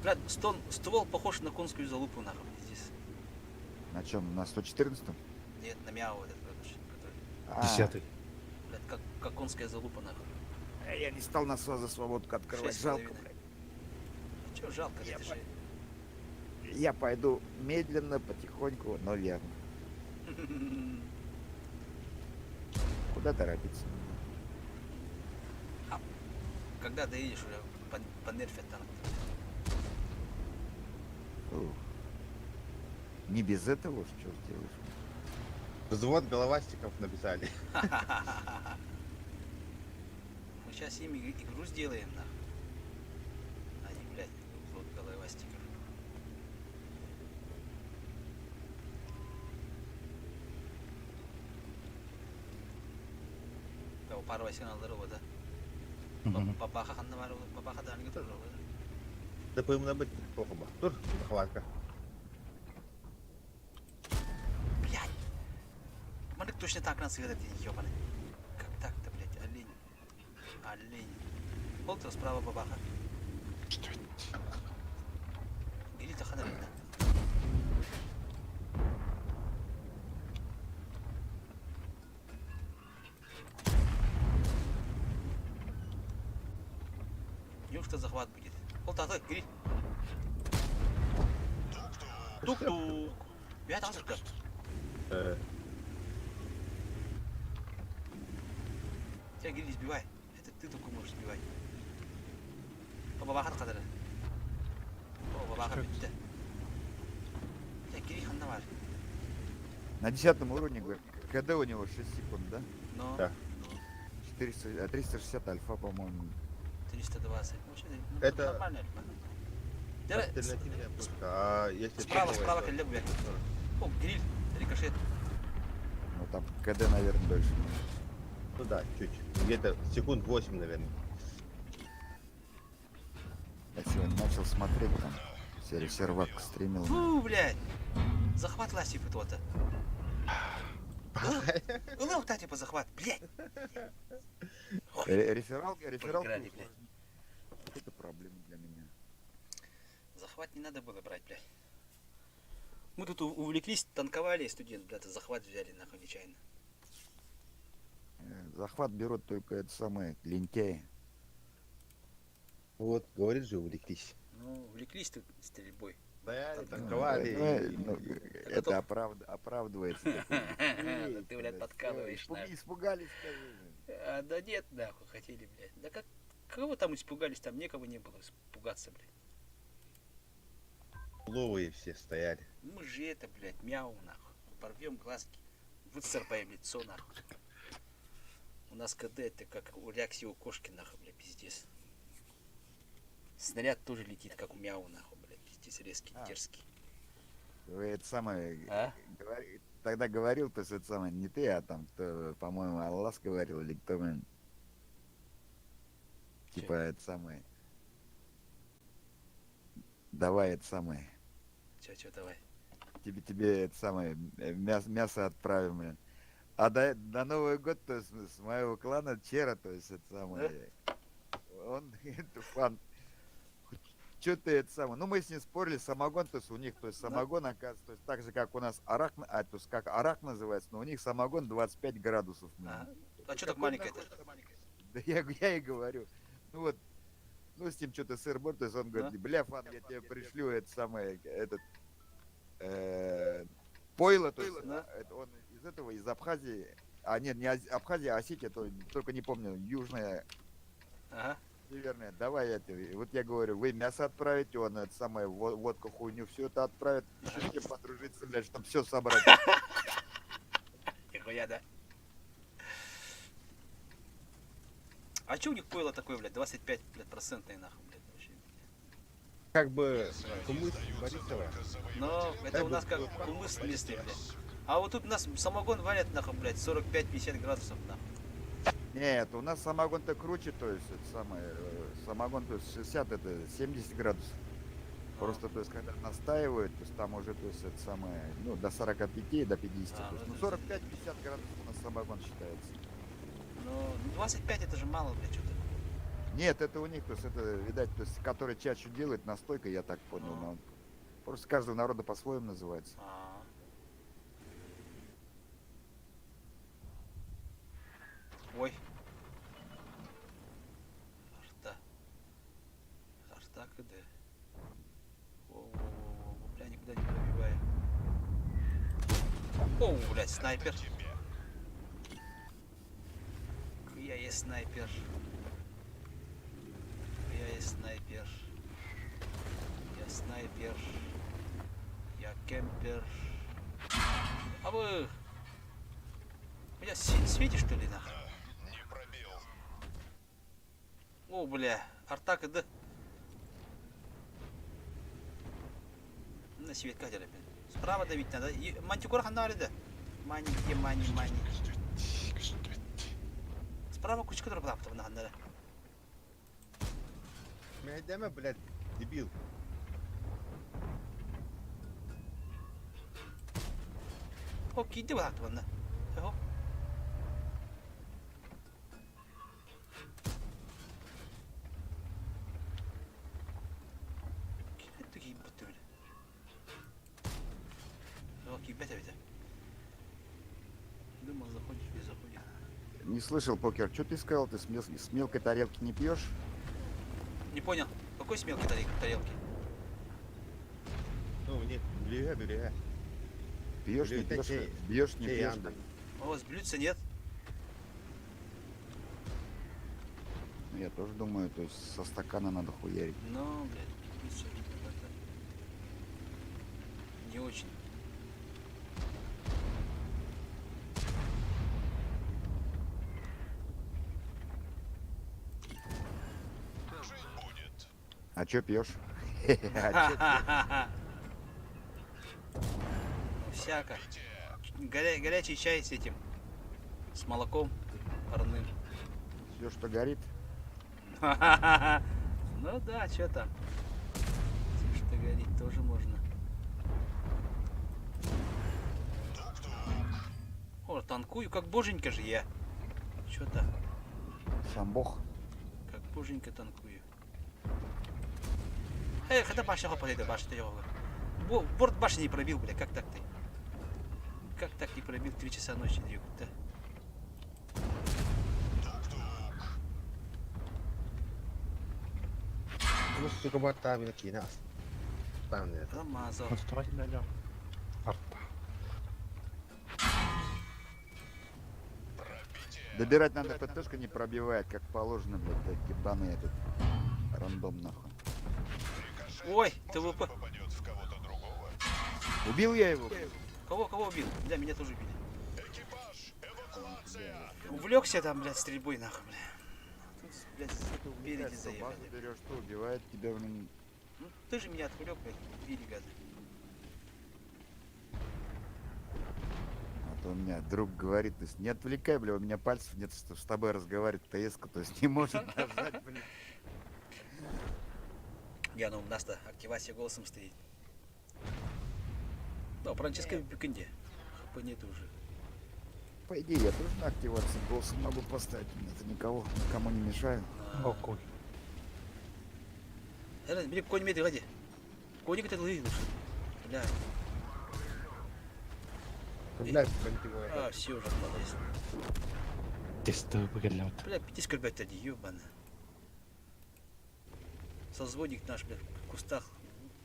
Брат, ствол похож на конскую залупу, нахуй, здесь. На чем? На 114-м? Нет, на мяу этот, короче, который. 10-й. Блядь, как конская залупа, нахуй. Я не стал насос за свободку открывать, жалко, блядь. Чё жалко, это же. Я пойду медленно, потихоньку, но верно. Куда торопиться? Когда доедешь, уже понерфят танк. Не без этого, что сделаешь? Взвод головастиков написали. Мы сейчас им игру сделаем, нахуй. Они, блядь, взвод головастиков. Tahu paru asyik nalder apa dah? Papa kakan tu baru, papa kata ni kita baru. Да по им набыть, Окуба. Тур, хватка. Блядь. Мандык точно так нас играет, ёбаный. Как так-то, блядь, олень. Олень. Болтер справа бабаха. Гири-то ханарина. Неужто захват будет? Болтата, гири. Тук-тук. Бят азырка. Тебя гири сбивай. Это ты только можешь сбивать. Бабаха кадары. О, бабаха битти. Тебя гири ханна бар. На 10 уровне, говорит, КД у него 6 секунд, да? Но. Да. 360 альфа, по-моему. 320. Ну, вообще, ну, Это- нормально. Давай, Альтернативная пушка. А если справа, топовая, справа, то- коллег, блядь. О, гриль, рикошет. Ну там КД, наверное, дольше. Ну да, чуть. Где-то секунд 8, наверное. Я сегодня начал смотреть там. Сервак стримил. Фу, блядь. Захват ластив и то-то. Ну, кстати, по захват, блядь. Реферал, Проиграли, блядь. это проблема для меня. Захват не надо было брать, блядь. Мы тут увлеклись, танковали, студент, блядь, захват взяли, нахуй, нечаянно. Захват берут только это самое, лентяи. Вот, говорит же, увлеклись. Ну, увлеклись тут стрельбой. Да, танковали. Это оправдывается. Ты, блядь, подкалываешь, нахуй. Испугались, скажи. Да нет, нахуй, хотели, блядь. Да как, кого там испугались, там некого не было испугаться, блядь. Ловые все стояли. Мы же это, блядь, мяу, нахуй. Порвем глазки, выцарпаем лицо, нахуй. У нас КД это как у Рякси, у кошки, нахуй, блядь, пиздец. Снаряд тоже летит, как у мяу, нахуй, блядь, пиздец, резкий, дерзкий. Вы это самое... А? Тогда говорил, то есть это самое, не ты, а там, кто, по-моему, Аллас говорил, или кто, блин. Типа это самое... Давай это самое. Чё, давай. Тебе это самое, мясо отправим, блин. А до Нового года, то есть с моего клана Чера, то есть это самое... Он, это фан. Что-то это самое. Ну, мы с ним спорили, самогон, то есть у них, то есть самогон, оказывается, то есть так же, как у нас арак, то есть как арак называется, но у них самогон 25 градусов. А что так маленькое-то? Да я и говорю. Ну вот, ну с ним что-то сыр-бор, то есть он говорит, бля, фан, я тебе пришлю это самое, этот, пойло, то есть это он из этого, из Абхазии, а нет, не Абхазия, а Осетия, только не помню, южная. Ага. Северная, давай это. Вот я говорю, вы мясо отправите, он это самое, водку, хуйню, все это отправит. Еще с кем подружиться, блядь, чтобы все собрать. Нихуя, да. А че у них пойло такое, блядь, 25, блядь, процентное, нахуй, блядь, вообще. Как бы кумыс Борисова. Но это у нас как кумыс местный, блядь. А вот тут у нас самогон варят, нахуй, блядь, 45-50 градусов, нахуй. Нет, у нас самогон-то круче, то есть это самое, самогон, то есть 60, это 70 градусов. Просто, то есть, когда настаивают, то есть там уже, то есть, это самое, ну, до 45, до 50, то есть, ну, 45-50 градусов у нас самогон считается. Ну, 25 это же мало, блядь, что-то. Нет, это у них, то есть, это, видать, то есть, который чаще делает, настойка, я так понял, но просто каждого народа по-своему называется. Ой. Арта КД. Во-во-во-во, бля, никуда не пробиваю. О, блядь, снайпер. Я есть снайпер. Я есть снайпер. Я снайпер. Я кемпер. А вы... Меня светишь, что ли, нахуй? О, бля, арта КД. На свет катера, блин. Справа давить надо. Мантикора хандали, да? Мани, где мани. Справа кучка дробла, потом на хандали. Мехдеме, блядь, дебил. О, киньте вот так, ладно. Ого. Кинет такие будто, бля. О, кибета, бля. Думал, заходишь, без заходишь. Не слышал, покер, что ты сказал? Ты с мелкой тарелки не пьешь? Не понял. Какой с мелкой тарелки? Ну, нет, бля. Пьешь, не пьешь, бьешь, не пьешь. У вас блюдца нет? Я тоже думаю, то есть со стакана надо хуярить. Ну, блядь, все как-то не очень. А чё пьешь? Всяко. Горячий чай с этим. С молоком парным. Все, что горит? Ну да, что там. Все, что горит, тоже можно. О, танкую, как боженька же я. Что-то. Сам бог. Как боженька танкую. Это башня хопает, это башня его. Борт башни не пробил, бля, как так ты? Как так не пробил 3 часа ночи, дрюк-то? Ну, сука, бата, бля, кина. Там нет. Замазал. Добирать надо ПТшка не пробивает, как положено, блядь, так ебаный этот рандом нахуй. Ой, ТВП. Убил я его? Кого убил? Бля, меня тоже убили. Увлекся там, блядь, стрельбой нахуй, бля. Тут, блядь, спереди заехали. Берешь, что убивает тебя, блин. Ну, ты же меня отвлек, блядь, убили, гады. А то у меня друг говорит, то есть не отвлекай, бля, у меня пальцев нет, что с тобой разговаривать ТС-ка, то есть не может нажать, блин. Я, ну, у нас-то активация голосом стоит. Да, Франческа в Бикенде. ХП нет уже. По идее, я тоже на активацию голоса могу поставить, это никому не мешает. Окей. Бери конь медведь, ради. Коник это лыжи лучше. Бля. Блядь, бантивая. А, все уже полез. Бля, 5 скорбят тоді, ёбана. Созводник наш, бля, в кустах,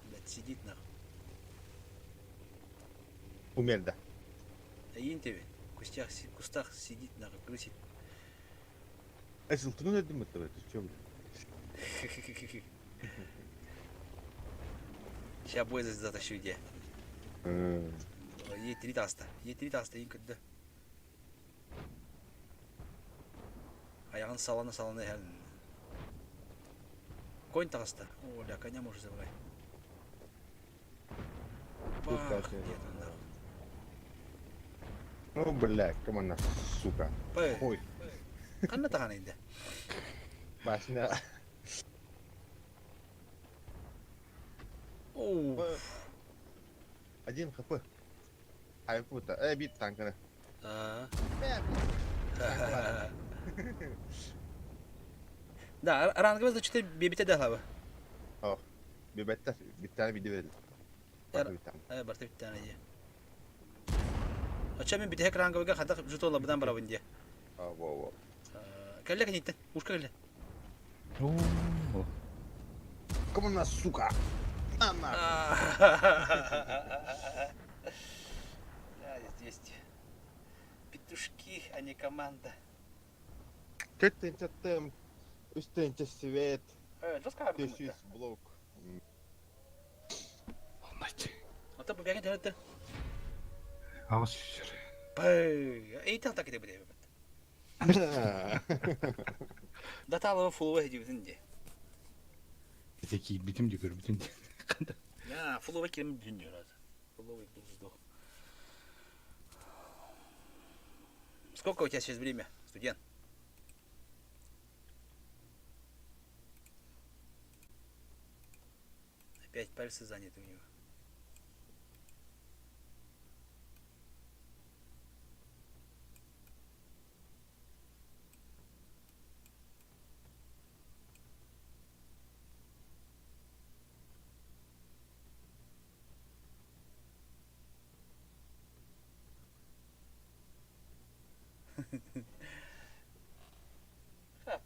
блядь, сидит нахуй. Умер, да. А Интеве в кустах сидит нахуй, крысит. Эсил, ты ну думать ты чё, блядь? Сейчас бой затащу, где. Ей 3 таста, инка, да. Аяғын саланы әлін. Конь таста. О, ля, коня можешь забрать. Бах, где-то нахуй. Ну, блядь, команда, сука. Ой. Қанна таған енді? Башня. Оу. 1 хп. Айпута, бит танканы. Да, рангımız da çıtır bebite de hava. Oh, bebette bir tane video verin. Bir tane. Evet, barta bir tane diye. Açamın bir tek rangı var, hatta jut ola buradan bravo diye. Ah, wow. Kelle kanitten, ушка kelle. Команда, сука. На. Здесь петушки, а не команда. Кетте тем. Üstünce свет. Здесь блок. Ата побегай дәрәтте. Ağız şişir. Пай, эйтал так ите буде. Даталова фулова hediyesinde. Zeki bitim diyor bitim. Ya, фулова келем дүние раз. Фулова буздох. Сколько у тебя сейчас время, студент? Опять пальцы заняты у него.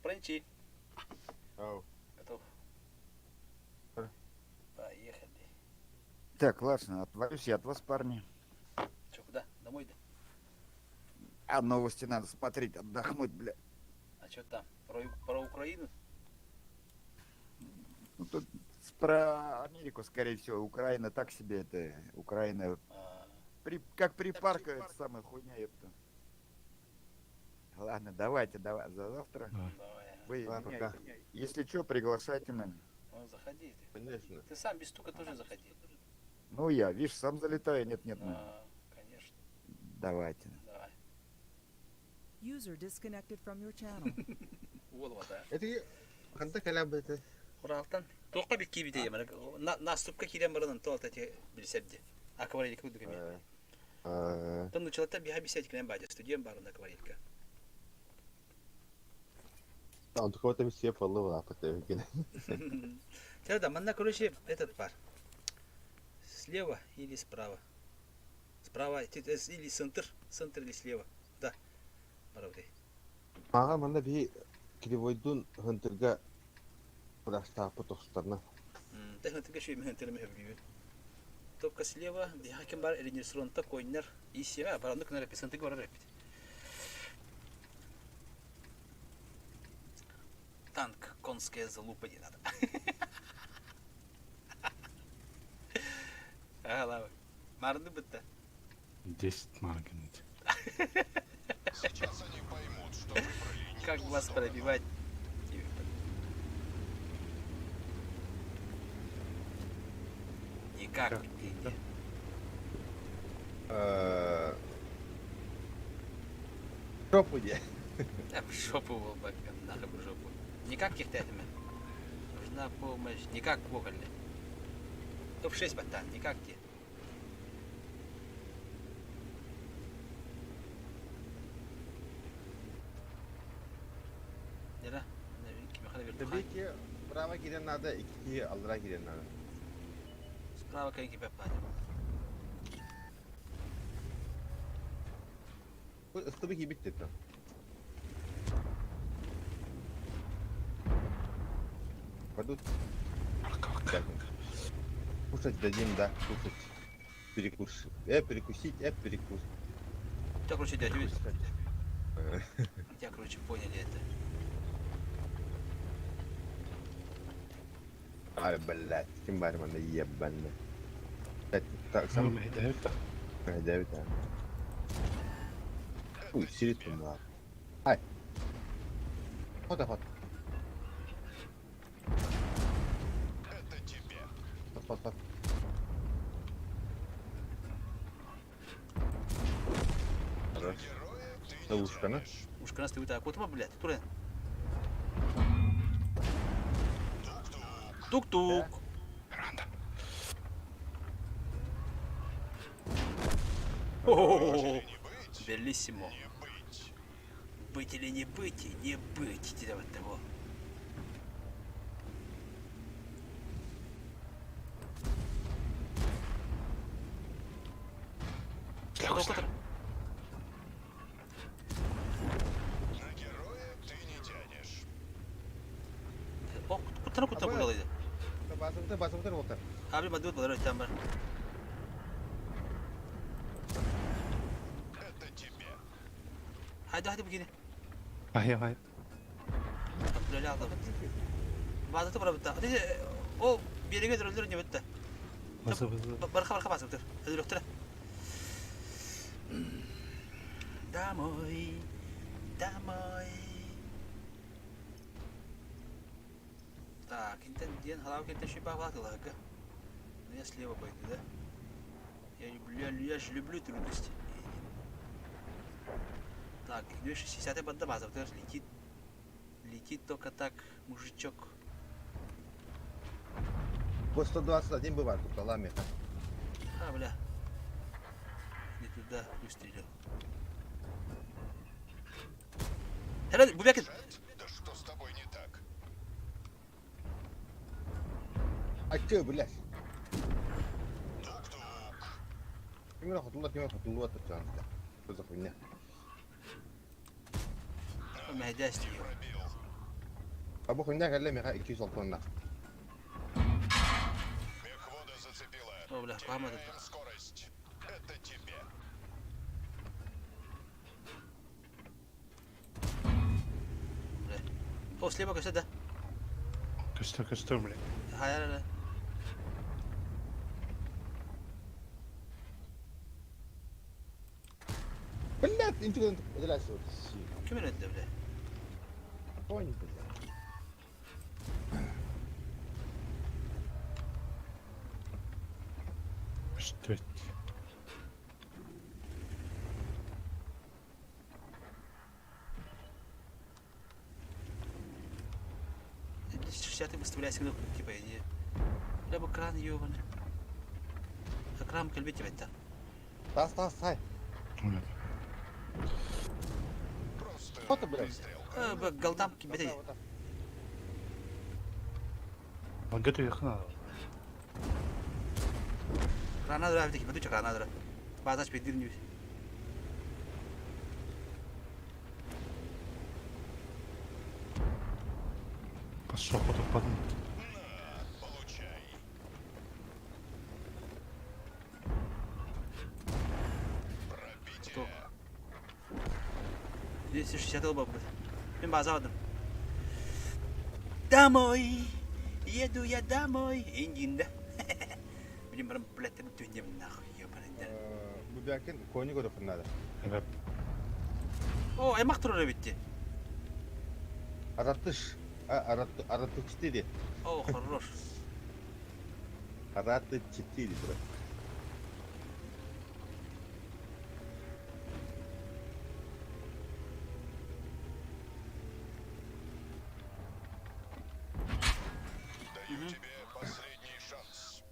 Френчи. Ау. Готов. Поехали. Так, ладно, отвалюсь я от вас, парни. Че, куда? Домой да? А новости надо смотреть, отдохнуть, бля. А что там? Про Украину? Ну, тут про Америку, скорее всего. Украина так себе это. Украина как припарка, это самая хуйня, ёпта. Ладно, давайте, давай, за завтра. Вы меня, если что, приглашайте меня. Ну, заходи. Конечно. Ты сам без стука тоже заходи. Ну, я, видишь, сам залетаю, нет. Конечно. Давайте. Давай. User disconnected from your channel. Вот, да. Это қандай кәлем беті? Құралтан. Тоққа бит кибите емін. Наступка кирен барынан толта те білсәбді. Акварелька күдік емен. Там началата биха бисәт кілен бәді. Студиям барын акварелька. Там такого-то все фоллоу апаты. Тогда манна, короче, этот пар. Слева или справа? Справа или центр? Центр или слева? Да. Правда. Ага, манда би кривойдун хантырга прастапы тоқтарна. Да хантырга шөй хантырга мөхөбгүйін. Топка слева, диха кем бар элинерсронта койнер. И сева, баранды кінар әпі, центрга барар әпі. Танк, конская залупа не надо. Ага, ладно. Марны бытта. 10 марганит. Сейчас они поймут, что выбрали Как вас пробивать? Никак. Жопу где? Да в жопу волбак, нахуй в жопу. Никак кихтетами. Нужна помощь. Никак вогольно. Топ-6 батан, никак те. Нера? Кime kadar verdim? Tabii ki brava giden nada, iki aldıra giden nada. Справа кайки беппани. Bu ıstı bir bitti tam. Пойдут. Кушать дадим, да, кушать. Перекус. Перекусить, перекус. Тебя, короче, дядя, видишь? Тебя, короче, поняли это. Ай, блядь, kim var bana ебаный. Так, сам. Давид, да. Ой, сидит он, да. Ай. Вот. Это тебе. Стоп. Хорош. Да ушка, на? Ушка нас ты вот так вот, блядь, турен. Тук-тук. Ранда. О-о-о-о. Белиссимо. Быть или не быть, и не быть тебя вот того. На героя ты не тянешь. О, куда было это? Басымтыр отыр. Abi madde var öyle tamam. Это тебе. Hadi begini. Hayır. Böyle aldım. Bazı da bıraktı. Hadi o bir yere öldürür ne bitti. Bazı. Barka bazı bitir. Öldürüktür. Домой. Так, интендент, халавка, это еще повадила, ага. Но я слева пойду, да? Я же люблю трудности. Так, 260 под база, вот летит только так, мужичок. По 121 бывает, тут лами. А, бля. Не туда выстрелил. Helal, Bubakın. Да что с тобой не так? А чё, блядь? Кимера хотулла, это чанта. Что за хуйня? ما هداش تيجي ابو خلينا قال لي 200 тонна. Мехвода зацепила. О, бля, память. Скорость. Это тебе. О, слева кажется, да? Костер, блядь. Ага. Блядь, انت كنت لا سوت. كم من الدولة؟ وين Что? Сейчас ты выставляешь сигнал, типа, иди. Либо кран ёбаный. А кран кальбить тебя там. Тас, хай. Вот, блядь. Галдам кибетей. Он готов надо. Крана драйв таки, подуча крана драйв. Базач пидирнюсь. Пошел потом подумать. Получай. Кто? 260 лба, блядь. Мен база алдым. Домой! Еду я домой! Индинда. Блин, блядь, ты тюнем нахуй, ёбаный. Bu belki koyunu görüp надо. Evet. О, аймак турары битти. Аратыш. Аратыш 4. О, хорош. Аратыш 4, брат. Даю тебе последний шанс.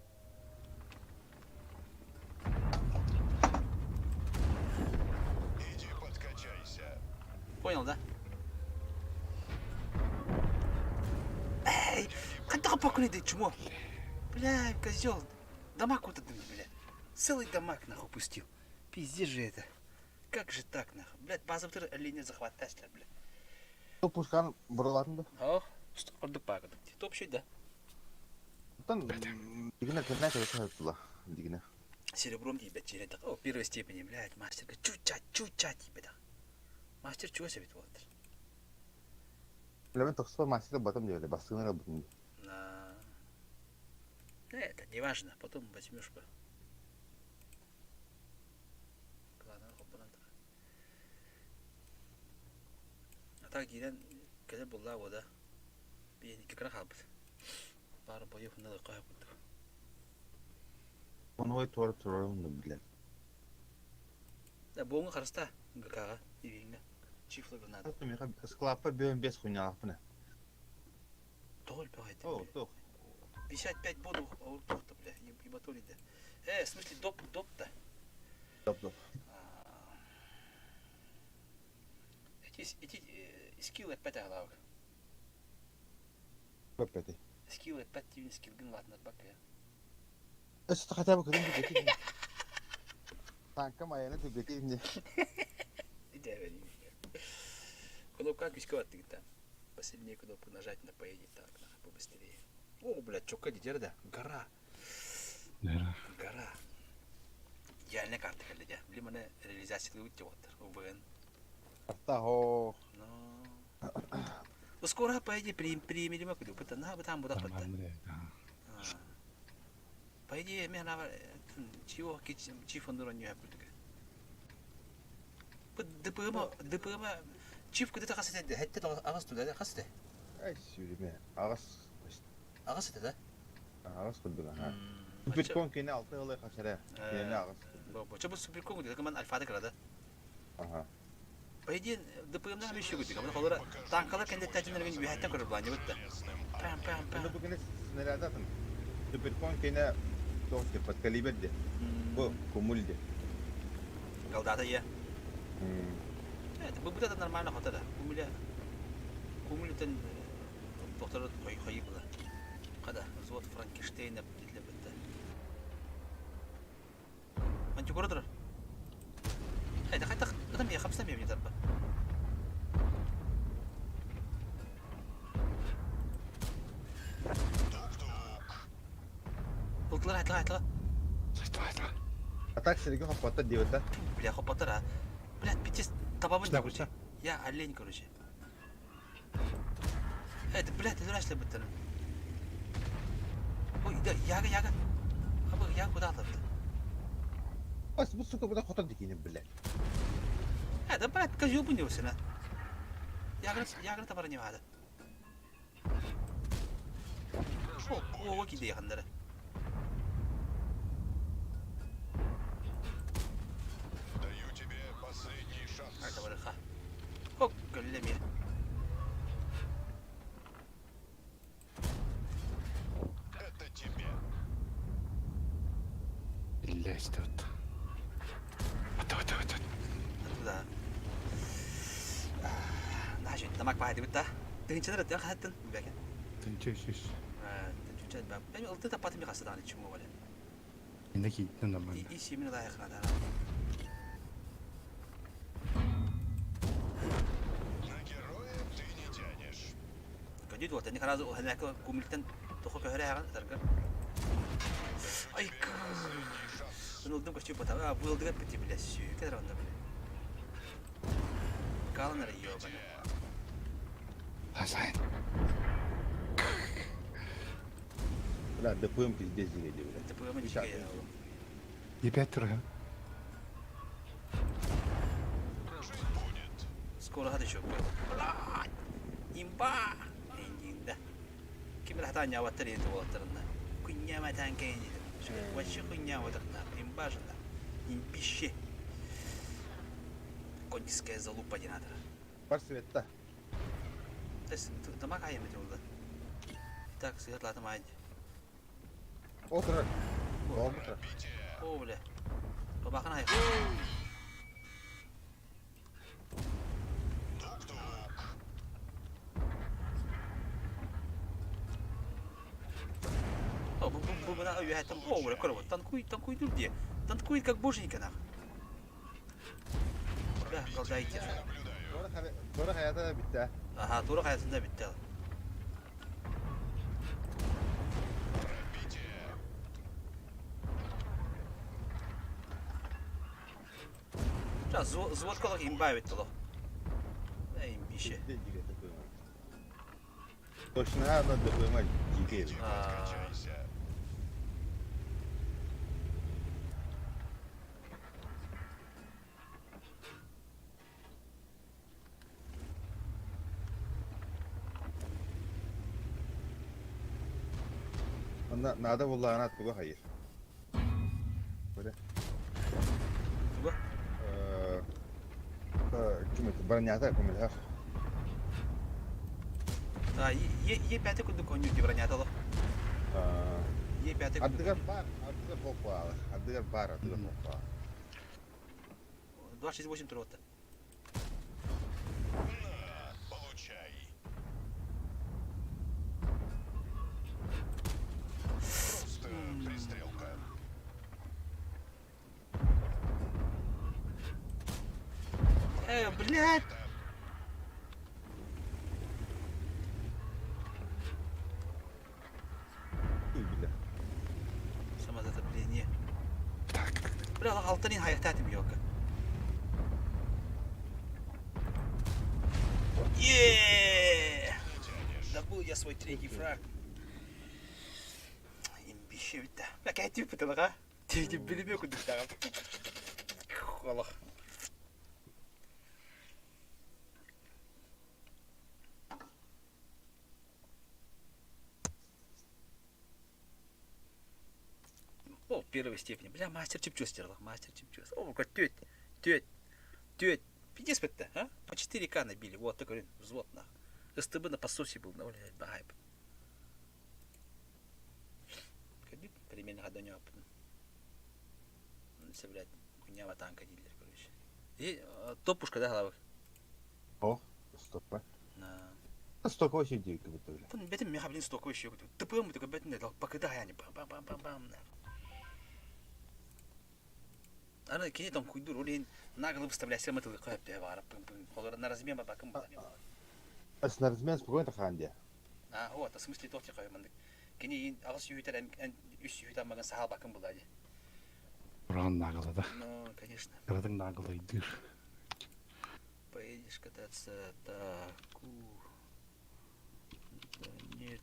Иди подкачайся. Понял, да? Эй, когда покури ты чмо? Бля, козел. Дамаг вот это, бля. Целый дамаг нахуй пустил. Пиздец же это. Как же так нахуй? Блядь, базовый линию захватаешь, бля. Топ пушкан buralarında. О, ордук багы. Топ şey да. Там дигне кирнэ çalışıyorlar. Дигне. Серебром тебе черед. О, первой степени, блядь, мастер. Чуть-чуть тебе да. Мастер чего себе вот? Левен токсо мастер батом делали, баскына работали. Это не важно, потом возьмешь бы. А так дирен, когда была вода, бейни кикра хабд. Пара боев на лакая буду. Он ой тур-турун, блядь. Да бонга харста, гакара, ивинга. Чифлы надо. Это мира склапа бьем без хуйня апна. Только это. О, то. 55 буду, то, бля, ебатули да. В смысле доп-то? Доп. Эти скиллы опять аглавы. Опять. Скиллы опять тебе скилл ладно бака. Это хотя бы когда-нибудь бетин. Танка моя на бетин. Иди, вери. Кнопка кишковать ты-то. Посильнее кнопку нажать на поедет так, побыстрее. О, блядь, чё дедер да? Гора. Гора. Реальная карта, когда я. Блин, мне реализация лучше вот. УВН. Артаго. Ну, скоро поеди примем мы куда. Потому там будет опыт. Поеди, меня на чего чиф он дурань не будет. ДПМ чиф куда-то хасте, это агас туда, да хасте. Ай, сюрме. Агас это да? Агас куда га. Суперкон кине алты ылы хашара. Кине агас. Бо чё суперкон где команд альфа да? Ага. Поеди ДПМ на еще где, когда холора танкалар кенде тәҗинләргә юәттән күреп булган бит. Пам. Ну бүгенес снарядатын. Суперкон кине тоқты под калибрде. Бу кумульде. Галдата я. Это будет нормально хотя Кумулитен доктор хой была. Когда взвод Франкенштейна для бета. Антикуратор. Это хотя я 500 метров. Айтла. А так сирге хоппатта диота. Бля, хопатара. Блядь, питес табабын да короче. Я олень, короче. Это, блядь, это рашли быттан. Ой, да, яга. Абы, яга куда алды? Ас бу сука буда хотан дикине, блядь. Да, блядь, кажу бы не усена. Яга табара не вада. О, окей, да яхандара. Даю тебе последний шанс. Это вариха. О, големи. Это тебе. Блять, тут. Вот. Да. Значит, намак байды битта. Тынчыдыр да хаттын. Бекен. Тынчыш. Тынчыд бап. Мен улты тапатым ясадан чему вале. Инаки нормально. И семена да яхна да. На героя ты не тянешь. Кадит вот они сразу هناك кумилтен тохо көхрәгән тарга. Ай. Ну, дым кочу потом. Был дгат пити, блядь, всё. Кадрон да, блядь. Калнер ёбаный. Хасайн. Бля, ДПМ пиздец диге, блядь. ДПМ диге. И 5 тура. Скоро هذا شو. Имба. Инда. Ким راح تاني أوتري أنت وترنا. كنيا ما تانكيني. وش كنيا وترنا. Имба же да. Импище. Коньская залупа не надо. Парсветта. Ты дома каем это уже. Так, свет ладно мать. Отра. Отра. О, бля. Побахнай. О, бубна, я там, о, бля, корова, танкуй люди. Танкует как боженька нах. Да, колдайте. Тора хаята битта. Ага, тура хаятында битте. Зводкалык имба битте ло. Имбище. Точно надо ДПМ диге. Надо والله أنا أتبغى خير. تبغى؟ كم برنياتا كم الأخ. Ye пятый куда коню не бронят ло. Ye пятый. Адыгар бар, адыгар попал, адыгар бар, адыгар попал. 268 трота. Получай. Просто пристрелка. Блядь. Самозатопление. Бля, алтынын хаятатым yok. Добыл я свой третий фраг. Имбище битте. Бля, кайти битте. Тейди билбе куда тагам. Холох. О, первой степени. Бля, мастер чипчустер. Мастер чипчустер. О, как тёть. Пиздец битте, а? По 4К набили. Вот такой взвод нах. СТБ на пососе был, блядь, багайп. Кадит переменный ходонёк опытный. Все, блядь, хуйня танка дилер, короче. И топушка, да, головы? О, стопа. На. Стоковый сидит, как будто, блядь. Фон, бетим, меня, блин, стоковый еще. ТПМ, только, бетим, да, покидай они. Бам. Ана, кене там хуйдур, олин, нагло выставляй, все мотылы, кое певара, пым-пым. На размен бабакам. На размен спокойно ханде. Вот, в смысле, тот, кое мандык. Kini ağız sühüter üst sühüter magan sahal bakın bulaydı. Уран нагылада. Ну, конечно. Кырдың нагылайдыр. Поедешь кататься, так, да нет.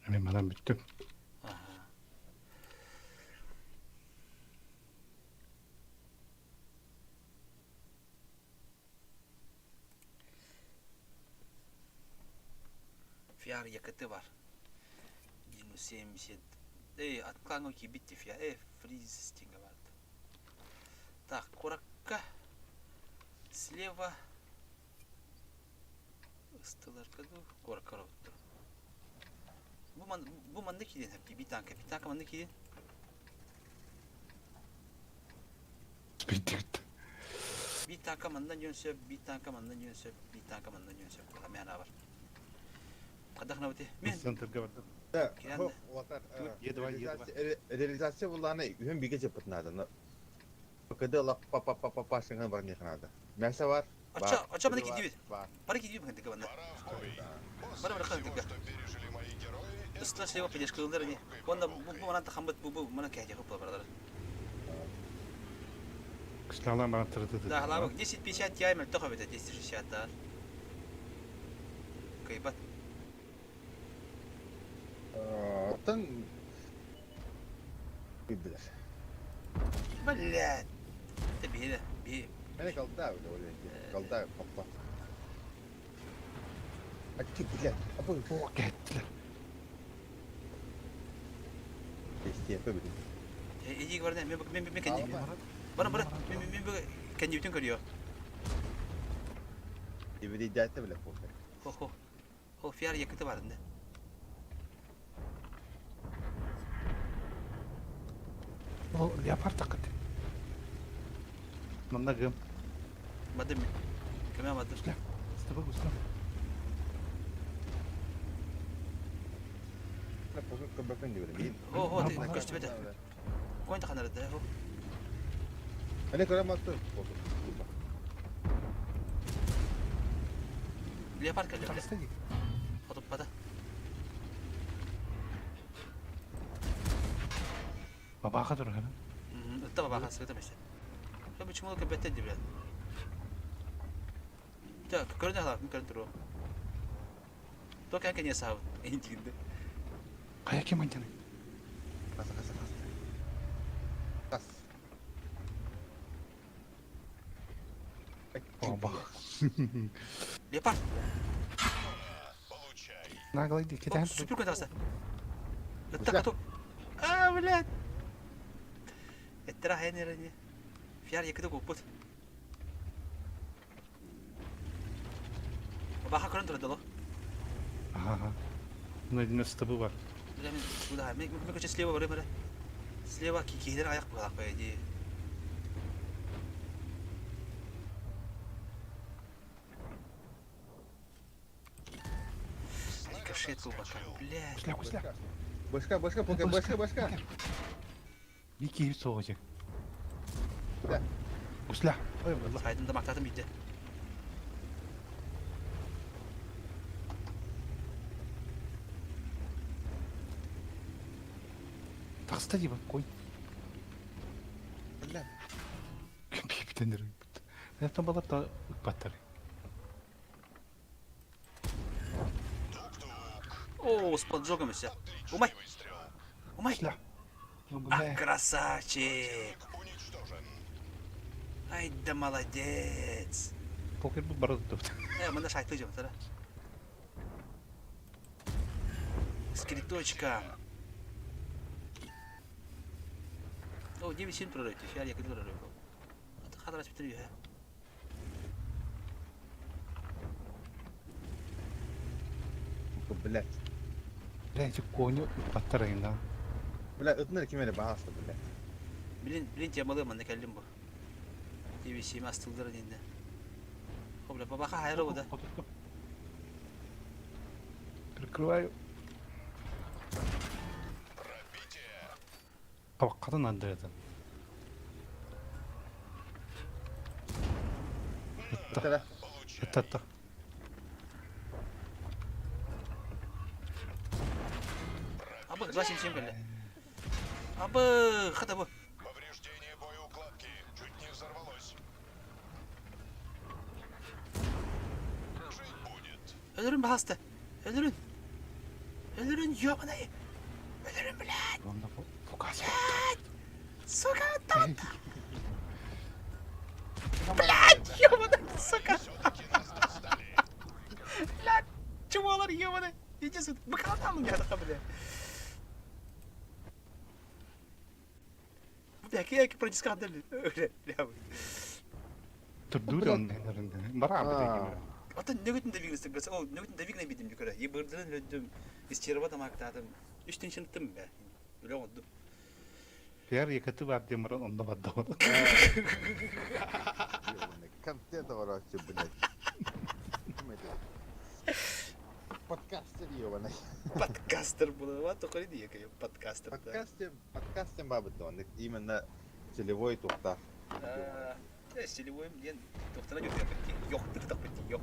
Мен мадан бүттім. Ага. Fiyar yakıtı var. 170. Atklangı ki bitti fiyar. Фриз стинга vardı. Так, коракка. Слева. Стылар каду. Коракка ротtu. Bu manda kilin hep bir tanka manda kilin. Bir tanka mandan yönsöp, bir tanka mandan yönsöp, bir tanka mandan yönsöp. Kala mena var. Kadak navti. Men. Центрга бардым. Ho, otar. Реализация булланы үһен биге жепытнады. Bakıda la pa şыңан бар нехнады. Мәсә бар. Aça manda gidiyor. Para gidiyor manda kabanda. Bana bırakın tıkka. Üstüne şey var paylaş kılınlar hani. Onda bu bana tahambat bu bana kayacak hopla baralar. Кышлалар бана тырды. Да, hala bak 10-50 яймел тоха бете 10-60 тар. Кайбат. Тан bilir. Блядь. Tabii bir. Beni kaldı öyle öyle. Kaldı kappa. Açık bilir. Apa bu Gittiler. İşte yapabilirim. İyi var ne? Ben kendi. Bana ben kendi bütün görüyor. DVD iddiatta bile korkar. O fiyar yakıtı vardı. O yapar takıt. Manda gım. Madım. Kime madım? Staba guslam. Bakın diyorum. Ho, köstübede. Koyun takanları da ho. Hani kuramazsın. Yapar kalıyor. Otup bada. Babağa dur hana. Tabii babağa sıkıntı işte. Ben biçim olarak betten diyor. Ya köründe hala mümkün duru. Token kenya sahab. En dibinde. Kayak kim ancana? Kas. Kas. Baba. Yapar. Наглый кидай. Супер катался. Так, блядь. Это рахай не рани. Фиар якыты купут. Баха крон тұрды ло. Ага. Ну, не стабы бар. Мен көше слева бар емірі. Слева кейдер аяқ бұлақ бәйді. Кашет бұл бака. Блядь. Кусля. Башка. Bir keyif soğuyacak. Kusla. Saydımda maktatım bitti. Taksta gibi koy. Bля. Bir tane rüy. Zaten balık da batarı. О, с поджогом все. Умай. Ах, красавчик. Ай да молодец. Покер bu barı tuttu. Мында шайтыжым тара. Скриточка. О, 9-7 прорывки, фиар я когда прорывал. Это хадра спитрию, Блядь. Блядь, коню batarayında. Bля, ытныр кемеле бағасты, бля. Блин, темалым анда келдим бу. 9-7 астылдыр енді. О, бля, бабаха хайры ода. Прикрываю. Кабаққадан андырады. Это Это. Абы, 277 кәлі. Абы, қата бұ. Повреждение боеукладки. Чуть не взорвалось. Жить будет. Өлірін бағасты. Өлірін. Өлірін, ёбанай. Өлірін, блядь. Onda fukası. Сука, тапта. Блядь, ёбанай, сука. Блядь, чувалар, ёбанай. Иди сюда. Бакалатам я тақа, блядь. Блядь, я протискал дали. Блядь. Turdur onların. Bara abi. Ата нөгөтүн да вигнес тегрес. О, нөгөтүн да вигне бидим жүкөрө. Е бырдырын өдүм. Истерба тамактадым. 3-тен чынттым бе. Өлө олдум. Пиар якаты var демаран onda badda var. контент вообще, блядь. Подкастер, ёбаный. Подкастер был. Вот только иди, я подкастер. Подкастер бабы-то, он именно целевой тухтар. Целевой мне тухтар идет. Ёх, ты так пойти, ёх.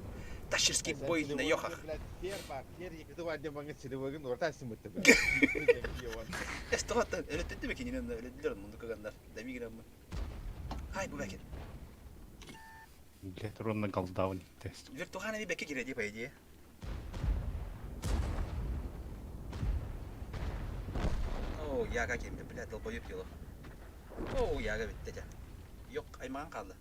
Тащерский бой на ёхах. Пер якаты var демагы целевой, ну ортасын бытты. Что это? Это ты тебе кинен, лидер, ну кагандар. Да миграм. Ай, бубакин. Блядь, ровно голдаун тест. Виртуальный беки киреди по идее. О, я как им, блядь, долбоёб ело. О, я говорит, тетя. Yok, аймаған қалды.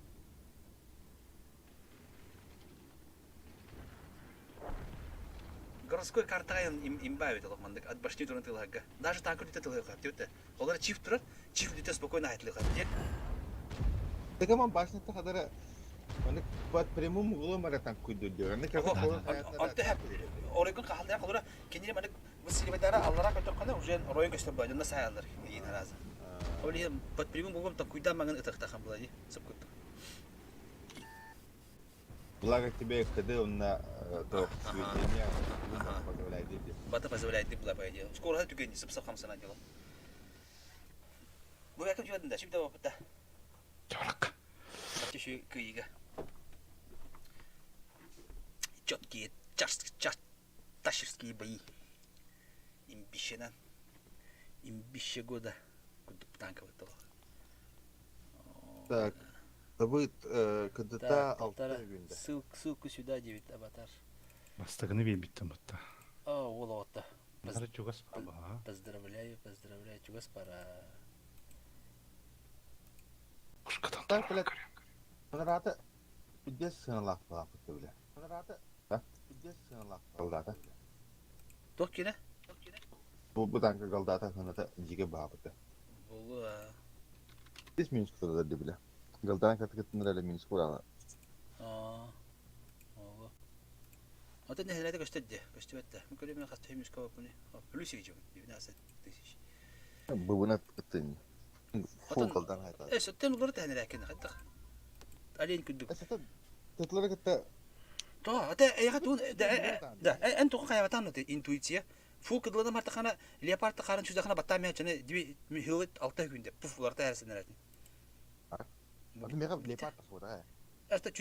Городской картайын имбавит олықмандық, от башни тұрын тылғаға. Даже танкер дүте тылғаға, деуті. Олар чиф тұрар, чиф дүте спокойно айтылыға. Так аман башны тахадара, оны под прямым углом ара танк күйді дер. Орайгын қағалдыра қалуыра, кенерем әдік высылебайдара аллара көтіққанда, уже ройын көстен бай, жонда сайалдар, ең аразы. Оле под прямым углом там күйден маңын ытықтаққан болады, сып көттік. Благо тебе КД он на то сведения позволяет делать. Бата позволяет ты была по идее. Скоро это тюгени сып-сып хамсана делал. Бұл әкім жуадын да, шүмді бапытта. Чорак. Саптешу күйігі. Четкие, тащерские бои. Имбище года. Куда танковый толок. Так, вы КДТ алты günde. Ссылку сюда, 9 аватар. Бастығыны бей биттім бұтта. О, ол отта. Бары чугас баба. Поздравляю, чугас пара. Кушкадан Так, блядь. Панарата 50 сыналақ бапытты, бля. Панарата 50 сыналақ қалдата. Тоқ кені? Bu tanka kaldata kanata jige bapıtı. Бұл... Biz Minsk kurada da bile. Galdan katı katınlar öyle Minsk kurada. Оғы. Ата не хеледі көштеді, көштебетті. Мен көлемен қасты хеміз көп бұны. Плюс егі жемін, 19 тысяч. Bu buna tıktın. Full galdan hayata. Sötten uları da hene lakin қайдық. Алейн күндік. Tıtları kıtta. Тоға, ата аяға туын, да, ән тоғы қаябатан өте интуиция. Фу кыдлыны мартахана леопард қарын чүздахана баттамия жаны хилит 6 күнде пуф уларда әрсінер әтін. Аты меға леопард тақуыда. Әсті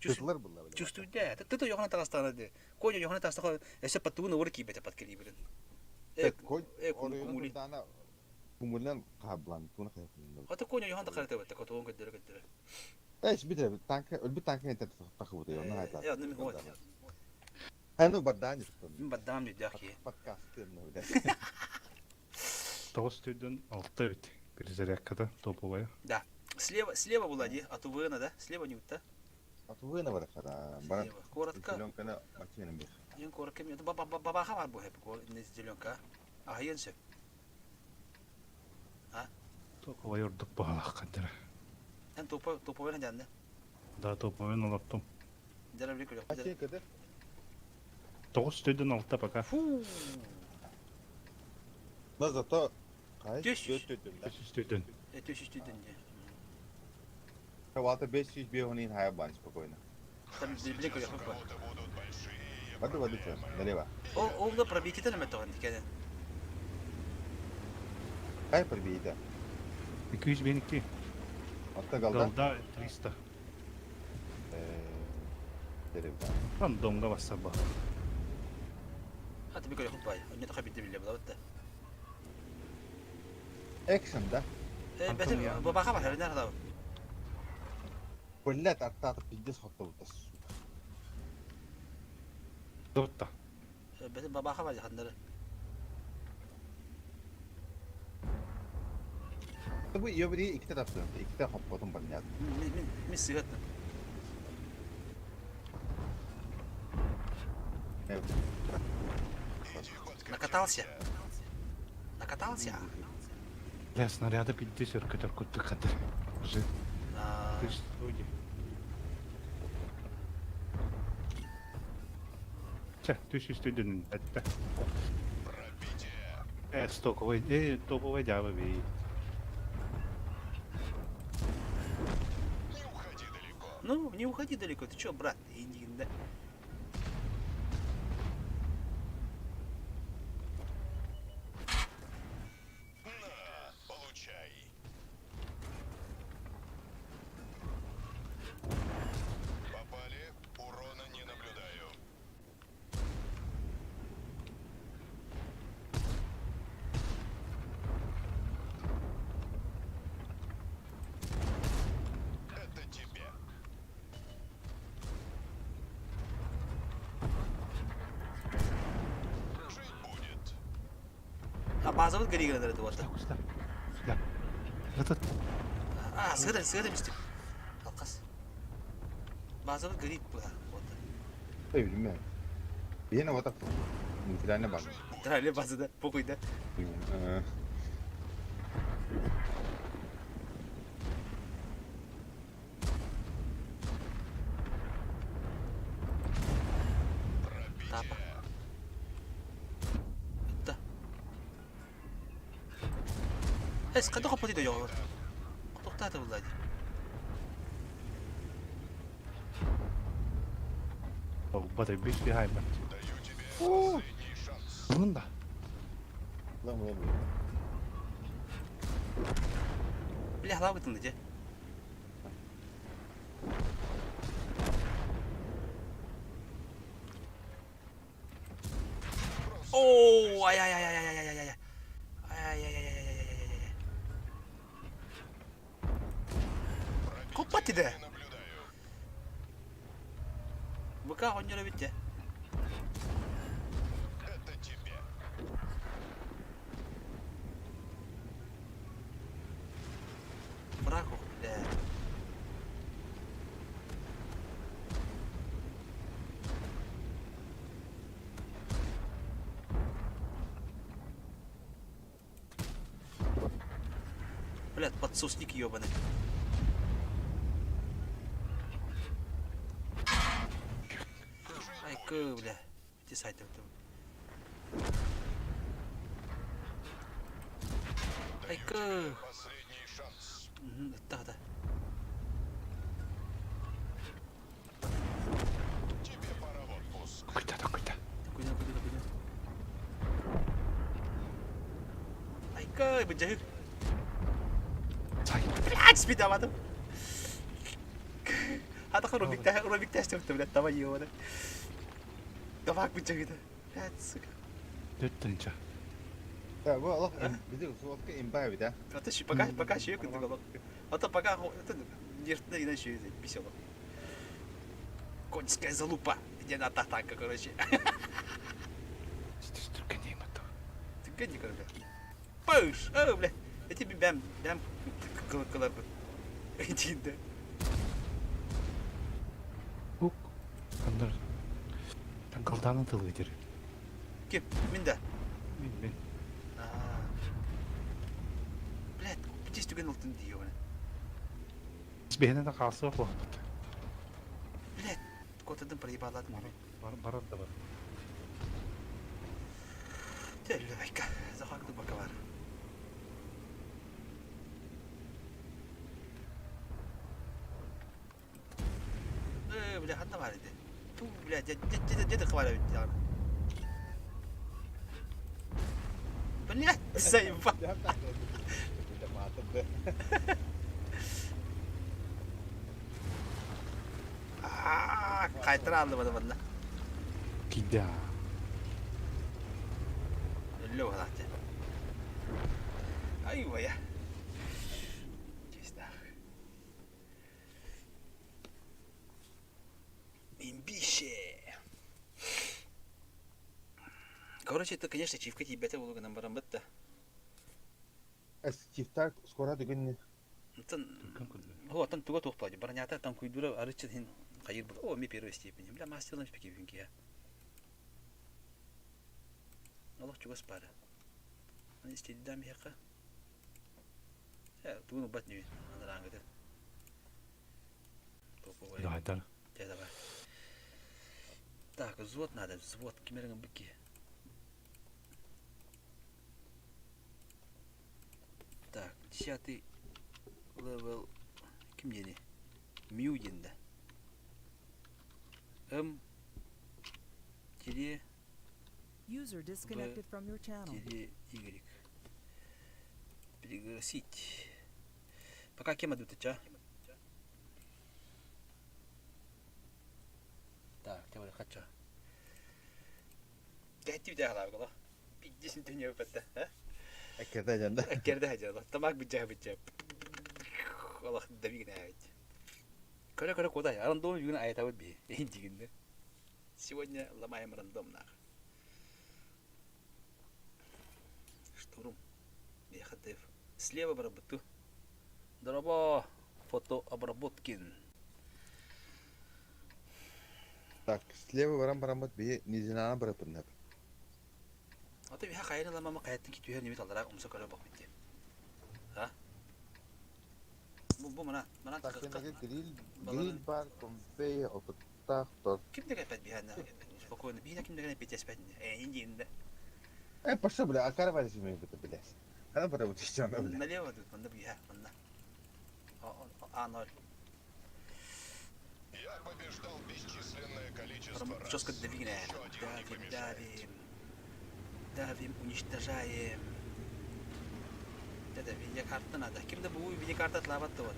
чувствуйда. Ты-то йохана тағастағана де. Коня йохана тағастағана әсі паттуын ұвыр кейбеті паткелей бірін. Кумулдан қаблан, туны қайықын. Аты коня йохана тақараты бәтті, котуын көттері. Әйс бітірі, өлбі танкын әйтен тақы бұды, оны айтады. Я, нөмін ғуат. Ну, бадданец. Баддан дейді, яқи. Подкасты, ну, да. 9 түйден 6 өт. Перезарядкада топовая. Да. Слева была, от УВН, да? Слева не утта. От УВН бар қара. Коротко. Зеленканы машинаның бек. Ең коротко. Бабаға бар бұл хәпі, зеленка. Ағайын сөп. Топовая ұрдық бағалақ қандыры. Ән топовайна жанды? Да, топовайна олаттым. Дәрі білек өлек. Қаче кеді? 9 түйден 6 пока. Но зато... 500 түйден. 500 түйден де. Кавалта 500 бегунин хая бан спокойно. Там білек өлек қой. Воды, что, налево. Олда пробейтеді нәмет тоған декені. Қай пробейді? 200 бенікті. Отта галда? Галда 300. Рандомга басса ба. Hadi bir kere hopay. Ne takip etti bile bu da. Action da. Betim bu baka var herhalde nerede? Kullet attatıp bildiz hatta utas. Dörtta. Betim baka var hanları. Bu iyi bir iki taraflı. İki taraf hopladım ben ya. Mis sıhhat. Evet. Накатался. Накатался? Бля, снаряда 50 который куда кадр. Уже. Ты что где? Ча, ты что студент? Это. Топовый дява ви. Ну, не уходи далеко. Ты чё, брат? Иди, да. А базовый гори гори это вот. Да. Этот. А, сыграй мистер. Алкас. Базовый гори вот. Ey bilmem. Yine o tak. Trene bak. Trene bazada pokuyda. Tapa. Da. Qanday qopadi deydi yo'q. To'xtatib bo'ladi. Batay 5 bir hayvan. Bunun da. Lan. Bile halal bitince. Oh, ay. Kopati de. Быка он не любит. Браку, да. Блядь, подсосник ёбаный. Ай-ка, бля. Иди сайты там. Ай-ка. Да. Куда. Ай-ка, бенджахик. Сай. Блядь, спидаватым. Хатаха Рубик тестовый, блядь, давай его, да. Давай бенджахик, да. Блядь, сука. Dörtінші. Ya bu Allah bizi usulka imba bir de. Это еще пока еще как-то голод. А то пока это нервно иначе весело. Конская залупа. Где на татака, короче. Только не ему то. Ты гони, короче. Пуш! О, бля. Я тебе бям кылар. Иди, да. Ук. Андар. Таңқалданы тылы дер. Кеп, минда. Мен. Блядь, здесь түген ұлтын дейо, бля. Бені de қалсы бақ уақыт. Блядь, котадан проебаладым. Барар да бар. Тәлі байка, захақты бака бар. Бля, хатна бар еді. Ту, бля, деді қывара өтті ағына. Блядь, заебал. Так, қайтыра алды бада. Кида. Өлі болақты. Ай, бая. Честақ. Имбище. Короче, это, конечно, чивка тебе-то улуга нам барам бітті. Чифтар скоро дүгін. Оттан туға тоқпады. Баранята там күйдура арычы хин қайыр бұл. О, ми первой степени. Бля, мастерлан шпеке бүйінке. Аллах чуға спары. Аны істеді дам яққа. Туғын ұбат нүйін. Анаран ғыды. Да, это. Давай. Так, взвод надо. Взвод. Кемеріңін бүкке. Так, 10-й левел. Кім дені? Мью денді. Тире User disconnected from your channel. Тире Y. Пригласить. Пока кем идут, ча? Так, ты хочу. Дайте в дягла, гала. 50 дней опыта, а? Әкерді әженді. Әкерді әженді. Тамақ бүджә. Аллах давигін әйт. Көре кодай. Рандом югін айта өт бе. Эйн дегенде. Сегодня ломаем рандом нах. Штурм. Бехатев. Слева обработку. Дорого. Фотообработкин. Так, слева барам бе низинана барапын. А ты виха хайна лама қайттың кетуер немет алдарақ ұмса көрі бақ бетте. Ha? Bu mana тақсенеге гриль бар, конфей, отықтақ, тор. Кімді қайпәд бейхана? Спокойно. Бейна кімді ғана петес бәдінде? Индиінде. Паша, бля, акар варишь мне это, блядь. Она поработать еще она, бля. Налево тут, манда бейха, манда. А0. Я побеждал бесчисленное количество раз. Жестко давим, давим, уничтожаем. Это видеокарта надо. Кем-то будет видеокарта отлавать вот.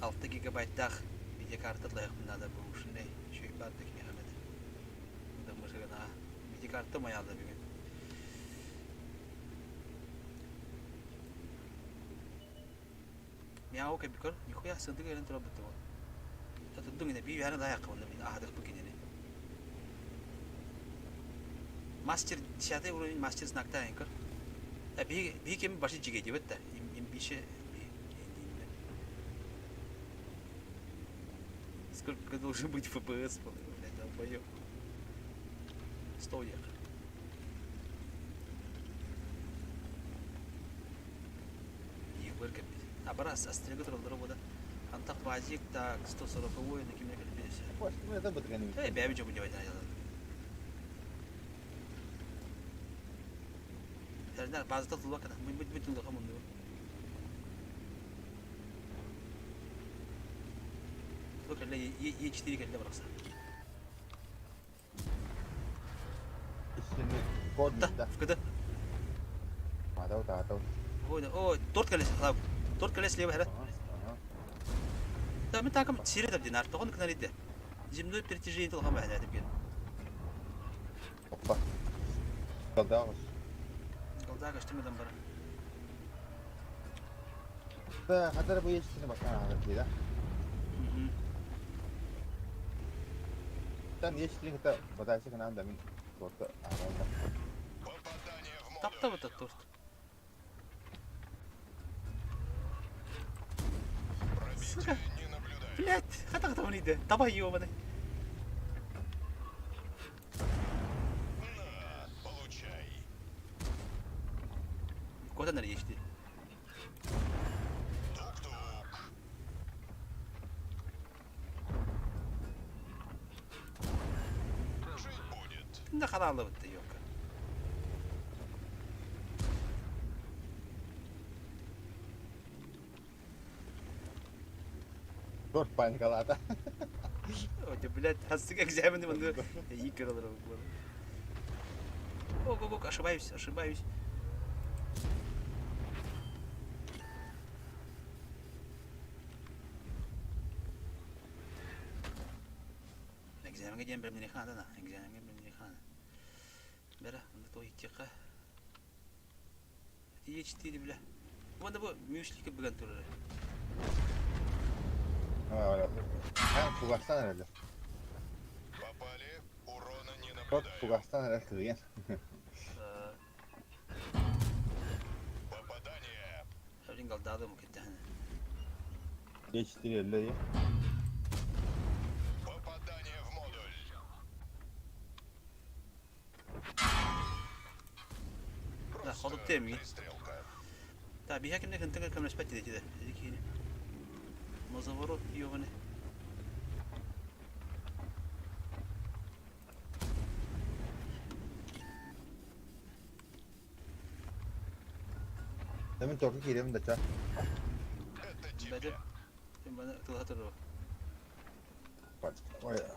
6 гигабайттах видеокарта отлавать надо будет. Шундай, еще и бар такие надо. Да мы же на видеокарта моя надо бегать. Мяу кабикор, нихуя сынды гэрэн тора бутты вот. Это думаю, бию яна даяқ қылында мен ахадық бігенені. Мастер 10 уровень мастер знакта айынкыр. Би кем башы жиге деп өтті. Им бише сколько должен быть FPS, блядь, долбоёб. 100 ек. Егор капит. А барас астрелга туралдыры бода. Антақ базик так 140 ой на кемне кірпесі. Ну это будет ганы. Бәбі жобы деп айтан айтады. Сәрден базыта тұлба кана. Мүтін тұлға мұнды бұл. Бұл кәлі E4 кәлі барақса. Код да. Вкыды. Атау. Ой, торт кәлесі қылау. Торт кәлесі лебі әрі. Да, мен такым сиретіп ден арты оғын кінар еді. Земной притяжение тұлған бәді әдіп кен. Опа. Қалдағыз. Қалдағыз, түмеден бара. Да, қатар бұл ешкіні баққан ағыр кейді. Тан ешкіні ғыта бадайсы қынан да мен торты ағырда. Тапта бұта торт. Сука. Блять, хата он иде. Давай ёбаный. Получай. Куда нарежь ты? Жить будет. Да халала вот ты ёка. Торт пайн қалады. Ой, блядь, хасыга экзамены мынды. Икер алыр бұл. Ок, ошибаюсь. экзаменге ден бермеден хана, экзаменге бермеден хана. Бәрі, онда той иттеқа. Тие чтири бля. Онда бұл мюслики бүгін тұрыр. Фугастан herhalde. Попали, урона не Bak наблюдаю. Fugastan herhalde kırıyor. Попадание. Әбден қалдады мұ кетті хана. Geçti elleri. Попадание в модуль. Да, ходып темги. Пристрелка. Да, биха кемне хынтыңа көміріспәт деді де. Деді кейіне. Мазаворот йоғыны. Demin torku girelim de çar. Бәді. Сен бана тылға тұрыр. Bak. Vay ya.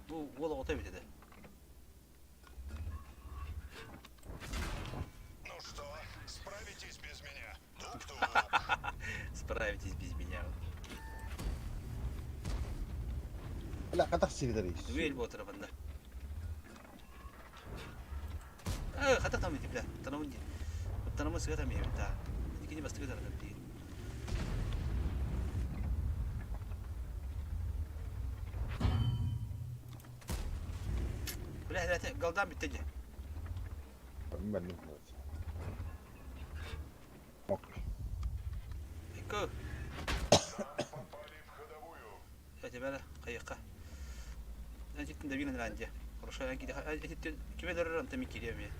Бұл ол оғыта бетеді. Ну что, справитесь без меня? Тук-тук. Справитесь без меня. Hala katak sivrileri iş. Дуэль бұл тарапында. Қатақ тамын деп, танамын де. Танамын сыға тамын ебін, та. Декене бастығы тарапын дейін. Бля, әләті, қалдан бітті де. Ben de. Mok. Эко. Әте бәрі, қайыққа. Әжеттің дәбейін әнде. Құрыша әнкеде. Әжеттен кемелері ранта мен келем я.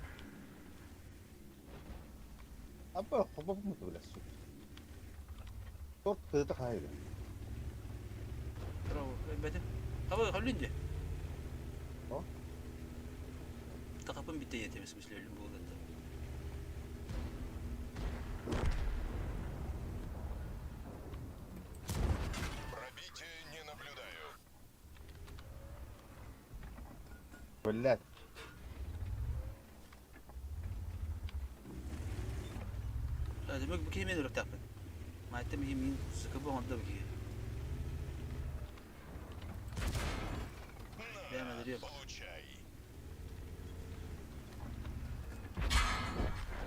Apa apa mı böyle su? Tort kıyıda hayır. Bravo. Бәтім. Абай, қабілін де. О? Тақапын бітті етеміз, мүслі өлім болды. Пробитие не наблюдаю. Böyle. Demek bu kelimeyi de tapın. Madem yemin sıkı bu anda bu ki. Devam edelim. Получай.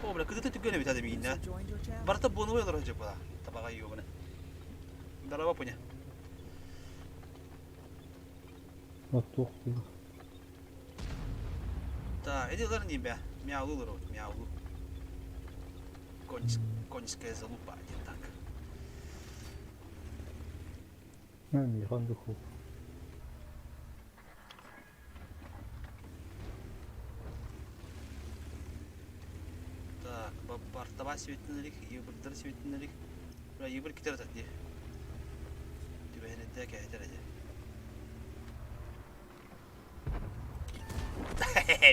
O bırak kızı tükene bir tane mi yine? User joined your channel. Barta bunu böyle olacak bu da. Tabağa yiyor bunu. Daraba punya. Da, ediyorlar diyeyim be. Miyavlular o, miyavlu. Коньская залупа, один так. Так, бартаба светінлік, ебірдір светінлік. Бля, ебір кетер атады де. Түбәхінетті кәйтер әде.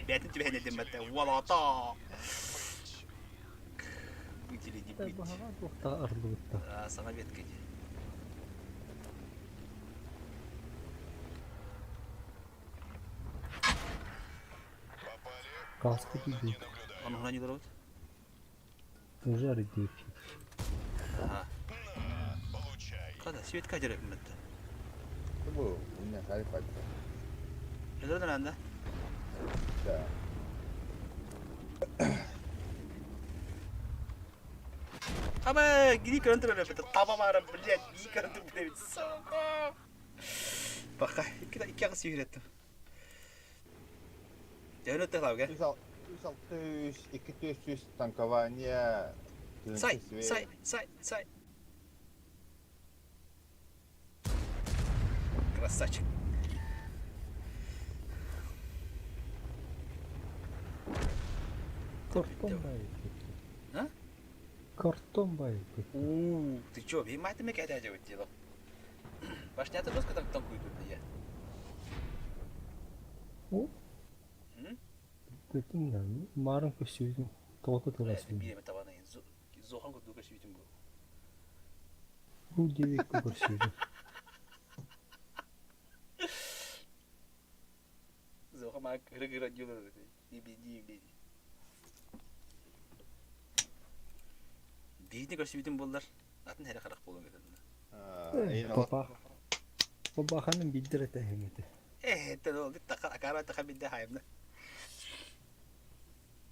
Бәтін түбәхінеттен бәтті, валата! Бütili deyip bitti. Sana bir etkeci. Каски не Он угна не дорогут? Уже редит. Ага. Получай. Когда? Свет кадер это. Bu yine harip etti. Nereden anda? Ya. Ama gidip görüntü böyle yapıyor. Tamam ara блядь, iyi görüntü böyle bir soka. Bak, iki akı sihir ettim. Jangan lupa tahu kan? 300, 200 tankowania. Say. Красавчик. Картон байт. А? Картон байт. Ты чё, вимай ты меня кидать делать дело? Башня ты жестко так танкует тут я. О? Bütün yani marın köşeydin. Doğru dolaşıyor. Bir tava ne? Zohan ko duka şivitim bu. Bu devik bu köşeydin. Zohan mak kira-kira juga di biji. Biji ko şivitim bollar. Atın her karak bolun getirdi. İyi Papa. Бабаханын биддер этехеңете. Это oldu takara takabinde hayımda.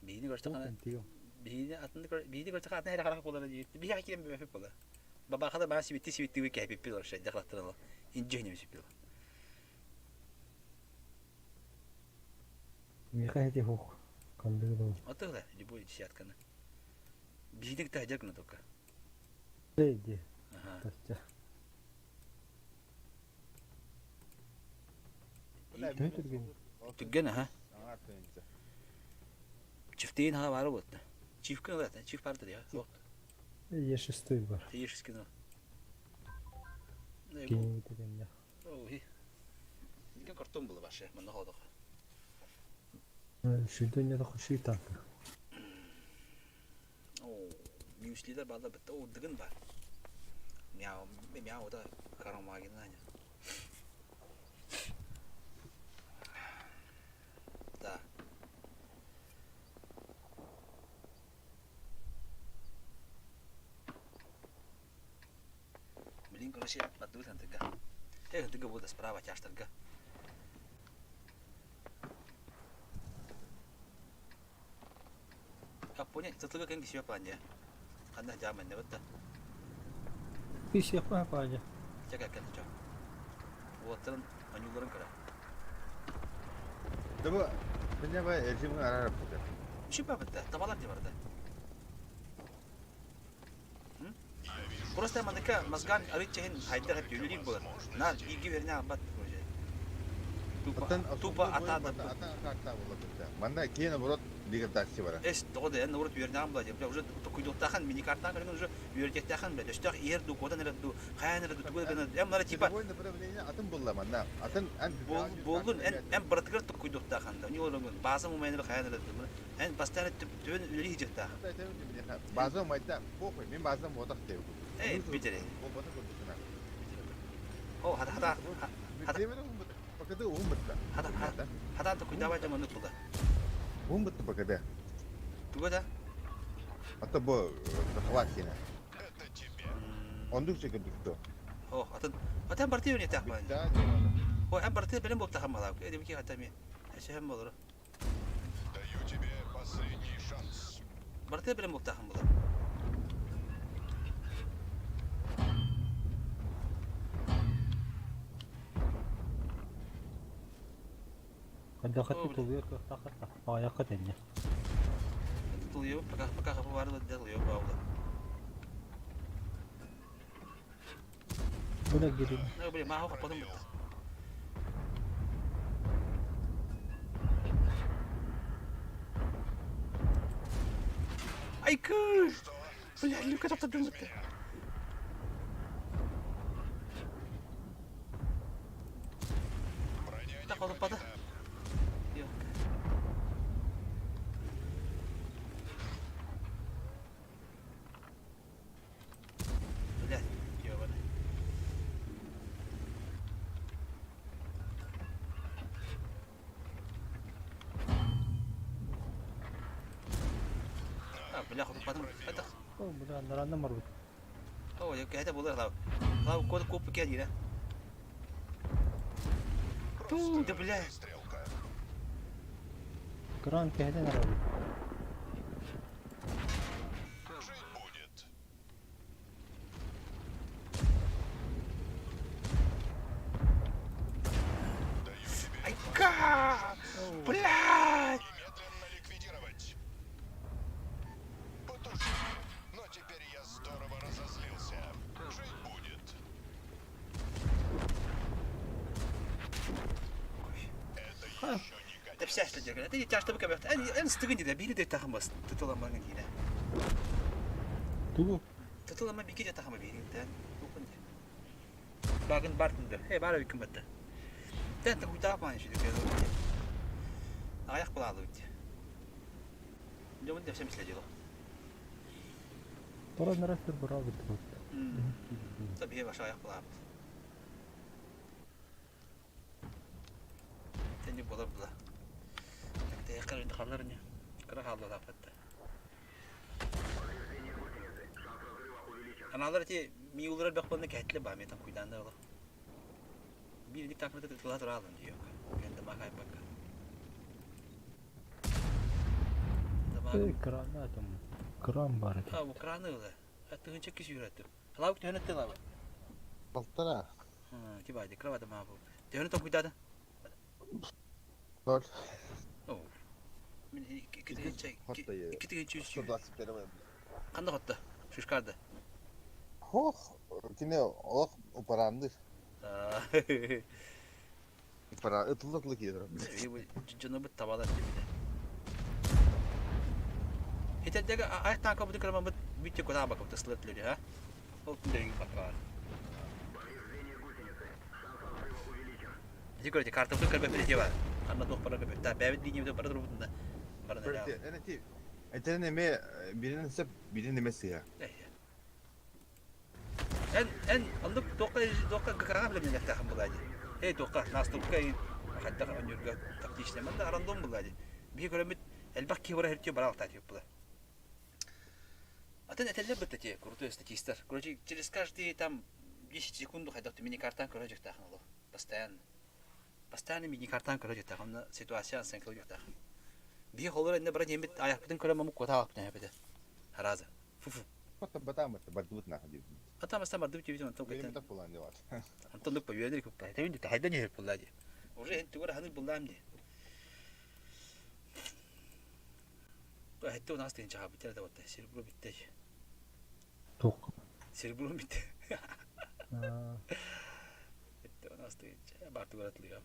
Bini görsen bini atında bini görsen atında her karak olur diye. Bir hakim bir hep olur. Baba kadar bana sivitti bir hep bir olur şey daklatırlar. İnce ne bir şey. Механите хох. Кандыгы. Отыгла, любой десятканы. Бini de hacak ne toka. Дейди. Ага. Tüggene ha. Çifteğin ha var o. Çift kını zaten. Çift parti ya. Є шестой бар. Є шесткino. Кеңейтегенде. Ой. Неге картон булы башы. Мында ходок. Шүйдөнде да хуши так. Оо, мюслидер бада бит. О, дыгын бар. Мяу, мяу да карамагин аня. Да. Блин, короче, поддует он тыга. Эх, тыга будет справа тяжтырга. Как понять, цытлыга кенги себе планде. Канда жамен не бытта. Пише папаja. Чакай кен чо. Уоттырын анюларын кара. Даба, бене бай элжимин арарап бутер. Шипа бытта, табалар де барды. Просто мандыка мазган арытчахин хайдар хеп юлик булар. На иги верне абат уже. Тупа атада. Атада булат. Манда кийин бурот дигертасы бар. Эс тогда я нурут верне амбла деп уже токуйдуктахан мини картан берген уже юртектахан бе. Өстөк ер ду кодан эле ду каян эле ду туган. Я мына типа атын булла манда. Атын болгун эн братыгар токуйдуктахан да. Не болгун база мумайнер каян эле ду. Эн постоянно төбөн үлери хижекта. База майта. Похуй, мен база модак деп. Эй, битере. О, хада. Покады угум битта. Хада то куйдава жаман нутуда. Угум битта покады. Тугада? Ата бу хватина. Ондук чекдикто. О, atan партия не так бан. О, ан партия белем боп тахамала. Эди бики атами. Эшем болор. Даю тебе последний шанс. Партия белем боп тахамала. Когда хотите тулуя тахат. Аяққа тенне. Тулуя пока хапар да делуя баула. Буна гидин. Ну, блин, махо потом. Ай, куш! Бля, Люка там думает. Так, он упадет. Блядь, ёбаный. Бля, он упадет. Это... О, бля, наранда марбут. О, я это было лав. Лав код куб кеди, да? Ту, да бля. Кран кеде нарабут. Ка! Блядь! Немедленно ликвидировать. Потуши. Но теперь я здорово разозлился. Жить будет. Это еще не Да вся что делает. Это не тяжко бы как они стыгни да били да тахмас. Ты то лама не да. Тугу. Ты то лама бики да тахма били да. Укунде. Багын бартын да. Бара виким бата. Тен та куйта пан ши да. Аяк булады бит. Жомын да всем следило. Пора нарастер барабыт. Tabii yavaş ayak bulamadı. Seni bula bula. Tek tek karın kalır ne? Kara kaldı da patta. Analar ti miular bakmanı ketli ba metan kuydan da ola. bir takımda da kıla duralım diyor. Kendi makay bakar. Granatım. Kran var. Ha bu kranı öyle. Hatta hınca kişi yürüttüm. Hala bir tane tela var. Baltara. Ha, ki baydı kravadım abi. Tane top gidiyordu. Dört. Oh. İki tane çiz. Şurada var. Kanda hatta. Şuşkardı. Hoh. Kine oh operandır. Para ıtılıklı gidiyor. İyi bu canı bir tavalar gibi de. Hitedeki ayaktan kapıda kırmam bitti kota bakıp da slıtları ha. Olsun derin bakar. Dikkat et kartopun kırmızı var. Anla doğru para köpek. Daha bevet dinliyor da para durumunda. Para ne ya? Evet. Etene birinin hesap birinin demesi ya. En anlık dokka kakabla min yaktahım buladı. Hey dokka nastukka hatta önürgü taktişlemen de arandom buladı. Bir göremit elbaki vara herkese bara altat yapılar. Атын этелле битти, крутой статистер. Короче, через каждые там 10 секунд хотя бы мини-картан, короче, тахнуло. Постоянно. Постоянно мини-картан, короче, тахнуло. Ситуация сенкло так. Bir холор энде бара немет аяк битен көрөм кота алып не бите. Хараза. Фуфу. Кота батам бардут на ходил. Атамаста бардут тебе там кетен. Так булан диват. Антон по юэдер купта. Тевин ты хайда не буллади. Уже энту гора ханы булламди. Hatta o nasıl diyince abi bitir de o da serburu bitti. Tok. Serburu bitti. Hatta o nasıl diyince bartu garatılıyor.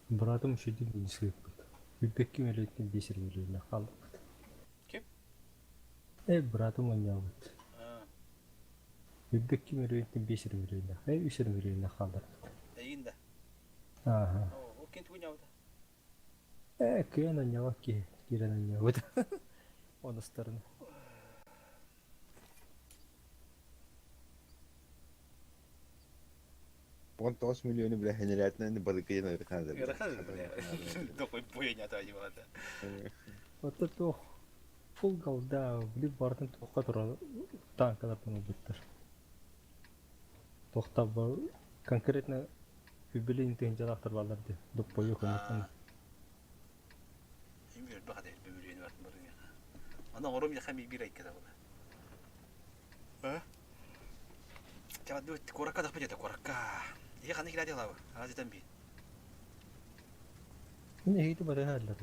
Братым шидин инсип. Үбекки мелеттен бесер миллионна калды. Kim? Братым оңябыт. Үбекки мелеттен бесер миллионна. 3 миллионна калды. Eyinde. Ага. O kim tuğunya o da? Кена няваки, кирена нявыт. Он стороны. Он 10 milyonu bile henelerden balıkayına ırkandı. Irkandı. Dokun boyunya da acaba da. Вот это фул голда, бир бардын токка туралы танкалардан өбүттөр. Токтап конкретно юбилейный тен жалактыр балдарды доп бою көмөкөн. Имир багада бөмөрүнү бартын барыга. Ана ором яхам бир айкада була. Чава ду корака да пойдет корака. Я ханы киля дела. Азитан би. Не хейти бада халлар.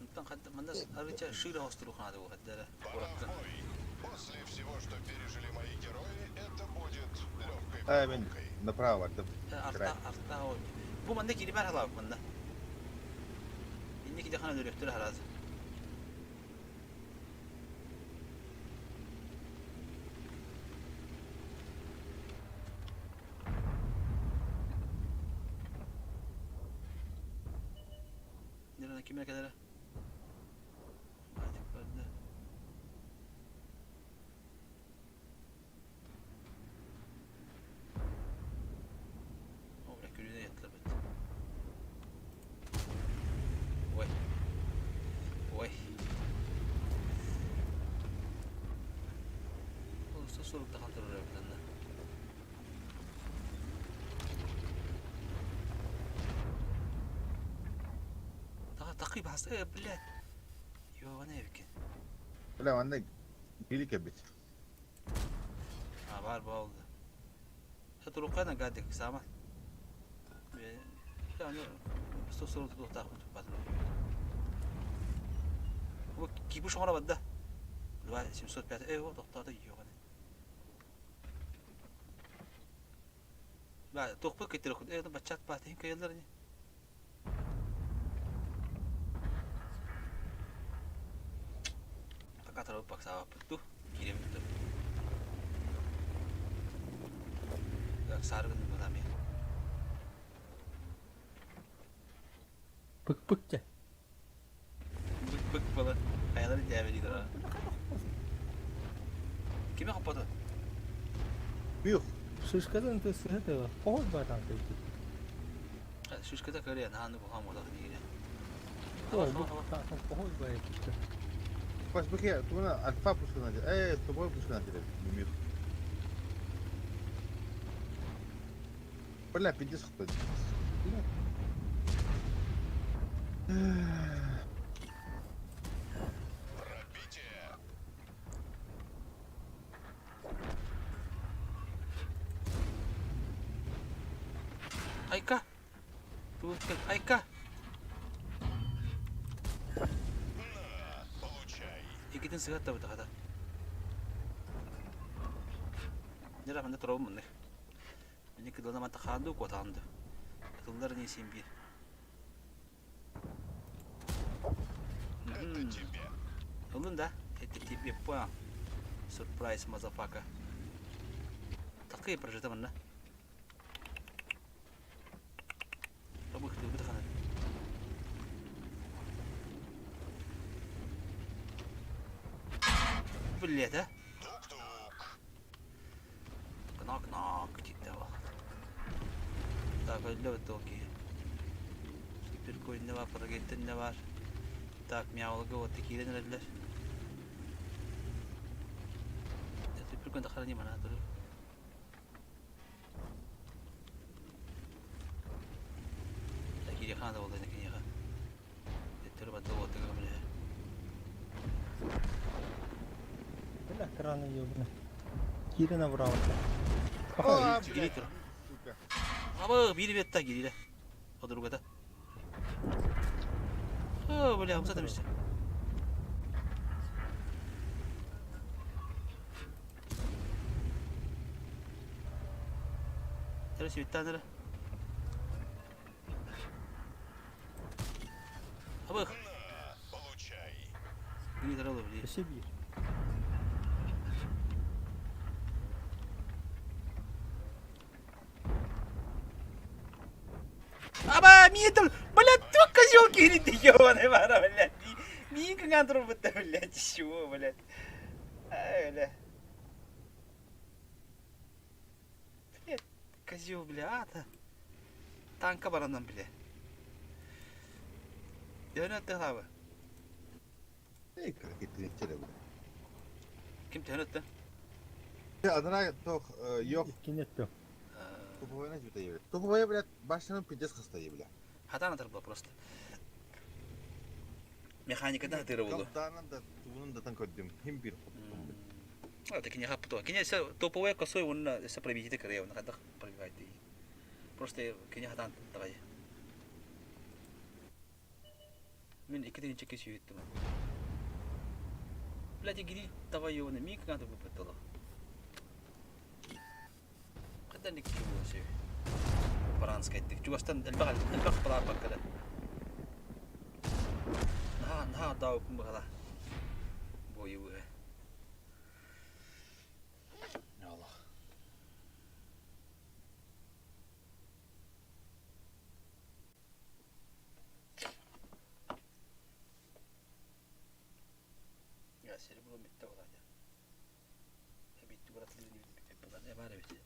Антон хадда мандас арыча шыра хостуру ханады бу хадда корака. После всего, что пережили мои герои, это будет легкой Ben направо vardım. Arta o. Bu manda kiri ber hala manda. İndiki de kana dörüktür harazi. Nerede kime kadar? Hadi böyle. Oraya gülüne yatılır bet. Oy. Oy. Olursa sorukta kaldırır evden de. تقريبا حس ايه بلاد يو انا يمكن لا عندك جيلي كبت بعرف والله هتروقنا قاعدك سامع يعني استوصلت له تاخذ بعد هو كيبوش مرة بده الواحد اسم صوت بيعت ايه هو ضغطات يو انا بعد توقف كتير خد ايه بتشات بعدين كيلرني terlalu paksa apa tuh kirim itu gak sarung malam ya Bık ya bık falan kayaları cevap ediyor kime kapadı büyük şuşkadan da sıhhat var pol badan da şuşkada karıya nahanı bu hamurda değil ya pol badan işte Pas bakıyor, tuğuna alfa puskuna diyor. Toboy puskuna diyor. Bilmiyorum. Valla pidis kutladı. Айка. Тут Айка. Ikidin sigara tabii daha da. Nere bende troll mu ne? Beni kıdılına mata kandı kotandı. Kıdıllar ne simbi? Onun da etti tipi puan. Surprise motherfucker. Takıyı projete bana. Tabii ki bir tane. Bilete. Knock gitti o. Daha böyle bir toki. Bir koyun ne var, paragetin ne var. Tak miyavlığı o tekiyle neler. Bir koyun da karani mana dur. Lagi dia kan ada waktu ni kan. Itu baru waktu kami. Бля, краны ёбаный. Кири набрал. Giri tur. Ama biri betta giri de. O da rugada. Böyle hamza demişti. Terus bitta nere? Abi. Giri tarafı biri. Себе. Аба, мидл! Блядь, ты козёл Кири, ты ёбаный вара, блядь. Мика контроль будто, блядь, чего, блядь. Ай, блядь. Блядь, козёл, блядь, Танка барандан, блядь. Yönetti abi. Ne hareketli çele bu. Kim yönetti? Adına yok. Kim etti? Topu oynayıp bir de Topu oynayıp bile başlanıp pidis kıstayı bile. Hata anlatır bu просто. Mekanikada hatırı oldu. Kaptanın da tuğunun da tankoydum. Hem bir koptum. Это киня хапто. Киня топовая косой он се пробитите края, он когда пробивает. Просто киня хатан давай. Мен ikide çekiş yürüttüm. Блядь, гири давай его на миг надо выпытало. Когда не киво все. Паранская ты. Чувастан البغل بلا بكره. Nah dau kumbaga. Boyu. Ya Allah. Ya seni bunu bitti olaydı. Bitti burası yapılan ne var bitti.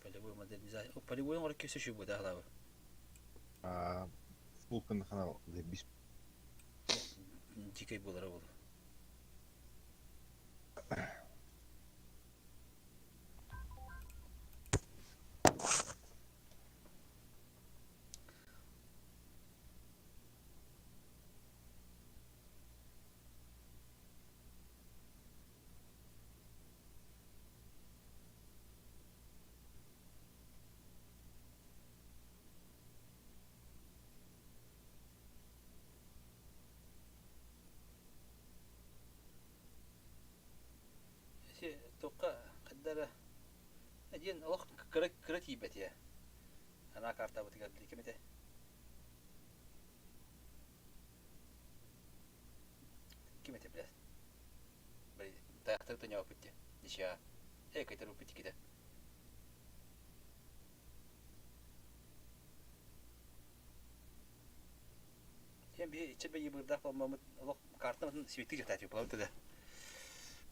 Полевой модернизация. Полевой он ракет еще будет, да, А Фулкан канал для бис. Дикой был работа. توقع قدره أجين الله كرتيبة يا أنا كارتا بتقعد لي كمته كمته بلا بري تاخذ تنيا بتي دشيا هيك تلو بتي كده يم بيه تبي يبرد ما الله كارتا مثلا سويتي جتاتي بقول تده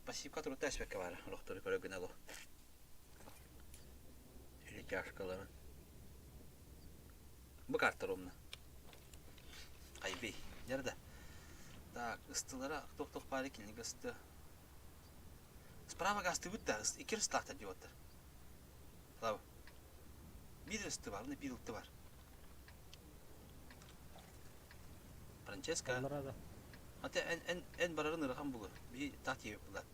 Спасибо, который теж викавара, лохтори перегнало. Или тяжко, але. Bu kartlar omna. Kaybey. Nerede? Так, ыстылара тох-тох пари килни гасты. Справа гасты бутта, iki ыстакта диоттар. Лав. Bir ысты бар, bir ылты бар. Франческа. Ата en барарын ырган булу. Bir тат ебеп булат.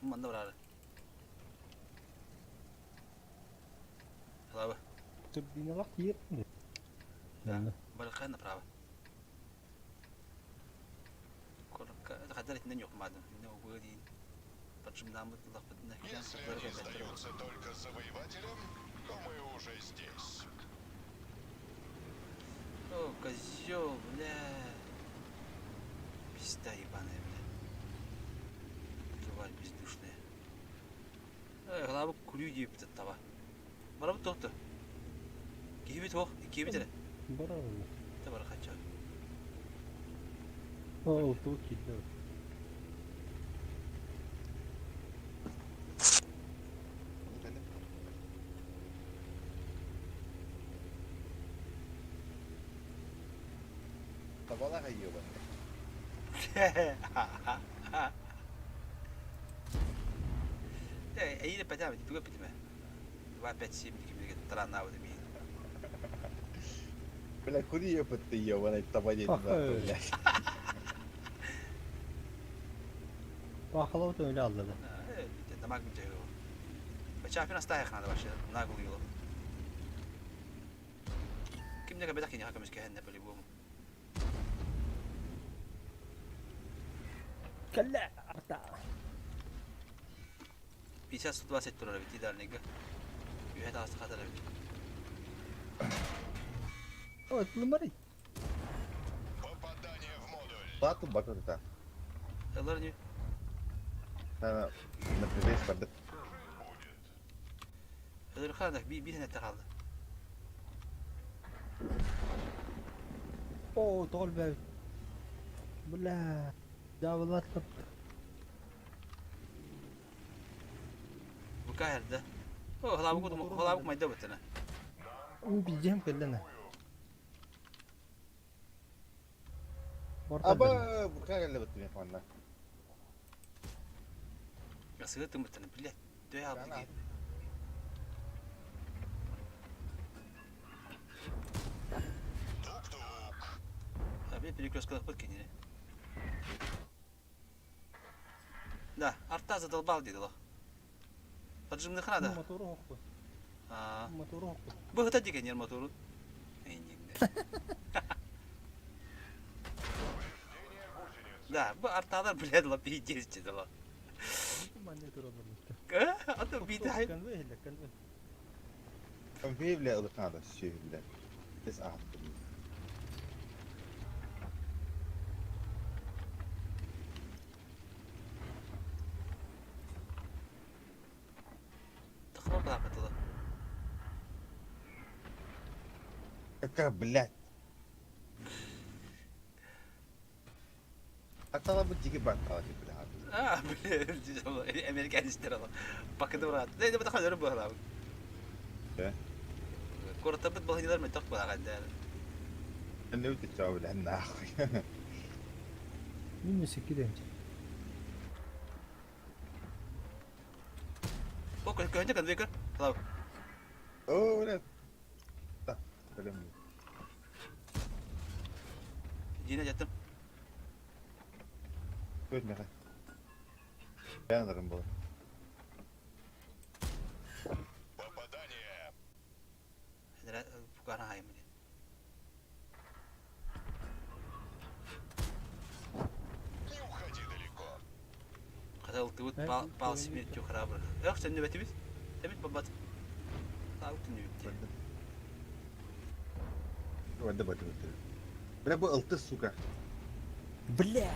Манда барары. Лав. Турбиналак yer. Баракай направо. Коротко. Это хотя не нюх мадам. Не угодин. Почему нам это лапотно? Если они сдаются только завоевателям, то мы уже здесь. О, козёл, бля. Пизда ебаная, бля. Тварь бездушная. Главу курю ебет от того. Барабы тоқты. Кебет ох, кебет әлі. Барабы. Та бара хача. О, тук киді. Табала кайыба. Әйелі пәтәмі, түгі пәтеме. 2-5-7 кемдегі тарана өді мейін. Бля, кури ебет ты ебаный табадет. Бақылау да öyle aldı. Evet, damak bir şey o. Bıçağı falan hasta yakanadı başı, nagıl yolu. Kim ne kadar bedak yine hakamış ki henne böyle bu mu? Kalla, arta. Bir şey tutma sektörü bir tidar nega. Yühet hasta kadar bir. O, numara. Batı bakın ta. Yıllar ne? Ha, напрягаюсь пардет. Yıllar kaldı, bir henne kaldı. O, doğru be. Bula. Davulattım. Bu kahirde. O, halabuk mayda batına. Bileceğim kellene. Aba, bu kadar elle batıyor falan. Sığıtım batına, bile. Döy abi diye. Abi перекрёстках подкинули. Да, арта задолбал дедало. Поджимных надо. Мотору хокку. Мотору хокку. Bu hıta diken yer motoru. Да, bu artalar bile de la bir gezdi de la. Adam bir daha. Kan في بلا أضيق هذا الشيء بلا. بس أحد. تخرب طاقة الله. كبلات. Hatta bu cigi bak kalacak bile abi. Amerikan ister Allah. Bakın rahat. Ne de bakın bu abi. Ne? Kortabıt balıcılar mı tak bana kadar. Ne öte çabuk lan ne akı. Minni sikidem. O köyünde kan veker. Tamam. Oo ne? Ta, öyle mi? Yine yattım. Görme lan. Ben alırım bunu. Bukan hayım. Не уходи далеко. Kadal tut pal simit çok harabar. Yok sen nöbeti biz. Tebit babat. Tahu tu nöbeti. Orada batı batı. Bırak bu altı suka. Bля.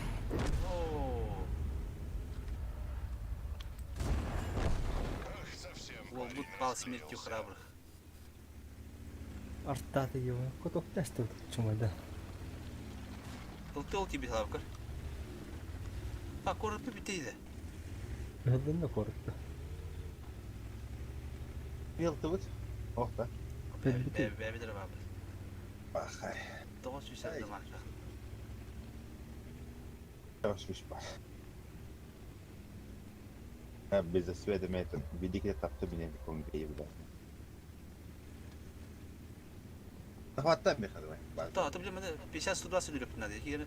Волбут пал смертью храбрых. Артта его. Котов тестил чума да. Тыл тебе лавкар. А корот побитейде. Hızlı korktu. Bir altı bat. Ох да. Бәбедер бабы. Бахай. 900 сәлді мақша. Yavaş var. Bize söylemedin. Bir dikkat taptı bile bir konu değil bu. Hatta mı kadar? Hatta tabii ben de peşen studası dürüptüm dedi. Yeri.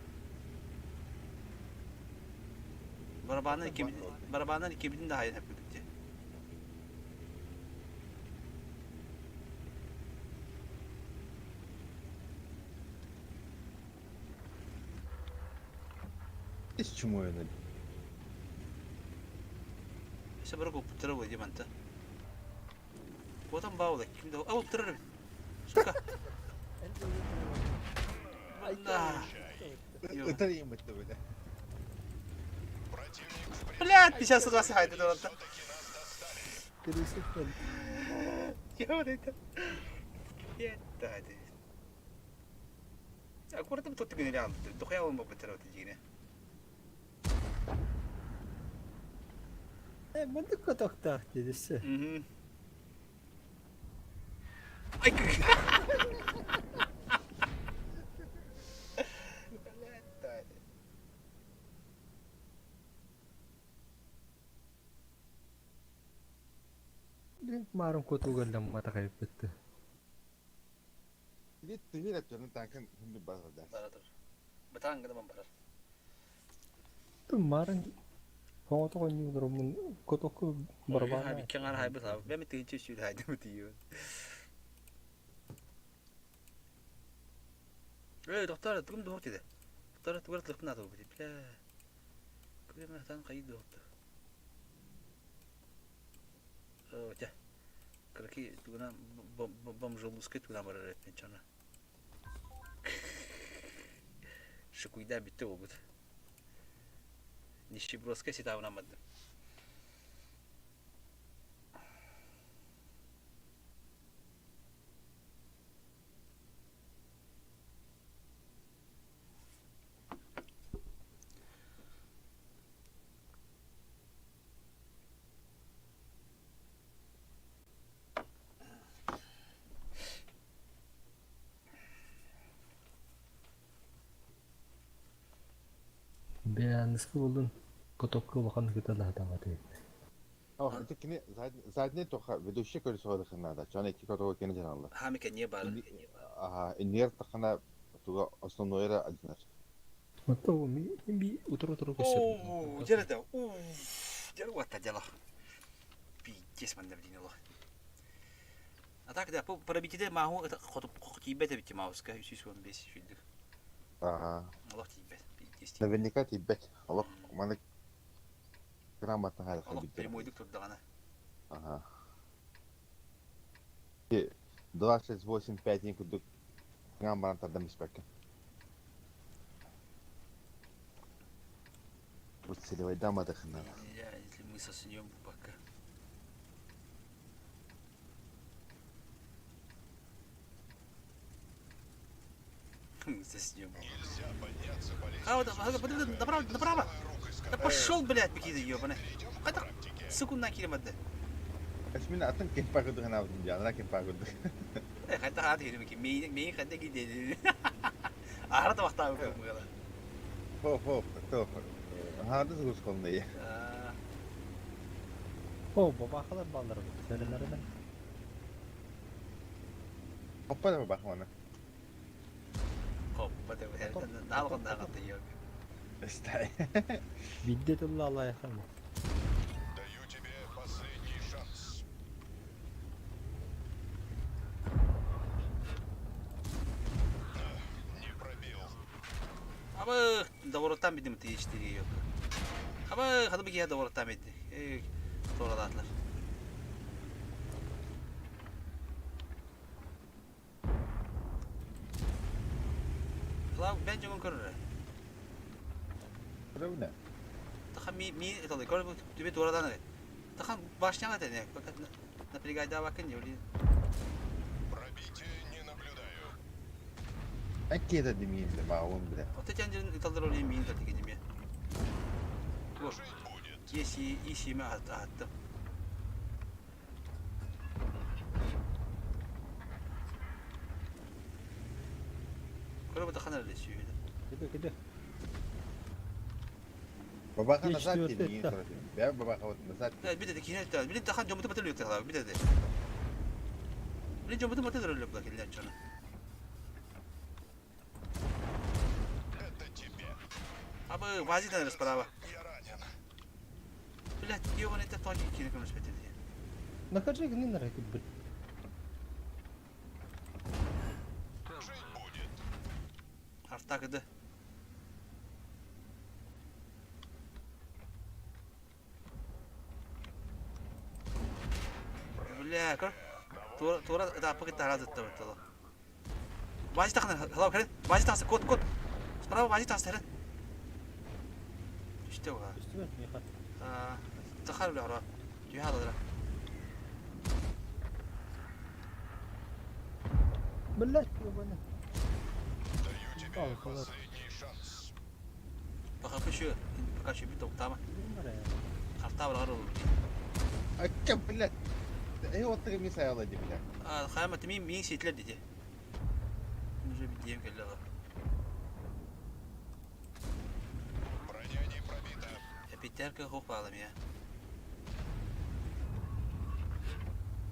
Barabandan 2000 daha hep bitti. Hiç çum oynadı. İşte bırak o pıtırı var diye bantı. Bu adam bağlı. Kimde o? O pıtırı. Şaka. Allah. Ötüreyim bitti böyle. Блядь, peşen studası haydi orada. Ya orada. Yetti hadi. Ya kurada mı tuttu günü aldı? Dokuya olma pıtırı öteceğine. Мандык котоктах дедisi. Ay. Marun kotugallam mata kaybetti. Bir tüyler atıyorsun tankın şimdi bazı ders. Baradır. Batang da barar. Marun Hongo ko ni drum kotok barbana. Abi kengar hay basa. Ben mi tüyçü şu haydi mi diyor. Doktor, tum doktor dedi. Doktor tuvalet tıkna da dedi. Bile. Kırmızı tan kaydı doktor. Ya. Kırki tuna bom joluske tuna var öğretmen çana. Şu kuyda bitti o bu. Nişibroska sitavunamadım. Ben nasıl buldun? Kotokku bakan kita lah tamate. Oh, itu kini saat ini toh veduşa körü soğudu kınada. Çana iki kotoku kini canlı. Ha mi kenya bar. Aha, inyer takana tuga основное era adnar. Mata mi utro kesir. Oo, jara da. Jara wata jala. Pijes manda bidin Allah. Atak da bu para bitide mahu kotibet bitti mauska 315 şulduk. Aha. Allah tibet. Наверняка тебе. Allah mana грамотно hal Allah прямойдuk turdu ana. Ага. 265 никуда граммаран тадам испеке. Вот целевой дама дохнала. Я, если мы соснем пока. Соснем. Нельзя подняться по лестнице. Направо. Да пошел, блядь, бекиды ёбаный. Хата, суку накиримадды. Esmini atın kim pakıdı hana avdım ya, ana kim pakıdı. Hatta hadi yerim ki, meyin hatta gidelim. Arada vakti abi bu kadar. Hop. Hadi sus kolunda iyi. Baba kadar ballarım. Söylelerine. Hoppa da bak bana. Hoppa da dalgın yok. İşte. Biddetullah Allah yakarım. Даю тебе последний шанс. Не пробил. Ama doğrudan bildim değiştiriyor yok. Ama hadi bir kere doğrudan bildi. Doğrudan atlar. Lan bence onu görür. Bu ne? Takım mi italı görür bu tübe doğrudan ne? Takım başlayan da ne? Fakat напрягать да bakın ya öyle. Пробития не наблюдаю. Akide demeyeyim de bağım bile. O tekencinin italılar oraya mi indirdi gideyim ya. Dur. İşimi attım. Скоро бы тахана лезь сюда. Киде. Бабаха Есть назад четвертый тени, этап. я бабаха вот назад. بدأ كينا تا بدأ تخان جم تبتل يوتي خلاص بدأ ده بدأ جم تبتل اللي بقى كل جانا أبا واجد أنا بسبرا بلا يوم أنت تواجه كينا كم نسبة دي Накажи гнин рай тут, блин. أفتح كده بلا كر تورا ده أبغى كده هذا التوه تلا واجد تخن هلا كده واجد تحس كود سبرا واجد تحس هلا اشتوى تخرب العراق جو هذا ده Блять, ебаный. بخاف شو بخاف شو بيتو تمام خرطة ولا غرو أكم بلا إيه وقت مين سيالله دي بلا خامة مين سيت لدي دي نجيب ديم كله بيترك هو قالم يا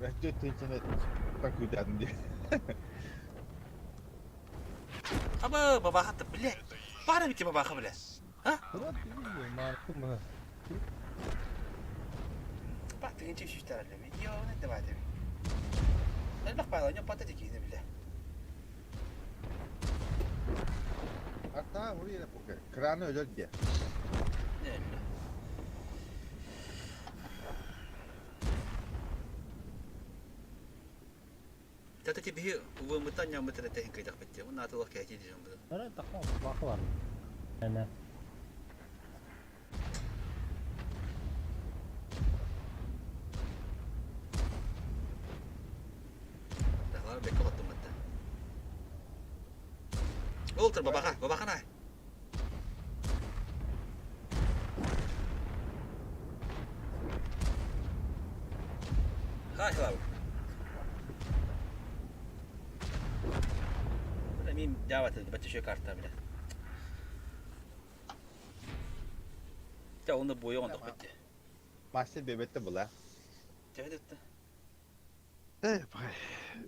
رحت تنتهي تاكل عندي أبا بابا حتى بلا بعرف بيتي بابا خبله ها معكم بعد تيجي شو اشتغل لي يا أنت بعد بي المقبلة اليوم بطلت كذا بالله حتى هو اللي بوكر كرانه يجود ده تاتي به ومتانيا مترتين كي تخبتي وانا تروح كي تيجي جنب أنا تخاف باخبر أنا لا بيك وقت متى قلت بابا خنا هاي هلاو مين جاوت بتشوي كارتا بلا تا onu boyu onda bitti. Maçta bebette bula. Tehditti. Bay.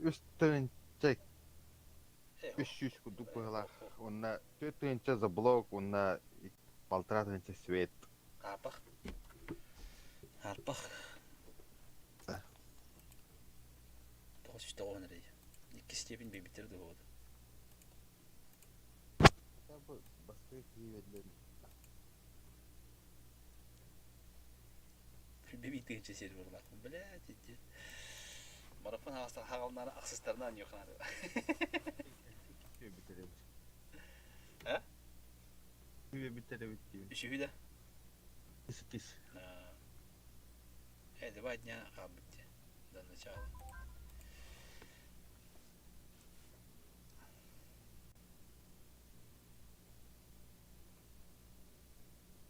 Üstünce 300 kuduk bula. Ona 400 за блок, ona 1,5 свет. Апах. Апах. Тоғыз үште оған рей. 2 степень битерді болды. Басқа киеведен. Бибитігінші сері болмақпын. Біләт, етті. Марафон хағалнары ақсыстарынан yoqnады. Күйе бітереміз. Ә? Күйе бітереміз. Үші де? Кис. Два дня қабытте. До начала.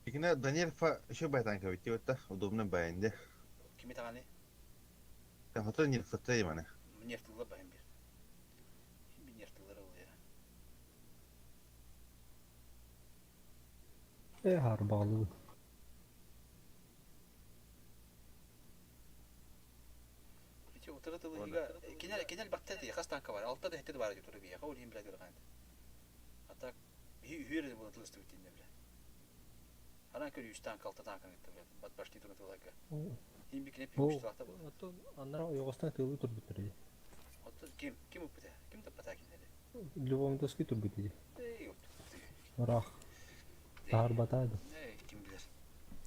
Игна Данилов еще байтанка ведь вот удобно байнде. Кими тағаны? Там хата не фотои мана. Нефтылы байын бер. Şimdi neftıları oluyor. Harbalı. Peki oturduğu higa genel bakteri kastan kavar. Altta da hette de var götürü bir ya. Kavul him bile görünen. Hatta hüyre bunu tılıştı bittiğinde bile. Haran körü 3 tank 6 tank gitti bile. Bat başlı turnu tulaga. Him bir knep Bu, 3 tahta bu. Анар Ойгостан тылы тур битири. Отто kim upte? Kim de patakinleri? Любомитовский тур битири. Yok. Рах. Тар батайды. Kim bilir.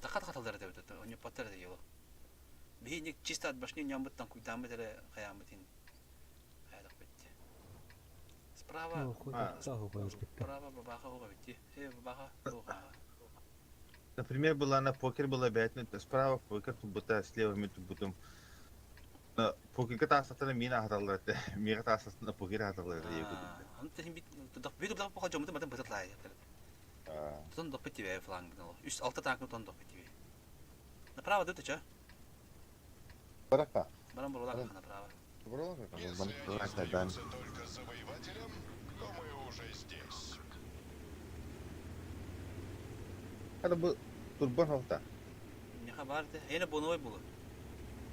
Takat katalları da ödedi. Onu patları da yolu. Bir ник чисто от башни нямбыттан куйтамы тере каямытын. Хайдак битти. Справа. Справа бабаха хуга битти. Бабаха хуга. Например, была на покер была бятна, справа покер тубута, слева ми тубутум. На покер та сатана мина хаталларты, мира та сатана покер хаталларты. Анты хим бит бит пока жомты матан бататлай. Тон док битти ве фланг нало. Үст алты танк тон док битти. Направо дытыча. Барака. Барам болалар направо. Барака. Если они остаются только завоевателем, то мы уже здесь. Hadi bu turban halta. Ne haberdi? Yine bunu oy bulu.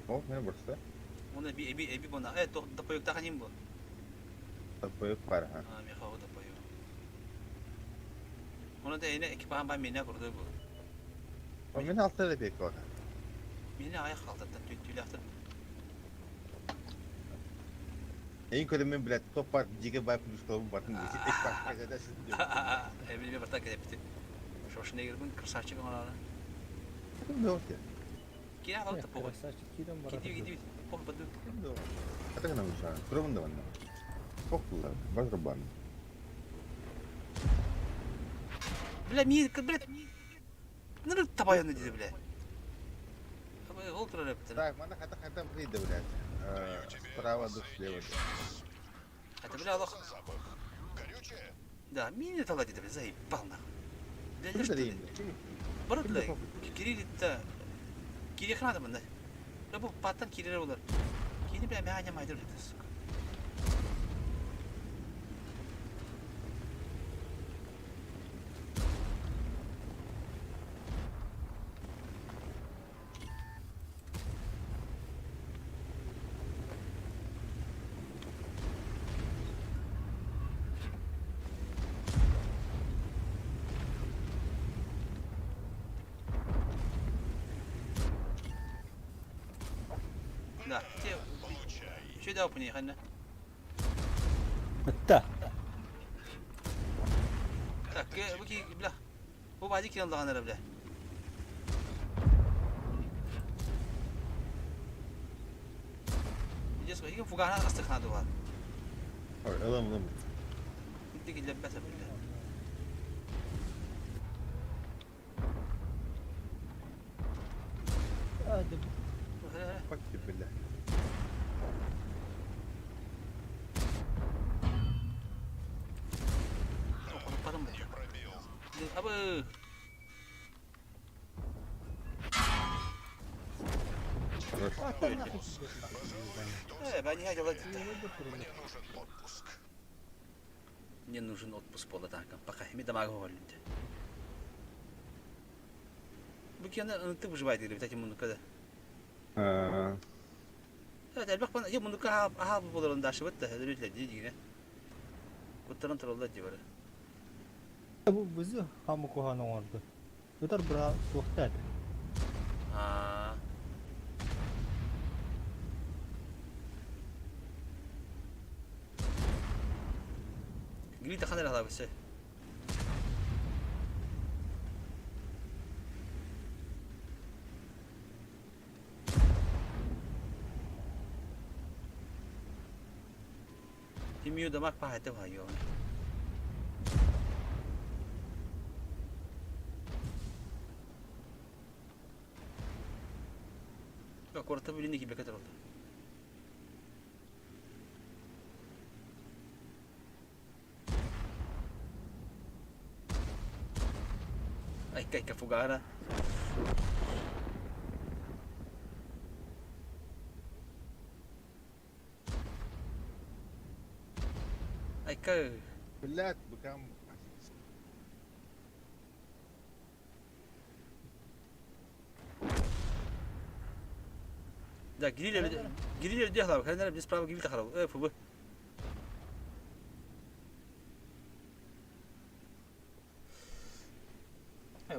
O ne burası? Ona bir ebi bana. Da poyuk takayım bu. Tabii yok var ha. Mi havu da poyuk. Ona da yine ekipman ben mine kurdu bu. O men altta da pek var. Mine ayak altında tüylüktü. En kötü bilet topar jige bay plus kolum batın geçip ek başka da siz diyor. Ebil bir batak edepti. Şoşuna girbin kırsaçık ona. Ne oldu ya? Kira alıp da poğu. Gidiyor. Poğu badu. Kata kana mı şu an? Kurumun da var. Poktular. Bazı ban. Bile mi bile. Nerede tabayanı dedi bile. Ama ultra reptin. Так, mana kata-kata beri dah berat. Sправа дух слева. Это бля лох. Да, мини тала dedi bile заебал нахуй. Bile что ли? Barut lay. Kiri Kiri khana da bunda. La bu pattan kiriler olur. Kiri bile meğanya maydır dedi. Да, что дал по ней, Ханна? Да. Так, выки, бля. Bu bacı kiramda kanara bile. Biliyorsun ki fugana astık nadı var. Alam. Gitti ki lebbete bile. Hadi. Bak billah. Param mı? Abi. Ben не хотел это. Мне нужен отпуск по латакам, пока я дамаг говорю. Букина ты выживает или кстати мунукада. Да, бак бана я мунука ага боларын дашы бетте, хәзер дигене. Коттаран торолда дибары. Bu bizi kamu kohana vardı. Öter bira sohbet. Gri de kanal ala bese. Timiyo da mak pahete var yo. Bak orta bölümünde gibi kadar oldu. Ay kay kafugara. Ay kay. Belat bukan. Да, гриль дехла, когда без права гриль тахал. Фу.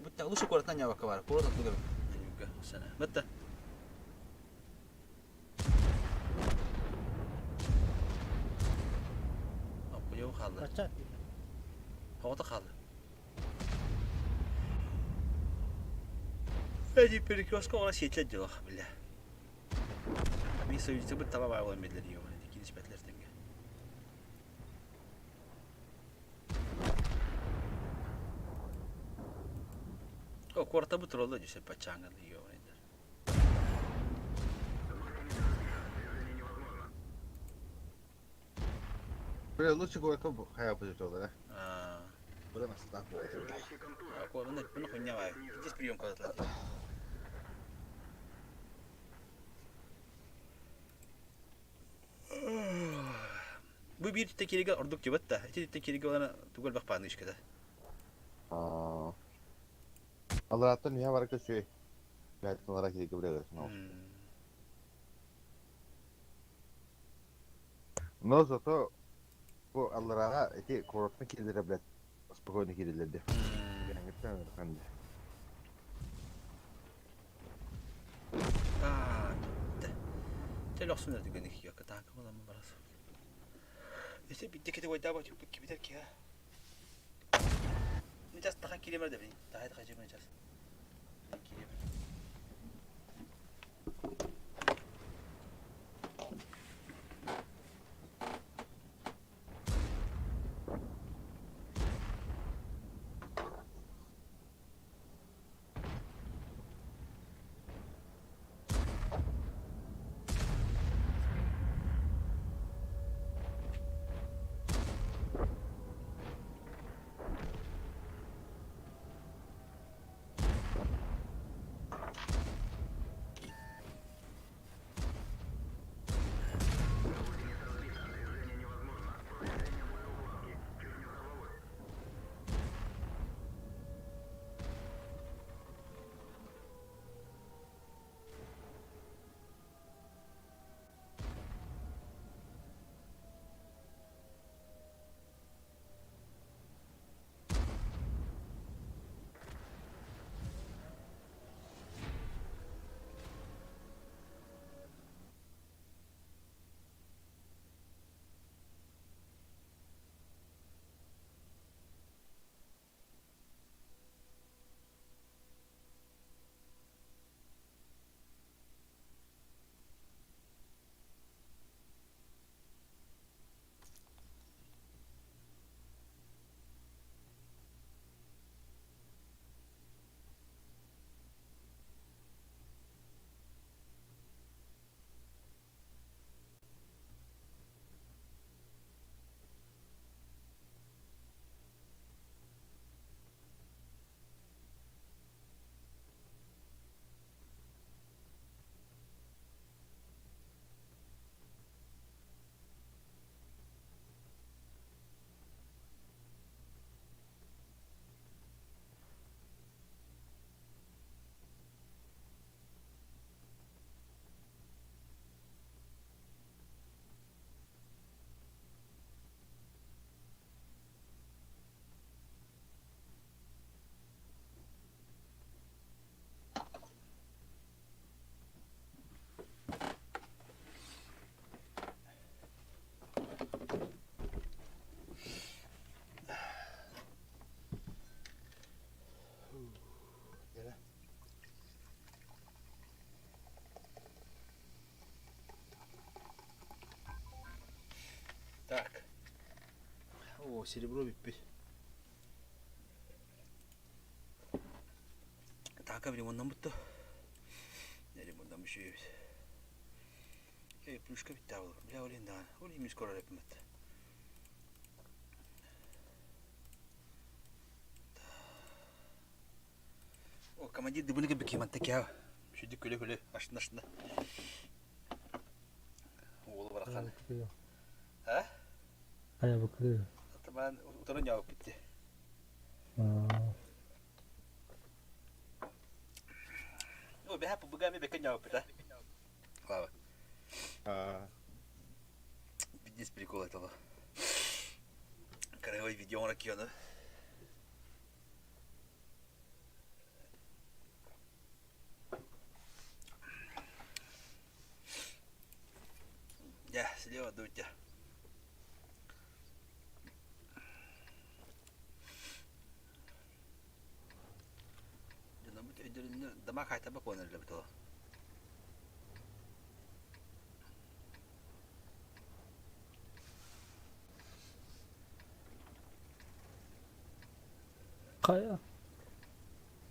Будто лучше коротко не ваковар, коротко туда. Анюка, сана. Бетта. Апу йо халла. Kaçak. Havada kaldı. Hadi perikroska ona şeytler diyor billah. Bir söyleyecek bu tamam var medler diyor hani ki nispetler tenge. O korta bu trolla diyor paçanga diyor nedir. Böyle lütfen koyalım bu hayal yapacak olarak. Burada nasıl daha bu? Aku benar penuh nyawa. Itu priyon kau telah. Bu bir tekiriga orduk cepat dah. Itu tekiriga mana tugal bak panis kita. Allah'tan niye var ki şey. Belki olarak iyi gibi de. No zато bu Allah'a eti korotma kirlere bilet. Spokojno kirlerde. Yani gitsen kandı. Te loksun da gönük yok. Takım olan mı barası? İşte bitti ki de oyda bak çok gibi der ki ya. Ne just daha kilometre de bilin. Daha da kaçacak ne just. Так. О, серебро биппи. Так, ремонтдан бутtu. Ne ремонтдан bir şey yok. Pluşka bitti abi. Bile olayım daha. Olayım yüz korar yapım etti. O командир дыбыны gibi kıymantık ya. Şöyle köle köle aşında aşında. Oğlu bırakan. Ha? Aya bakıyor. Tamam, utanın cevap bitti. O bir hapı bugami bekan cevap bitti. Wow. Видишь, прикол этого. Краевой видео на кино. Ya, слева дуйте. Damak hayta bak onlarla bir tola. Kaya.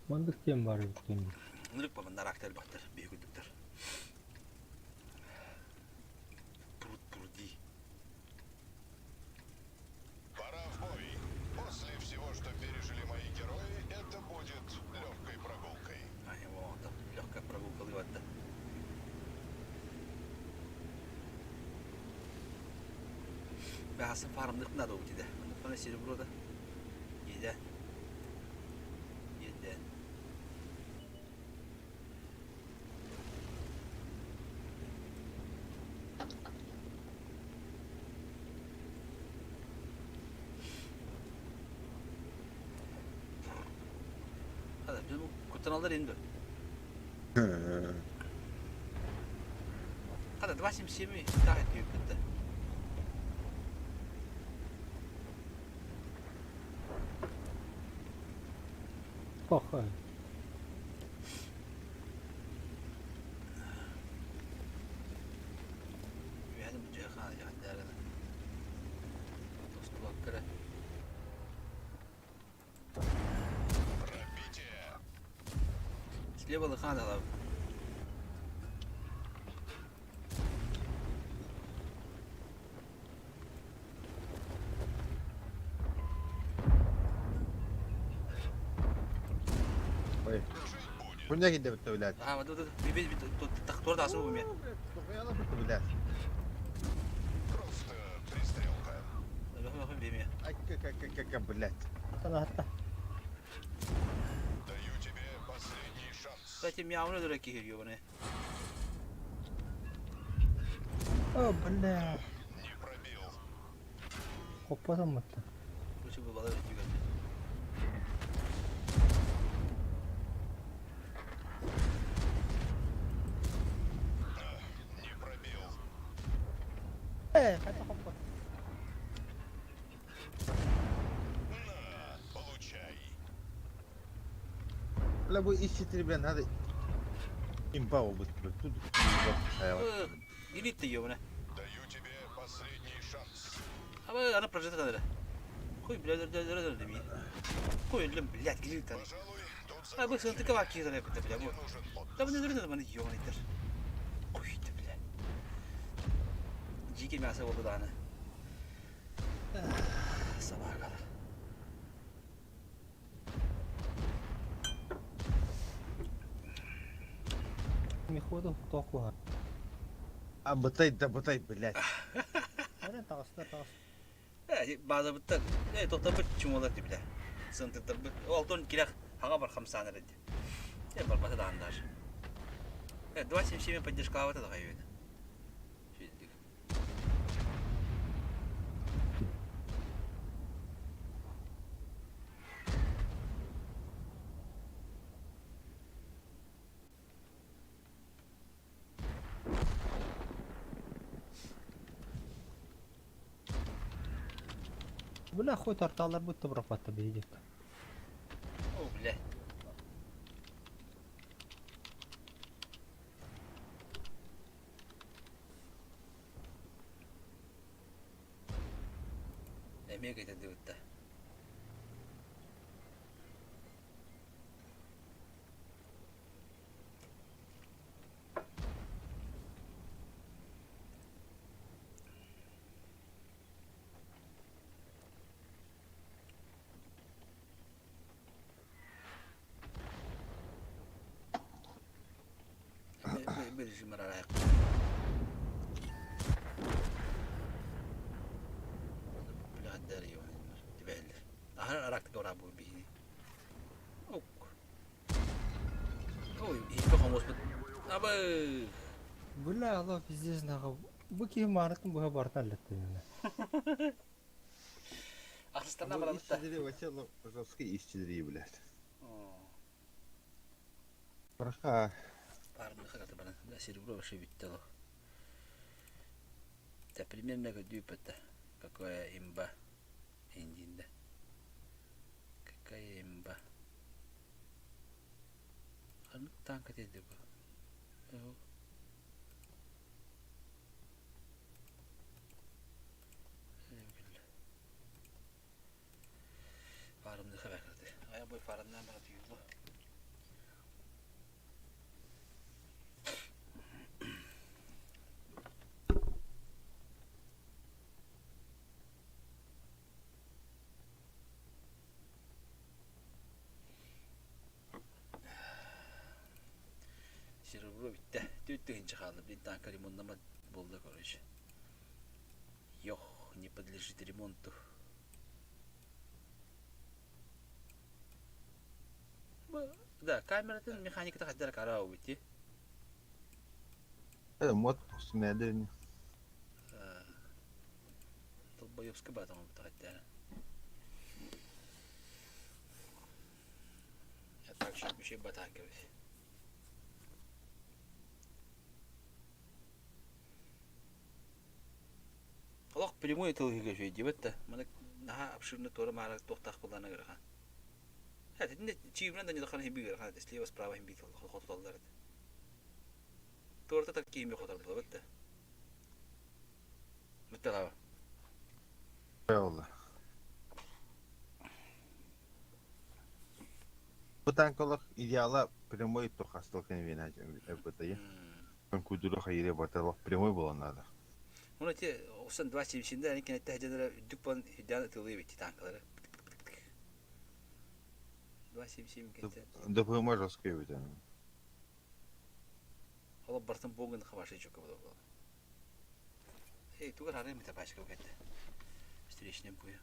Mandık diye mi var yoktum? Nırık babamlar aktar baktır, büyük ödüktür. Пруд-пруди. Пора в бой. После всего, что пережили мои герои, это будет легкой прогулкой. Ay, вот, легкая прогулка ливатта. Ben aslında farmlık ne de oldu de. Bana seni burada. Yedi. Кутаналар енді. Қада 277 тағы түйіп бітті. Похай. Üyədim bu cəhə xanı yaxınlarına. Dostu bakkara. Слева хан алаб. Ой. Кунья гиде битте, блядь. Вот бибе тахтор дасың бұл мен. Тоқияла битте, блядь. Просто пристрелка. Лохын беме. Ай, блядь. Даю тебе последний шанс. Кстати, мяуны дураки хирёбаны. О, бля. Не пробил. Қоппадым мытты. Лучше бы балар жүгірді. Не пробил. Қайта қоппад. На, получай. Бля, bu işçileri ben hadi. İmpa o bu. Тут. Елитті ебаны. Даю тебе последний шанс. Абы ана прожекті қадыры. Қой, блядь, демей. Қой, блядь, келеді таны. Абы сынты кава кезірі бітті, блядь, бұл. Да бұны жүрді маны ебаны еттер. Қойды, блядь. Жеке мәсі болды да аны. Сабаға қалыр. Миходов тоқуға. А бытай, блядь. Әне тағысына тағыс. База бұттар. Тоқтар бір чумалар де, блядь. Сынтықтар бір. Олтон керек хаға бар қамсаныр әді. Бар бата да андar. 277 поддержка авата да қайуеді. Шүйдік. Бля, хой тарталар будто бұрапатты бейдек. О, блядь. Эмеге деді өтті. Бережі марарайық. Бляддар ебаный, тибәлдер. Ахыр арактык ора бұл бейіне. Оқ. Ой, ипі қомос бұд. Абы. Бля, Allah пиздец нағы. Бұл кейім арытын бұға бартан әлетті мені. Ақсыстарына бара бұтта. İşçileri вообще жесткие işçileri, блядь. Браха. Парны хагаты бана. Да серебро вообще битало. Да примерно как дюпета. Какая имба. Индинда. Какая имба. А ну танка тебе дюба. Парымды хабакаты. Ая бой парымдан бара түйілді. Серебро битті. Төттігінші қалды. Блин, танка ремонтнама болды, короче. Йох, не подлежит ремонту. Да, камератын механиката қаддар қарау бітті. Мод үстімәді. Долбоёбскі батың бұты қаддар. Так, что еще батакивать. Аллах прямой тылыга жей дебетта. Мана наха обширный тора мара тохтах булана грахан. Это не чивна да не дохан хиби грахан, это слева справа хиби хотолдар. Торта так кими хотол было бетта. Бетта. Правда. Бутанколог идеала прямой то хастал конвенать ФБТ. Конкудура хайре баталог прямой было надо. Ну эти усан 27 да, они кинет таджадра дупан хидан тылы ведь танкалары. 27 кинет. Да вы можете сказать. Алла бартан бонгын хаваши чука было. Эй, тугар арем это пачка вот это. Встречный бой.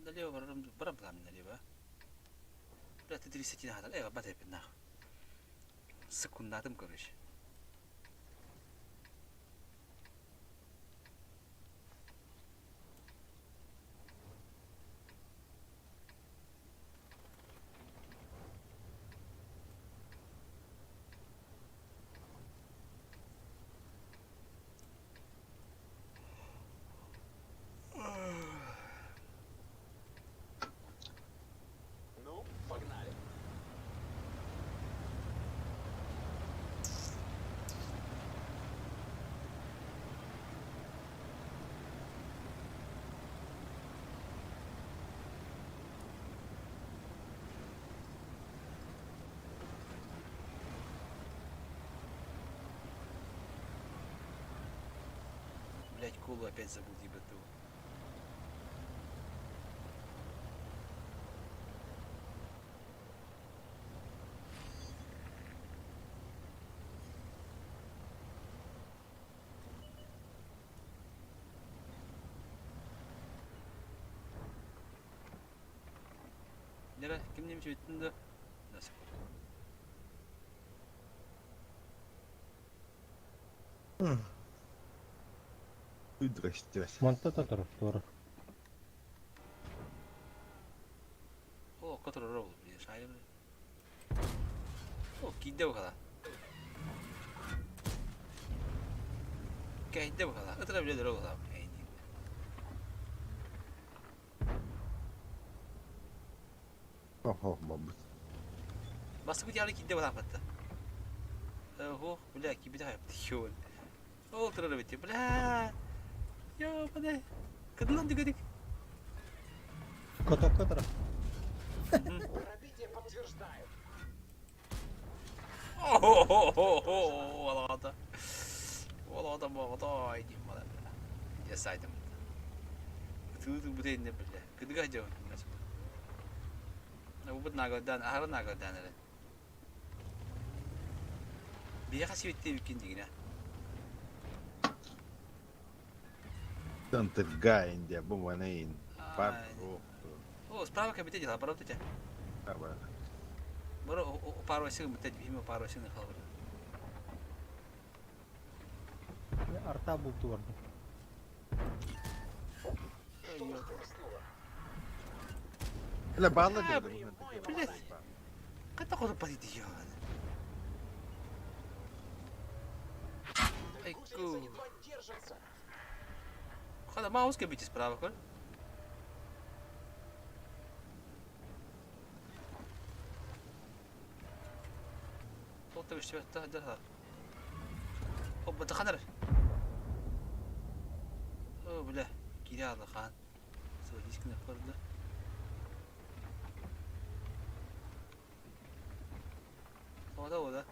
Налево барам там налево. Бля, ты 30 надо, лево батай пинах. Секундатым, короче. Ну, погнали. Блять, Колу опять забыл ебату. Нера, ким немче биттинде? Насып. Здрасте. Монтата тур. О, который ролл, блин, шайбы. О, киддев хала. Киддев хала. Это блин ролл хала. Ого, бабус. Бас куди али киддев хала патта. Ого, бля, кибида хайп тихон. О, трора бити, бля. Yo, padre. Кадлан дигадик. Котра. Пробитие подтверждаю. О, валата. Валата богата, иди мала. Я сайдам. Тут бутей не бля. Кыдга жау. Убут нагадан, ахара нагадан эле. Бияка сибетте бикин дигине. Танты гаинде, буманейн. Пару. О, справа кабите дела, пару тете. Пару. Боро пару сил бутет бимо пару сил нахал. Арта был тур. لا بالله Блять. Как такое подойти? Ай, ку. Хада маус кабите справа, коль? Толта вещи да. Оба таханар. О, бля, киря алла хан. Со дискне форда. Ода.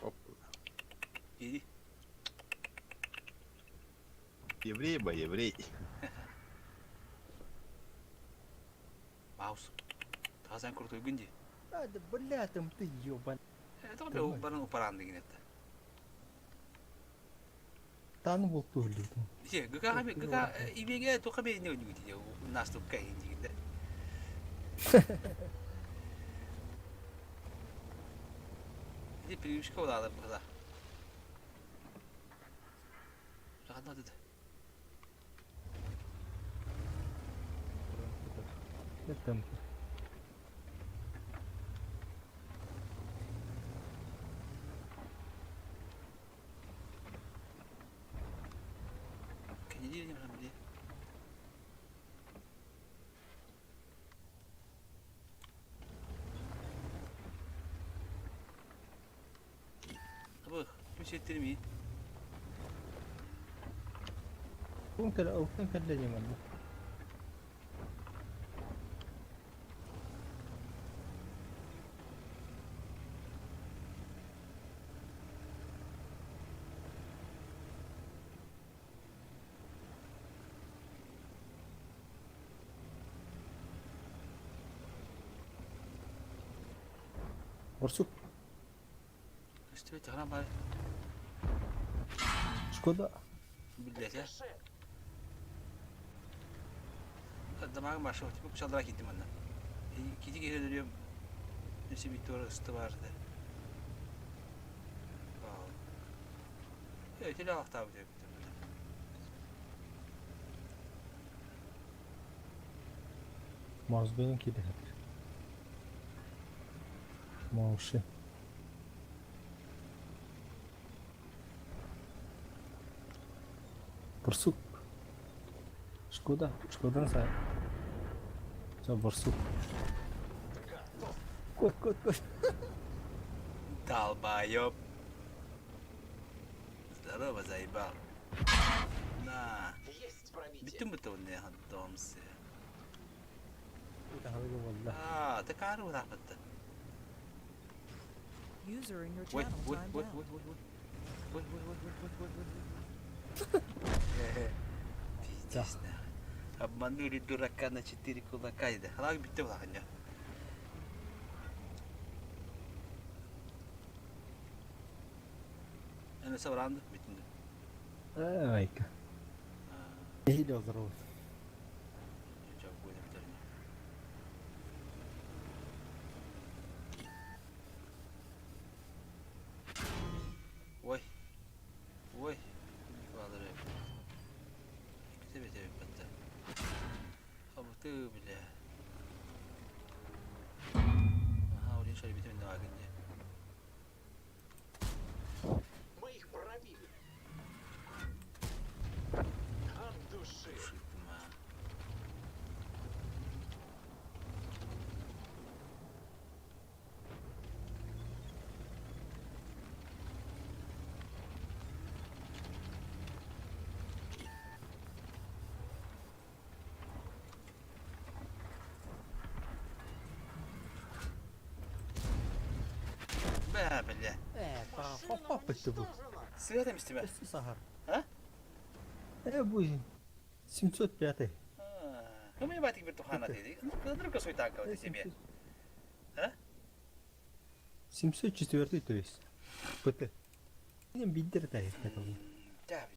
Оп. Иди. Еврей, еврей. Маус. Тазан крутой гынди. А, да бля, там ты ёбан. Это вот баран упаранды гинетта. Тан был тур литу. Е, гага ибеге то хабе не гуди. Нас тут кай гинди. Иди привычка удала была. Ладно, dedi. Ettim. Kayaknya dia yang sama dia. Apa? Kimse ettirmeyin. ممكن كده من برسوك اشتريت غرام هاي. شكودا بالله يا. Damağı maşa otip çaldıra gittim ondan. Gidi geri dönüyorum. Nesi bir doğru ıstı vardı. Evet, öyle hafta abi diyor. Mouse benimki de hep. Mouse. Borsuk. Шкода saya. Coba borsuk. Kut. Долбоёб. Здорово, заебал. На. Битум-то он не отдомся. Ты кару напад-то. User in your Ой, channel ой, timed ой, out. ой, ой, ой. Ой. Пиздец, нахуй. Обманули дурака на 4 кулака. Халак битте улаханья. أنا سوى عنده بيتنا. هيك. إيه ده ظروف. وي والله ريب تبي بنت أبو بالله هاولي شوي بيتم النواقل Мы их пробили. От души. بالله بكتبوا سويتها مستمع سهر ها؟ يا ابوي 705 هم يباتك بالتخانات هذي ضرب قصوي تاعك ودي سيبيا ها؟ 704 то есть ПТ. Не бидер да есть такого. Да,